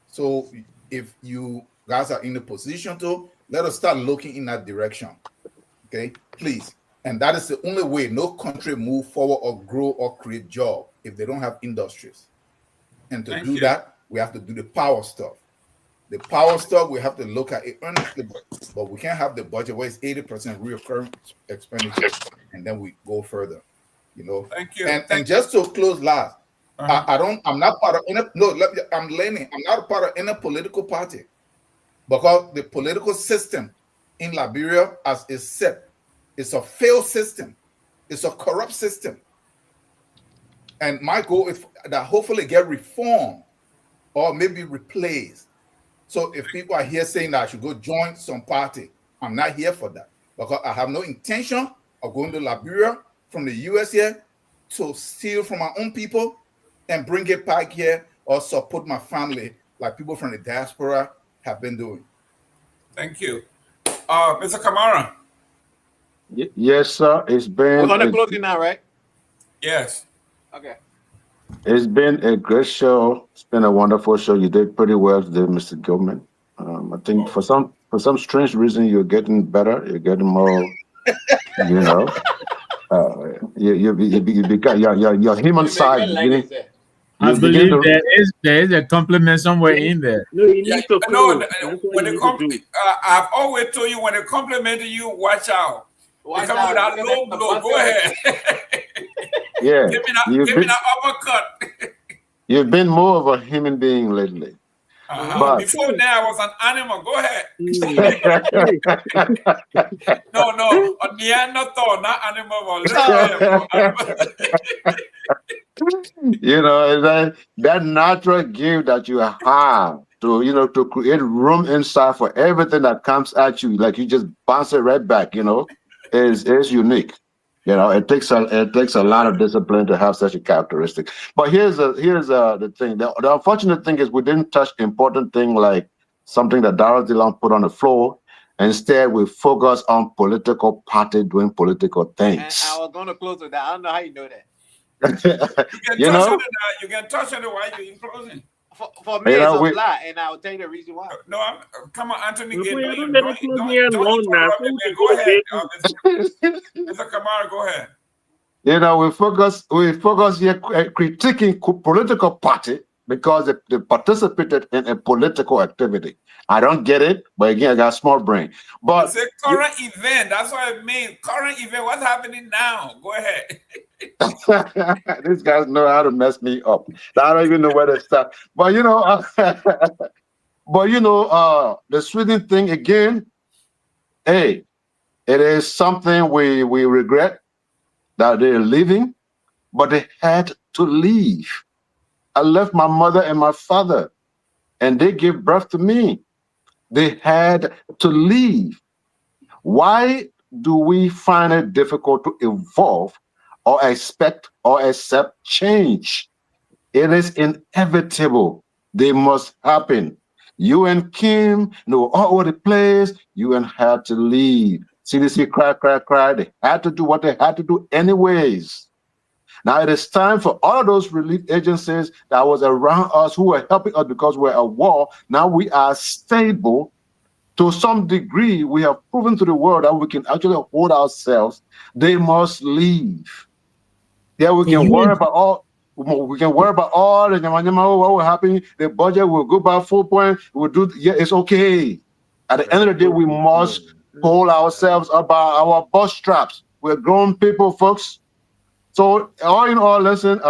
So if you guys are in the position to, let us start looking in that direction. Okay, please. And that is the only way no country move forward or grow or create jobs if they don't have industries. And to do that, we have to do the power stuff. The power stuff, we have to look at it earnestly, but we can't have the budget where it's 80% recurring expenditure, and then we go further. You know. Thank you. And just to close last, I'm not part of any. No, I'm learning. I'm not a part of any political party. because the political system in Liberia, as is set, is a failed system. It's a corrupt system. And my goal is that hopefully get reformed or maybe replaced. So if people are here saying that I should go join some party, I'm not here for that, because I have no intention of going to Liberia from the US here to steal from my own people and bring it back here or support my family like people from the diaspora have been doing. Thank you. Mr. Kamara. Yes, sir. We're gonna close it now, right? Yes. Okay. It's been a great show. It's been a wonderful show. You did pretty well today, Mr. Gilman. I think for some strange reason you're getting better. You're getting more, you know. You become your human side beginning. I believe there is a compliment somewhere in there. No, you need to No, close. when they I've always told you, when they compliment you, watch out. They come with that low blow. Go ahead. Yeah. Give me that uppercut. You've been more of a human being lately. But before now, I was an animal. Go ahead. No, a Neanderthal, not animal. You know, that natural gift that you have to create room inside for everything that comes at you, like you just bounce it right back, is unique. It takes a lot of discipline to have such a characteristic. But here's the thing. The unfortunate thing is we didn't touch important thing like something that Darrell Dillon put on the floor. Instead, we focus on political party doing political things. And I was going to close with that. I don't know how you know that. You can touch on it while you're in closing. For me, it's a lie, and I'll tell you the reason why. No, come on, Anthony. Go ahead. Mr. Kamara, go ahead. We focus here critiquing political party because they participated in a political activity. I don't get it, but again, I got a small brain. But it's a current event. That's what it means. Current event. What's happening now? Go ahead. These guys know how to mess me up. I don't even know where to start. But the Sweden thing again. Hey, it is something we regret that they're leaving, but they had to leave. I left my mother and my father, and they gave birth to me. They had to leave. Why do we find it difficult to evolve or expect or accept change? It is inevitable. They must happen. You and Kim know all over the place. You and had to leave. CDC cry. They had to do what they had to do anyways. Now it is time for all of those relief agencies that was around us who were helping us because we're at war. Now we are stable. To some degree, we have proven to the world that we can actually hold ourselves. They must leave. Yeah, we can worry about all. We can worry about all the what will happen. The budget will go by 4 points. We'll do. Yeah, it's okay. At the end of the day, we must hold ourselves up by our bootstraps. We're grown people, folks. So all in all, listen.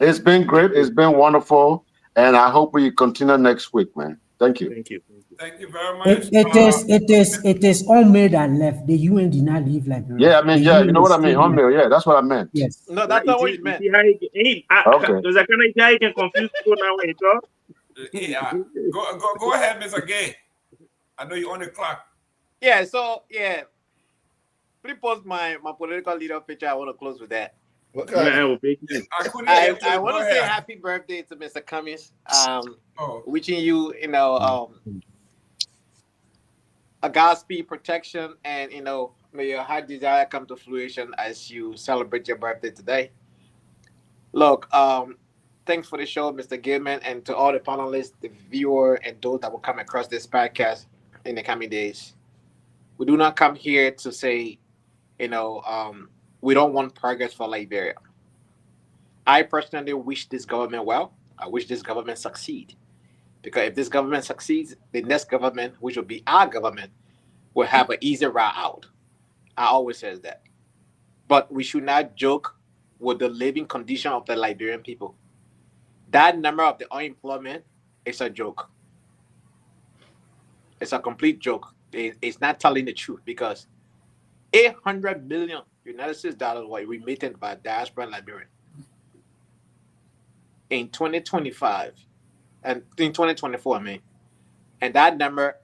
It's been great. It's been wonderful, and I hope we continue next week, man. Thank you. Thank you. Thank you very much. It is Onmail that left. The UN did not leave Liberia. Yeah, I mean, yeah, you know what I mean. Onmail, yeah, that's what I meant. Yes. No, that's not what you meant. Okay. There's a kind of guy can confuse people now when you talk. Yeah. Go ahead, Mr. Gay. I know you're on the clock. Yeah, so yeah. Please post my political leader picture. I want to close with that. Okay. I want to say happy birthday to Mr. Cummings. Wishing you, a Godspeed protection, and may your heart desire come to fruition as you celebrate your birthday today. Look, thanks for the show, Mr. Gilman, and to all the panelists, the viewer, and those that will come across this podcast in the coming days. We do not come here to say, we don't want progress for Liberia. I personally wish this government well. I wish this government succeed. Because if this government succeeds, the next government, which will be our government, will have an easy route out. I always say that. But we should not joke with the living condition of the Liberian people. That number of the unemployment is a joke. It's a complete joke. It's not telling the truth because 800 million United States dollars were remitted by diaspora and Liberian in 2025 and in 2024, I mean. And that number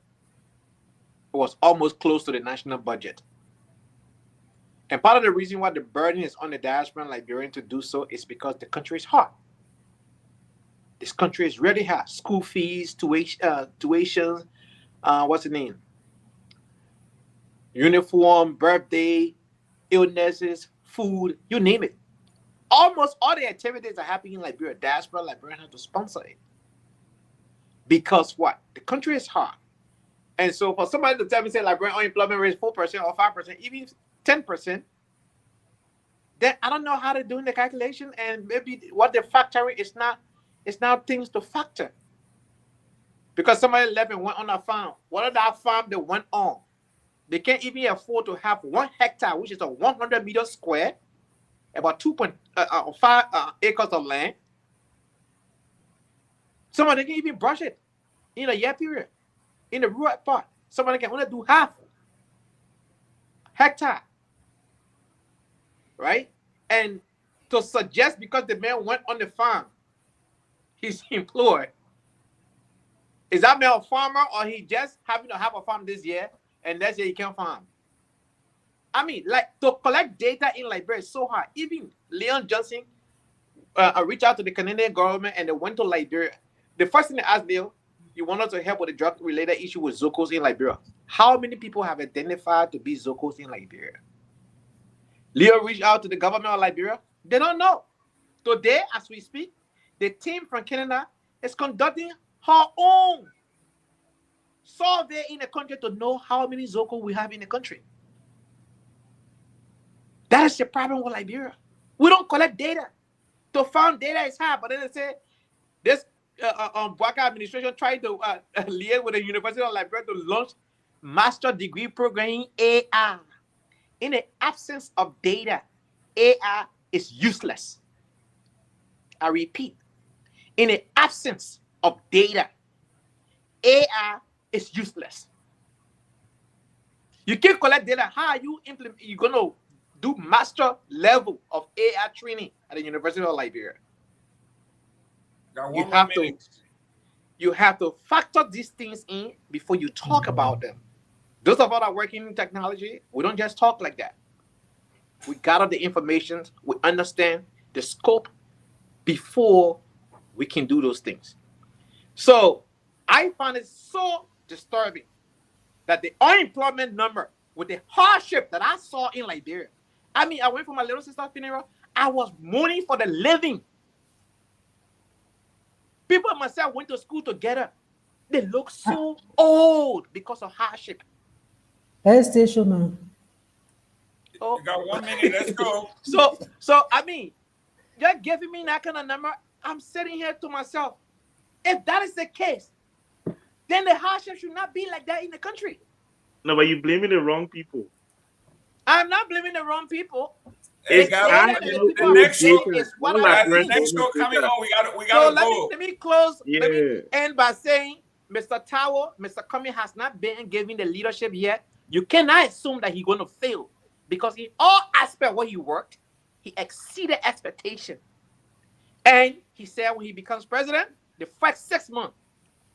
was almost close to the national budget. And part of the reason why the burden is on the diaspora and Liberian to do so is because the country is hard. This country is really hard. School fees, tuition, what's the name? Uniform, birthday, illnesses, food, you name it. Almost all the activities are happening in Liberia. Diaspora, Liberian have to sponsor it. Because what? The country is hard. And so for somebody to tell me, say, Liberian unemployment rate is 4% or 5%, even 10%, then I don't know how they're doing the calculation, and maybe what they're factoring is not things to factor. Because somebody left and went on a farm. What are that farm they went on? They can't even afford to have 1 hectare, which is a 100 meters square, about 2.5 acres of land. Somebody can even brush it in a year period. In the rural part, somebody can only do half hectare, right? And to suggest because the man went on the farm, he's employed. Is that man a farmer, or he just having to have a farm this year and next year he can't farm? I mean, like, to collect data in Liberia is so hard. Even Leon Johnson reached out to the Canadian government and they went to Liberia. The first thing they asked Leo, you want us to help with the drug-related issue with Zocos in Liberia. How many people have identified to be Zocos in Liberia? Leo reached out to the government of Liberia. They don't know. Today, as we speak, the team from Canada is conducting her own survey in the country to know how many Zocos we have in the country. That is the problem with Liberia. We don't collect data. To find data is hard, but then they say this Bwaka administration tried to liaise with the University of Liberia to launch master degree program in AI. In the absence of data, AI is useless. I repeat, in the absence of data, AI is useless. You can't collect data. How are you implement? You're gonna do master level of AI training at the University of Liberia. You have to factor these things in before you talk about them. Those of us that are working in technology, we don't just talk like that. We gather the information, we understand the scope before we can do those things. So I find it so disturbing that the unemployment number with the hardship that I saw in Liberia. I mean, I went for my little sister's funeral. I was mourning for the living. People and myself went to school together. They look so old because of hardship. Air station, man. You got 1 minute, let's go. So I mean, you're giving me that kind of number. I'm sitting here to myself. If that is the case, then the hardship should not be like that in the country. No, but you're blaming the wrong people. I'm not blaming the wrong people. The next show coming on, we gotta go. Let me close. Yeah. Let me end by saying, Mr. Tower, Mr. Cummings has not been given the leadership yet. You cannot assume that he's going to fail because in all aspects where he worked, he exceeded expectation. And he said when he becomes president, the first 6 months,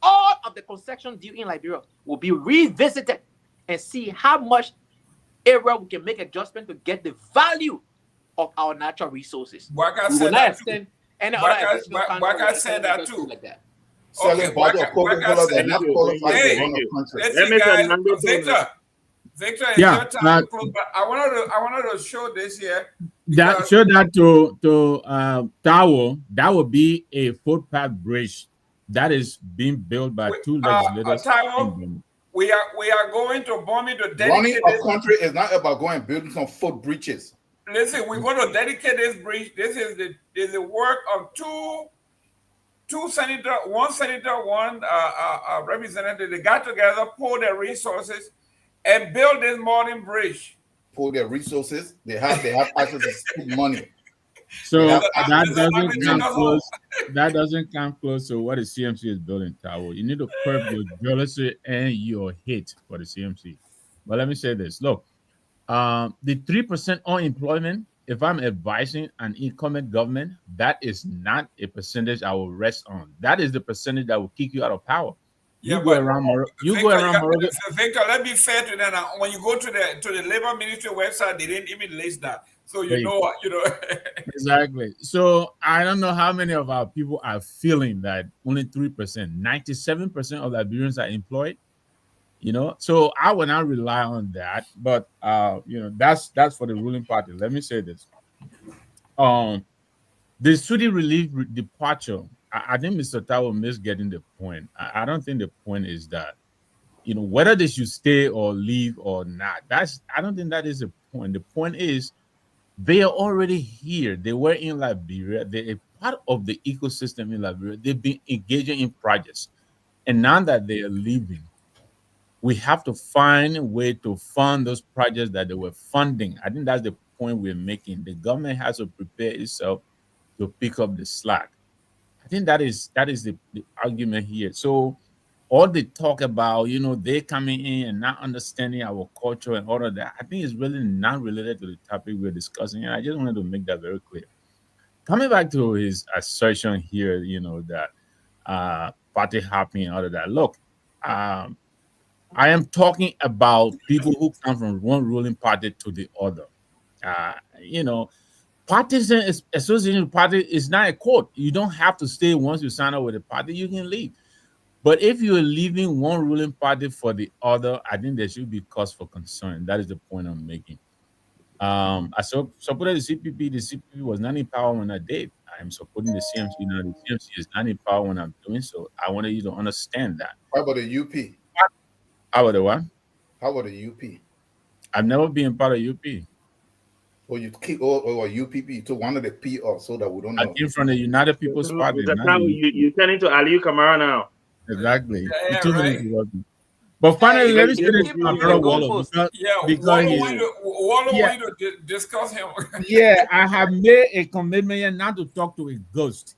all of the concession due in Liberia will be revisited and see how much area we can make adjustment to get the value of our natural resources. Bwaka said that too. Like that. Selling bottle of Coca-Cola that not qualified to run a country. Victor, it's your time to close, but I wanted to show this here. Show that to Tower. That would be a footpath bridge that is being built by two legislators. We are going to Bomi to dedicate. Running a country is not about going and building some foot bridges. Listen, we're going to dedicate this bridge. This is the work of two senators, one senator, one representative. They got together, pulled their resources, and build this modern bridge. Pull their resources. They have access to money. So Yeah, that Mr. doesn't Nagbe, come take us home. close. That doesn't come close to what the CMC is building, Tao. You need to curb your jealousy and your hate for the CMC. But let me say this: look, the 3% unemployment. If I'm advising an incumbent government, that is not a percentage I will rest on. That is the percentage that will kick you out of power. Yeah, but You go Victor, around Morocco. Victor, let's be fair to them. When you go to the Labor Ministry website, they didn't even list that. So you know what, Exactly. So I don't know how many of our people are feeling that only 3%, 97% of Liberians are employed. So I will not rely on that. But that's for the ruling party. Let me say this. The student relief departure. I think Mr. Tawo missed getting the point. I don't think the point is that whether they should stay or leave or not. I don't think that is the point. The point is they are already here. They were in Liberia. They're a part of the ecosystem in Liberia. They've been engaging in projects. And now that they are leaving, we have to find a way to fund those projects that they were funding. I think that's the point we're making. The government has to prepare itself to pick up the slack. I think that is the argument here. So all the talk about, they coming in and not understanding our culture and all of that, I think is really not related to the topic we're discussing. And I just wanted to make that very clear. Coming back to his assertion here, that party hopping and all of that. Look, I am talking about people who come from one ruling party to the other. Uh, you know, Partisan association party is not a court. You don't have to stay once you sign up with a party, you can leave. But if you're leaving one ruling party for the other, I think there should be cause for concern. That is the point I'm making. I supported the CPP. The CPP was not in power when I did. I am supporting the CMC now. The CMC is not in power when I'm doing so. I wanted you to understand that. How about the UP? How about the what? How about the UP? I've never been part of UP. Or you keep or UPP to one of the PR so that we don't know. I came from the United People's Party. You turn into Aliyu Kamara now. Exactly. Yeah, right. But finally, Hey, let me say this keep to my moving brother the Wallo, goalpost. because Wallo want you to discuss him. yeah, I have made a commitment here not to talk to a ghost.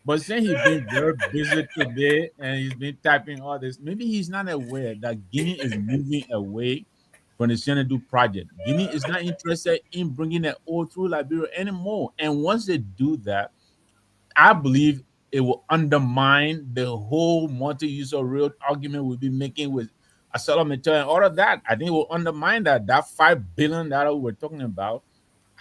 But since he's been very busy today and he's been typing all this, maybe he's not aware that Guinea is moving away from the Xanadu project. Guinea is not interested in bringing the oil through Liberia anymore. And once they do that, I believe it will undermine the whole multi-user real argument we'll be making with Asala and all of that. I think it will undermine that $5 billion we're talking about.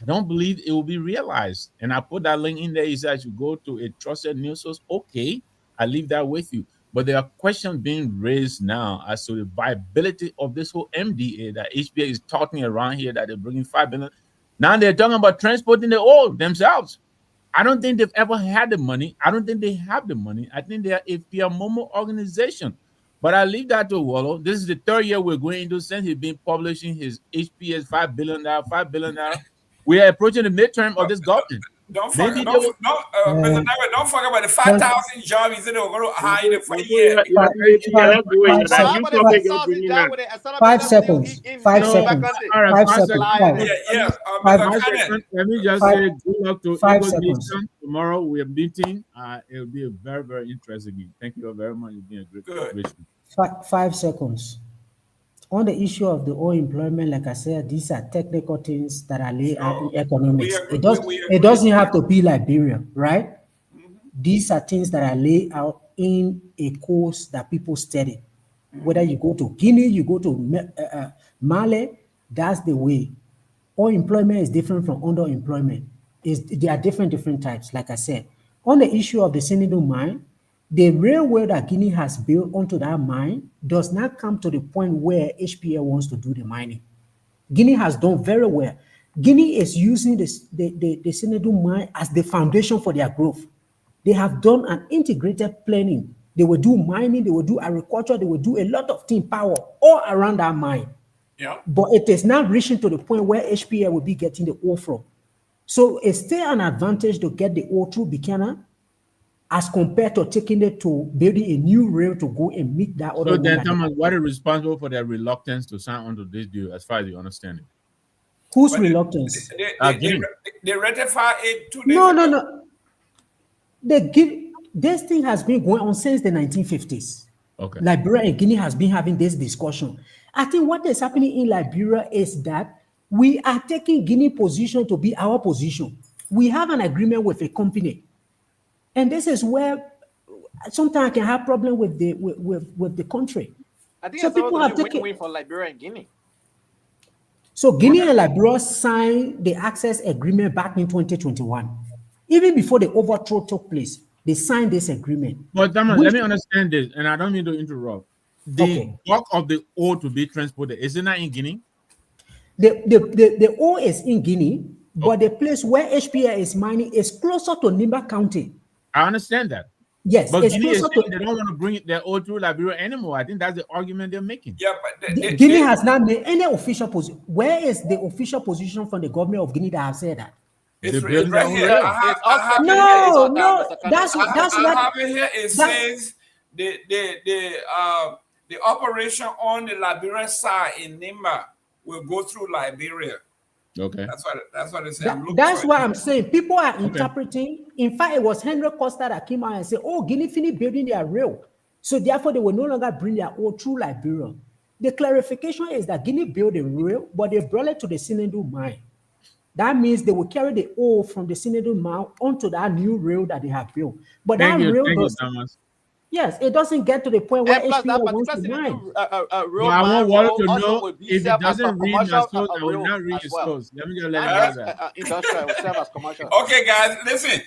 I don't believe it will be realized. And I put that link in there. He said I should go to a trusted news source. Okay, I leave that with you. But there are questions being raised now as to the viability of this whole MDA that HBA is talking around here that they're bringing $5 billion. Now they're talking about transporting the oil themselves. I don't think they've ever had the money. I don't think they have the money. I think they are a Momo organization. But I leave that to Wallo. This is the third year we're going into since he's been publishing his HPS $5 billion. We are approaching the midterm of this government. Don't forget, Mr. Navarro, don't forget about the 5,000 jobs he's going to hire for a year. 5 seconds. 5 seconds. All right, 5 seconds. Yes. Let me just say good luck to 5 Eagle seconds. Nation. Tomorrow we are meeting. It will be a very, very interesting meeting. Thank you very much. It's been a great conversation. 5 seconds. On the issue of the oil employment, like I said, these are technical things that are laid out in economics. It doesn't have to be Liberia, right? Mm-hmm. These are things that are laid out in a course that people study. Mm-hmm. Whether you go to Guinea, you go to Mali, that's the way. Oil employment is different from underemployment. There are different types, like I said. On the issue of the Senegal mine, the railway that Guinea has built onto that mine does not come to the point where HPL wants to do the mining. Guinea has done very well. Guinea is using the Senegal mine as the foundation for their growth. They have done an integrated planning. They will do mining, they will do agriculture, they will do a lot of team power all around that mine. Yeah. But it is not reaching to the point where HPL will be getting the ore from. So it's still an advantage to get the ore through Buchanan as compared to taking it to building a new rail to go and meet that other. So then, Thomas, what is responsible for their reluctance to sign onto this deal, as far as you understand it? Whose But reluctance? Guinea. they ratify it 2 days No, ago. no, no. This thing has been going on since the 1950s. Okay. Liberia and Guinea has been having this discussion. I think what is happening in Liberia is that we are taking Guinea position to be our position. We have an agreement with a company, and this is where sometimes I can have problem with the country. I think So it's people supposed have to be taken. win-win for Liberia and Guinea. So Guinea and Liberia signed the access agreement back in 2021. Even before the overthrow took place, they signed this agreement. But Thomas, Which- let me understand this, and I don't mean to interrupt. The Okay. bulk of the ore to be transported, is it not in Guinea? The ore is in Guinea, but the place where HPA is mining is closer to Nimba County. I understand that. Yes, But it's Guinea is closer saying to. they don't want to bring their ore through Liberia anymore. I think that's the argument they're making. Yeah, but Guinea has not made any official position. Where is the official position from the government of Guinea that have said that? it's They're building right their own here. rail. I have it here. No, It's no, Mr. that's Khan. that's I what. have it here. It that- says the operation on the Liberian side in Nimba will go through Liberia. Okay. That's what it says. That's what I'm saying. People are interpreting. In fact, it was Henry Costa that came out and said, "Oh, Guinea finished building their rail, so therefore they will no longer bring their ore through Liberia." The clarification is that Guinea built a rail, but they brought it to the Sinadu mine. That means they will carry the ore from the Sinadu mine onto that new rail that they have built. But Thank that you, rail does, Thomas. yes, it doesn't get to the point where And plus, HPA that wants particular to mine. real But I mine want Walter road to also know will be if it served as a doesn't read my commercial source, I will rail not read as his well. source. Let me just let And him know yes, that. industrial will serve as commercial. Okay, guys, listen.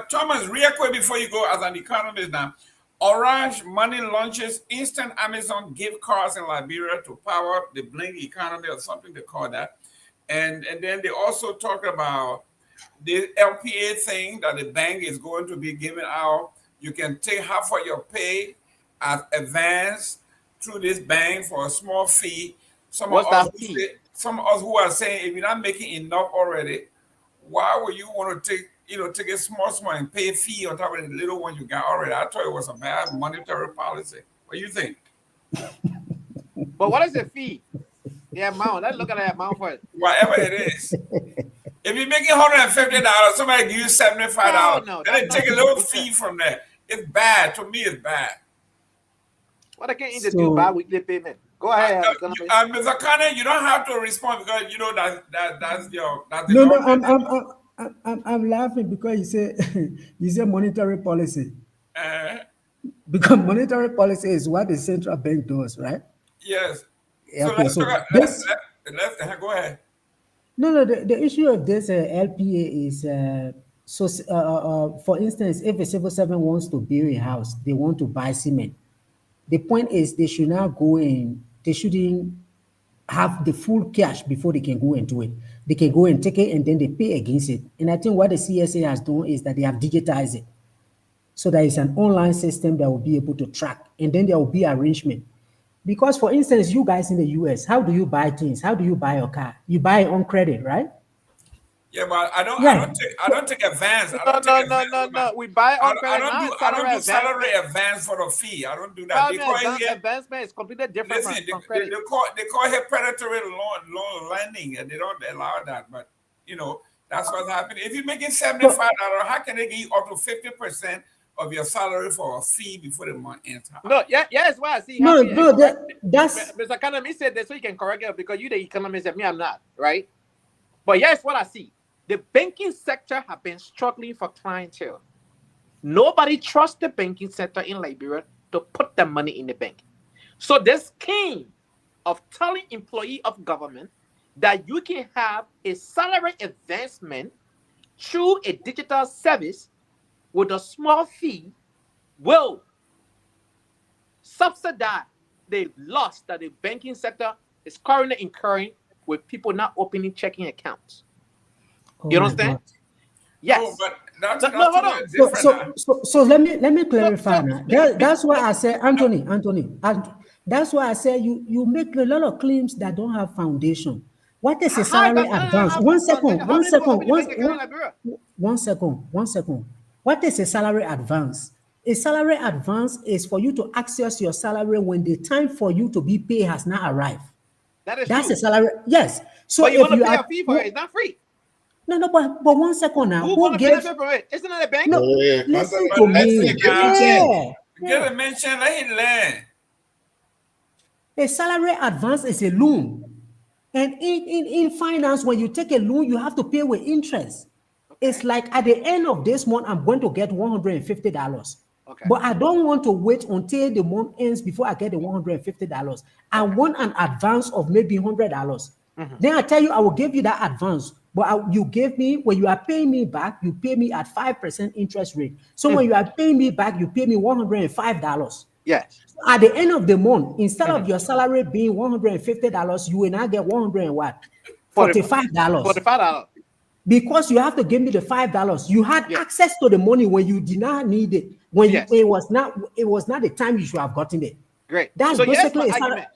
Thomas, real quick before you go, as an economist now, Orange Money launches instant Amazon gift cards in Liberia to power the bling economy or something they call that. And then they also talk about the LPA thing that the bank is going to be giving out. You can take half of your pay as advance through this bank for a small fee. What's that fee? Some of us who are saying, if you're not making enough already, why would you want to take a small and pay a fee on top of the little one you got already? I thought it was a bad monetary policy. What do you think? But what is the fee? The amount. Let's look at the amount for it. Whatever it is. If you're making $150, somebody give you $75. No, then they that's take a not little good. fee from there. It's bad. To me, it's bad. What I can't do So- bi-weekly payment. Go ahead. Mr. Connor, you don't have to respond because you know that's your that's the No, no, government. I'm laughing because you say monetary policy. Uh, Because monetary policy is what the central bank does, right? yes. Yeah, So okay, let's so talk about, this- let's go ahead. No, the issue of this LPA is for instance, if a civil servant wants to build a house, they want to buy cement. The point is they should not go in, they shouldn't have the full cash before they can go and do it. They can go and take it and then they pay against it. And I think what the CSA has done is that they have digitized it. So there is an online system that will be able to track, and then there will be arrangement. Because for instance, you guys in the US, how do you buy things? How do you buy your car? You buy it on credit, right? Yeah, but I don't take advance. I don't take advance. No. We buy on I credit. don't do salary advance for the fee. I don't do that. They call it here, Advancement is completely different listen, from they credit. call it predatory loan lending, and they don't allow that. But that's what's happening. If you're making $75, how can they give you up to 50% of your salary for a fee before the month ends? No, it's why I see. No, happy and no, correct. that's Mr. Economist said that so you can correct it because you the economist and me I'm not, right? But here's what I see. The banking sector have been struggling for clientele. Nobody trusts the banking sector in Liberia to put the money in the bank. So this scheme of telling employee of government that you can have a salary advancement through a digital service with a small fee will subsidize the loss that the banking sector is currently incurring with people not opening checking accounts. You understand? Yes. Oh, but that's hold on. different. So let me clarify now. That's why I say, Anthony, that's why I say you make a lot of claims that don't have foundation. What is a salary advance? One second. What is a salary advance? A salary advance is for you to access your salary when the time for you to be paid has not arrived. That is That's true. a salary. Yes. So But you if want to you pay are a fee for it, it's not free. no, but 1 second now. Who's Who going to gives? benefit from it? Isn't it a bank? No, Yeah, listen But to let's me. see, guys. Yeah. Get a mention, let him learn. A salary advance is a loan. And in finance, when you take a loan, you have to pay with interest. It's like at the end of this month, I'm going to get $150. Okay. But I don't want to wait until the month ends before I get the $150. I want an advance of maybe $100. Then I tell you, I will give you that advance. But you give me, when you are paying me back, you pay me at 5% interest rate. So when you are paying me back, you pay me $105. Yes. At the end of the month, instead of your salary being $150, you will now get $145. $45. Because you have to give me the $5. You had access to the money when you did not need it. When it was not the time you should have gotten it. Great. That's so basically yes, a my salary. argument.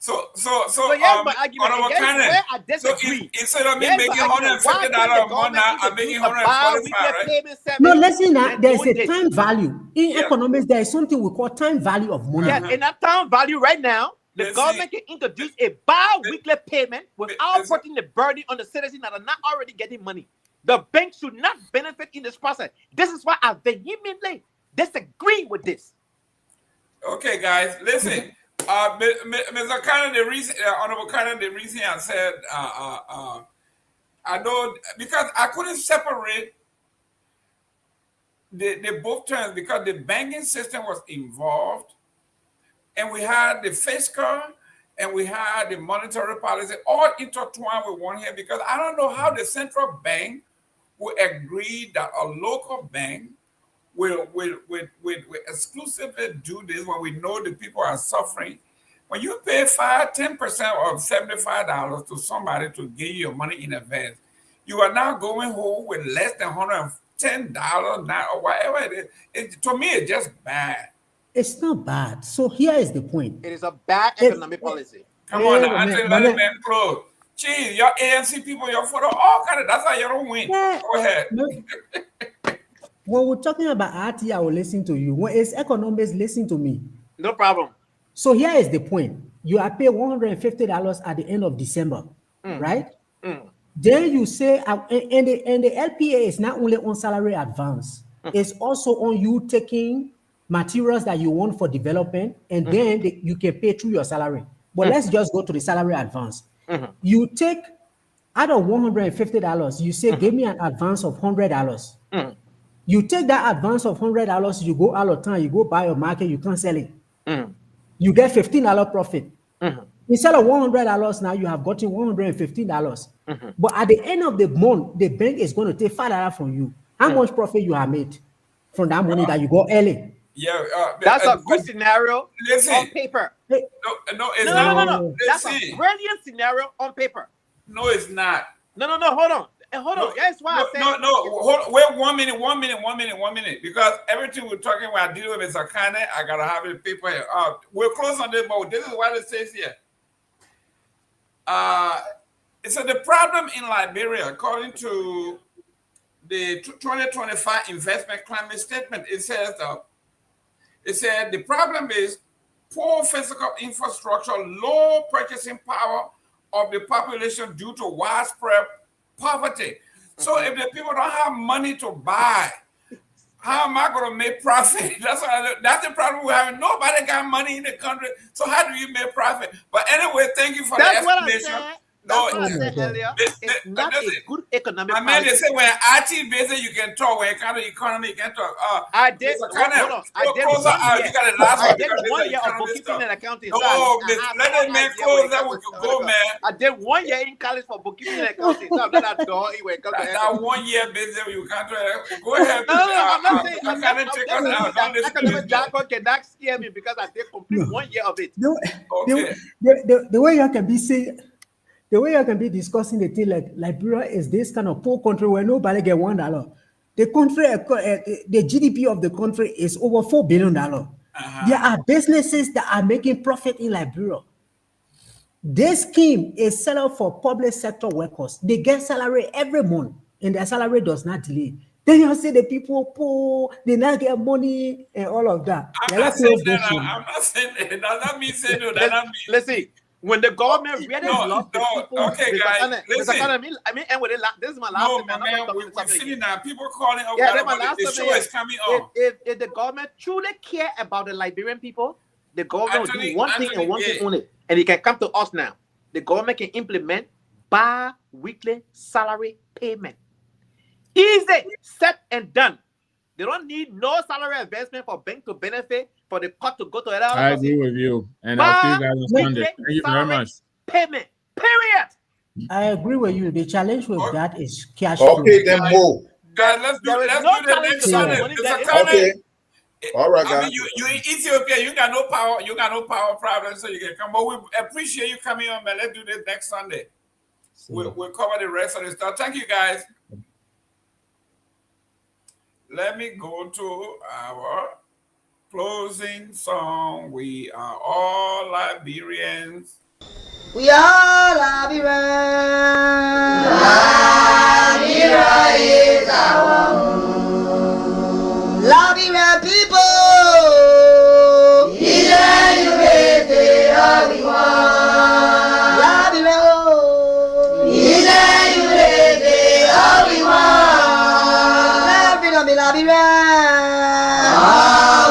So yes, my argument. Honorable Yes, Cannon, where I so disagree. instead of me Yes, making my argument. Why $150 can't the a month government now, I'm making introduce a 145, bi-weekly right? payment service? No, listen, and there's doing a this? time value. In economics, there is something we call time value of money. Yes, in that time value right now, the Let's government can introduce a bi-weekly payment without putting the burden on the citizens that are not already getting money. The bank should not benefit in this process. This is why I vehemently disagree with this. Okay, guys, listen. Mr. Cannon, the reason, Honorable Cannon, the reason I said, I know, because I couldn't separate the both terms because the banking system was involved, and we had the fiscal and we had the monetary policy all intertwined with one here. Because I don't know how the central bank will agree that a local bank will exclusively do this when we know the people are suffering. When you pay 10% or $75 to somebody to give you your money in advance, you are now going home with less than $110 now or whatever it is. To me, it's just bad. It's not bad. So here is the point. It is a bad economic policy. Come on, now, until let the man close. Gee, your ANC people, your photo, all kind of, that's how you don't win. Yeah, Go ahead. When we're talking about RT, I will listen to you. When it's economics, listen to me. No problem. So here is the point. You are paid $150 at the end of December, right? Then you say, and the LPA is not only on salary advance, it's also on you taking materials that you want for development, and then you can pay through your salary. But let's just go to the salary advance. You take out of $150, you say, give me an advance of $100. You take that advance of $100, you go out of town, you go buy your market, you can't sell it. You get $15 profit. Instead of $100 now, you have gotten $115. But at the end of the month, the bank is going to take $5 from you. How much profit you have made from that money that you got early? Yeah, that's a good scenario on paper. No, it's No. not. That's a brilliant scenario on paper. No, it's not. No. Hold on. That's why I said. Wait 1 minute. Because everything we're talking about dealing with Mr. Kane, I gotta have it paper here. We're close on this, but this is what it says here. So the problem in Liberia, according to the 2025 investment climate statement, it says the problem is poor physical infrastructure, low purchasing power of the population due to widespread poverty. So if the people don't have money to buy, how am I going to make profit? That's the problem we're having. Nobody got money in the country. So how do you make profit? But anyway, thank you for the explanation. That's what I said earlier. It's not a good economic policy. I mean, they say when IT business you can talk, when kind of economy you can talk. I did. Hold on. I did 1 year of bookkeeping and accounting. No, let the man close that we can go, man. I did 1 year in college for bookkeeping and accounting. So I'm not at all. That 1 year business you can't go ahead. No, I'm not saying. Academic jargon cannot scare me because I did complete 1 year of it. The way you can be saying. The way I can be discussing the thing like Liberia is this kind of poor country where nobody get $1. The country, the GDP of the country is over $4 billion. There are businesses that are making profit in Liberia. This scheme is set up for public sector workers. They get salary every month, and their salary does not delay. Then you see the people poor, they not get money and all of that. I'm not saying that. Does that mean say no? Let's see. When the government really loves the people, okay, guys, listen. I mean, and with it, this is my last No, statement. man, we're sitting now. People calling. Oh, Yeah, God, my last the show statement. is coming on. If the government truly care about the Liberian people, the government will do one thing and one thing only, and it can come to us now. The government can implement bi-weekly salary payment. Easy, set and done. They don't need no salary investment for bank to benefit, for the cut to go to another. I agree with you. And I'll see you guys on Sunday. Thank you very much. Payment, period. I agree with you. The challenge with that is cash flow. Okay, then move. Guys, let's do the next Sunday. Okay. All right, guys. I mean, you in Ethiopia, you got no power. You got no power problem, so you can come. But we appreciate you coming on, man. Let's do this next Sunday. We'll cover the rest of the stuff. Thank you, guys. Let me go to our closing song. We are all Liberians. We are Liberians. Liberia is our home. Liberian people. Israel, you raise it all we want. Liberia, Israel, you raise it all we want. Liberia, Liberia. Oh,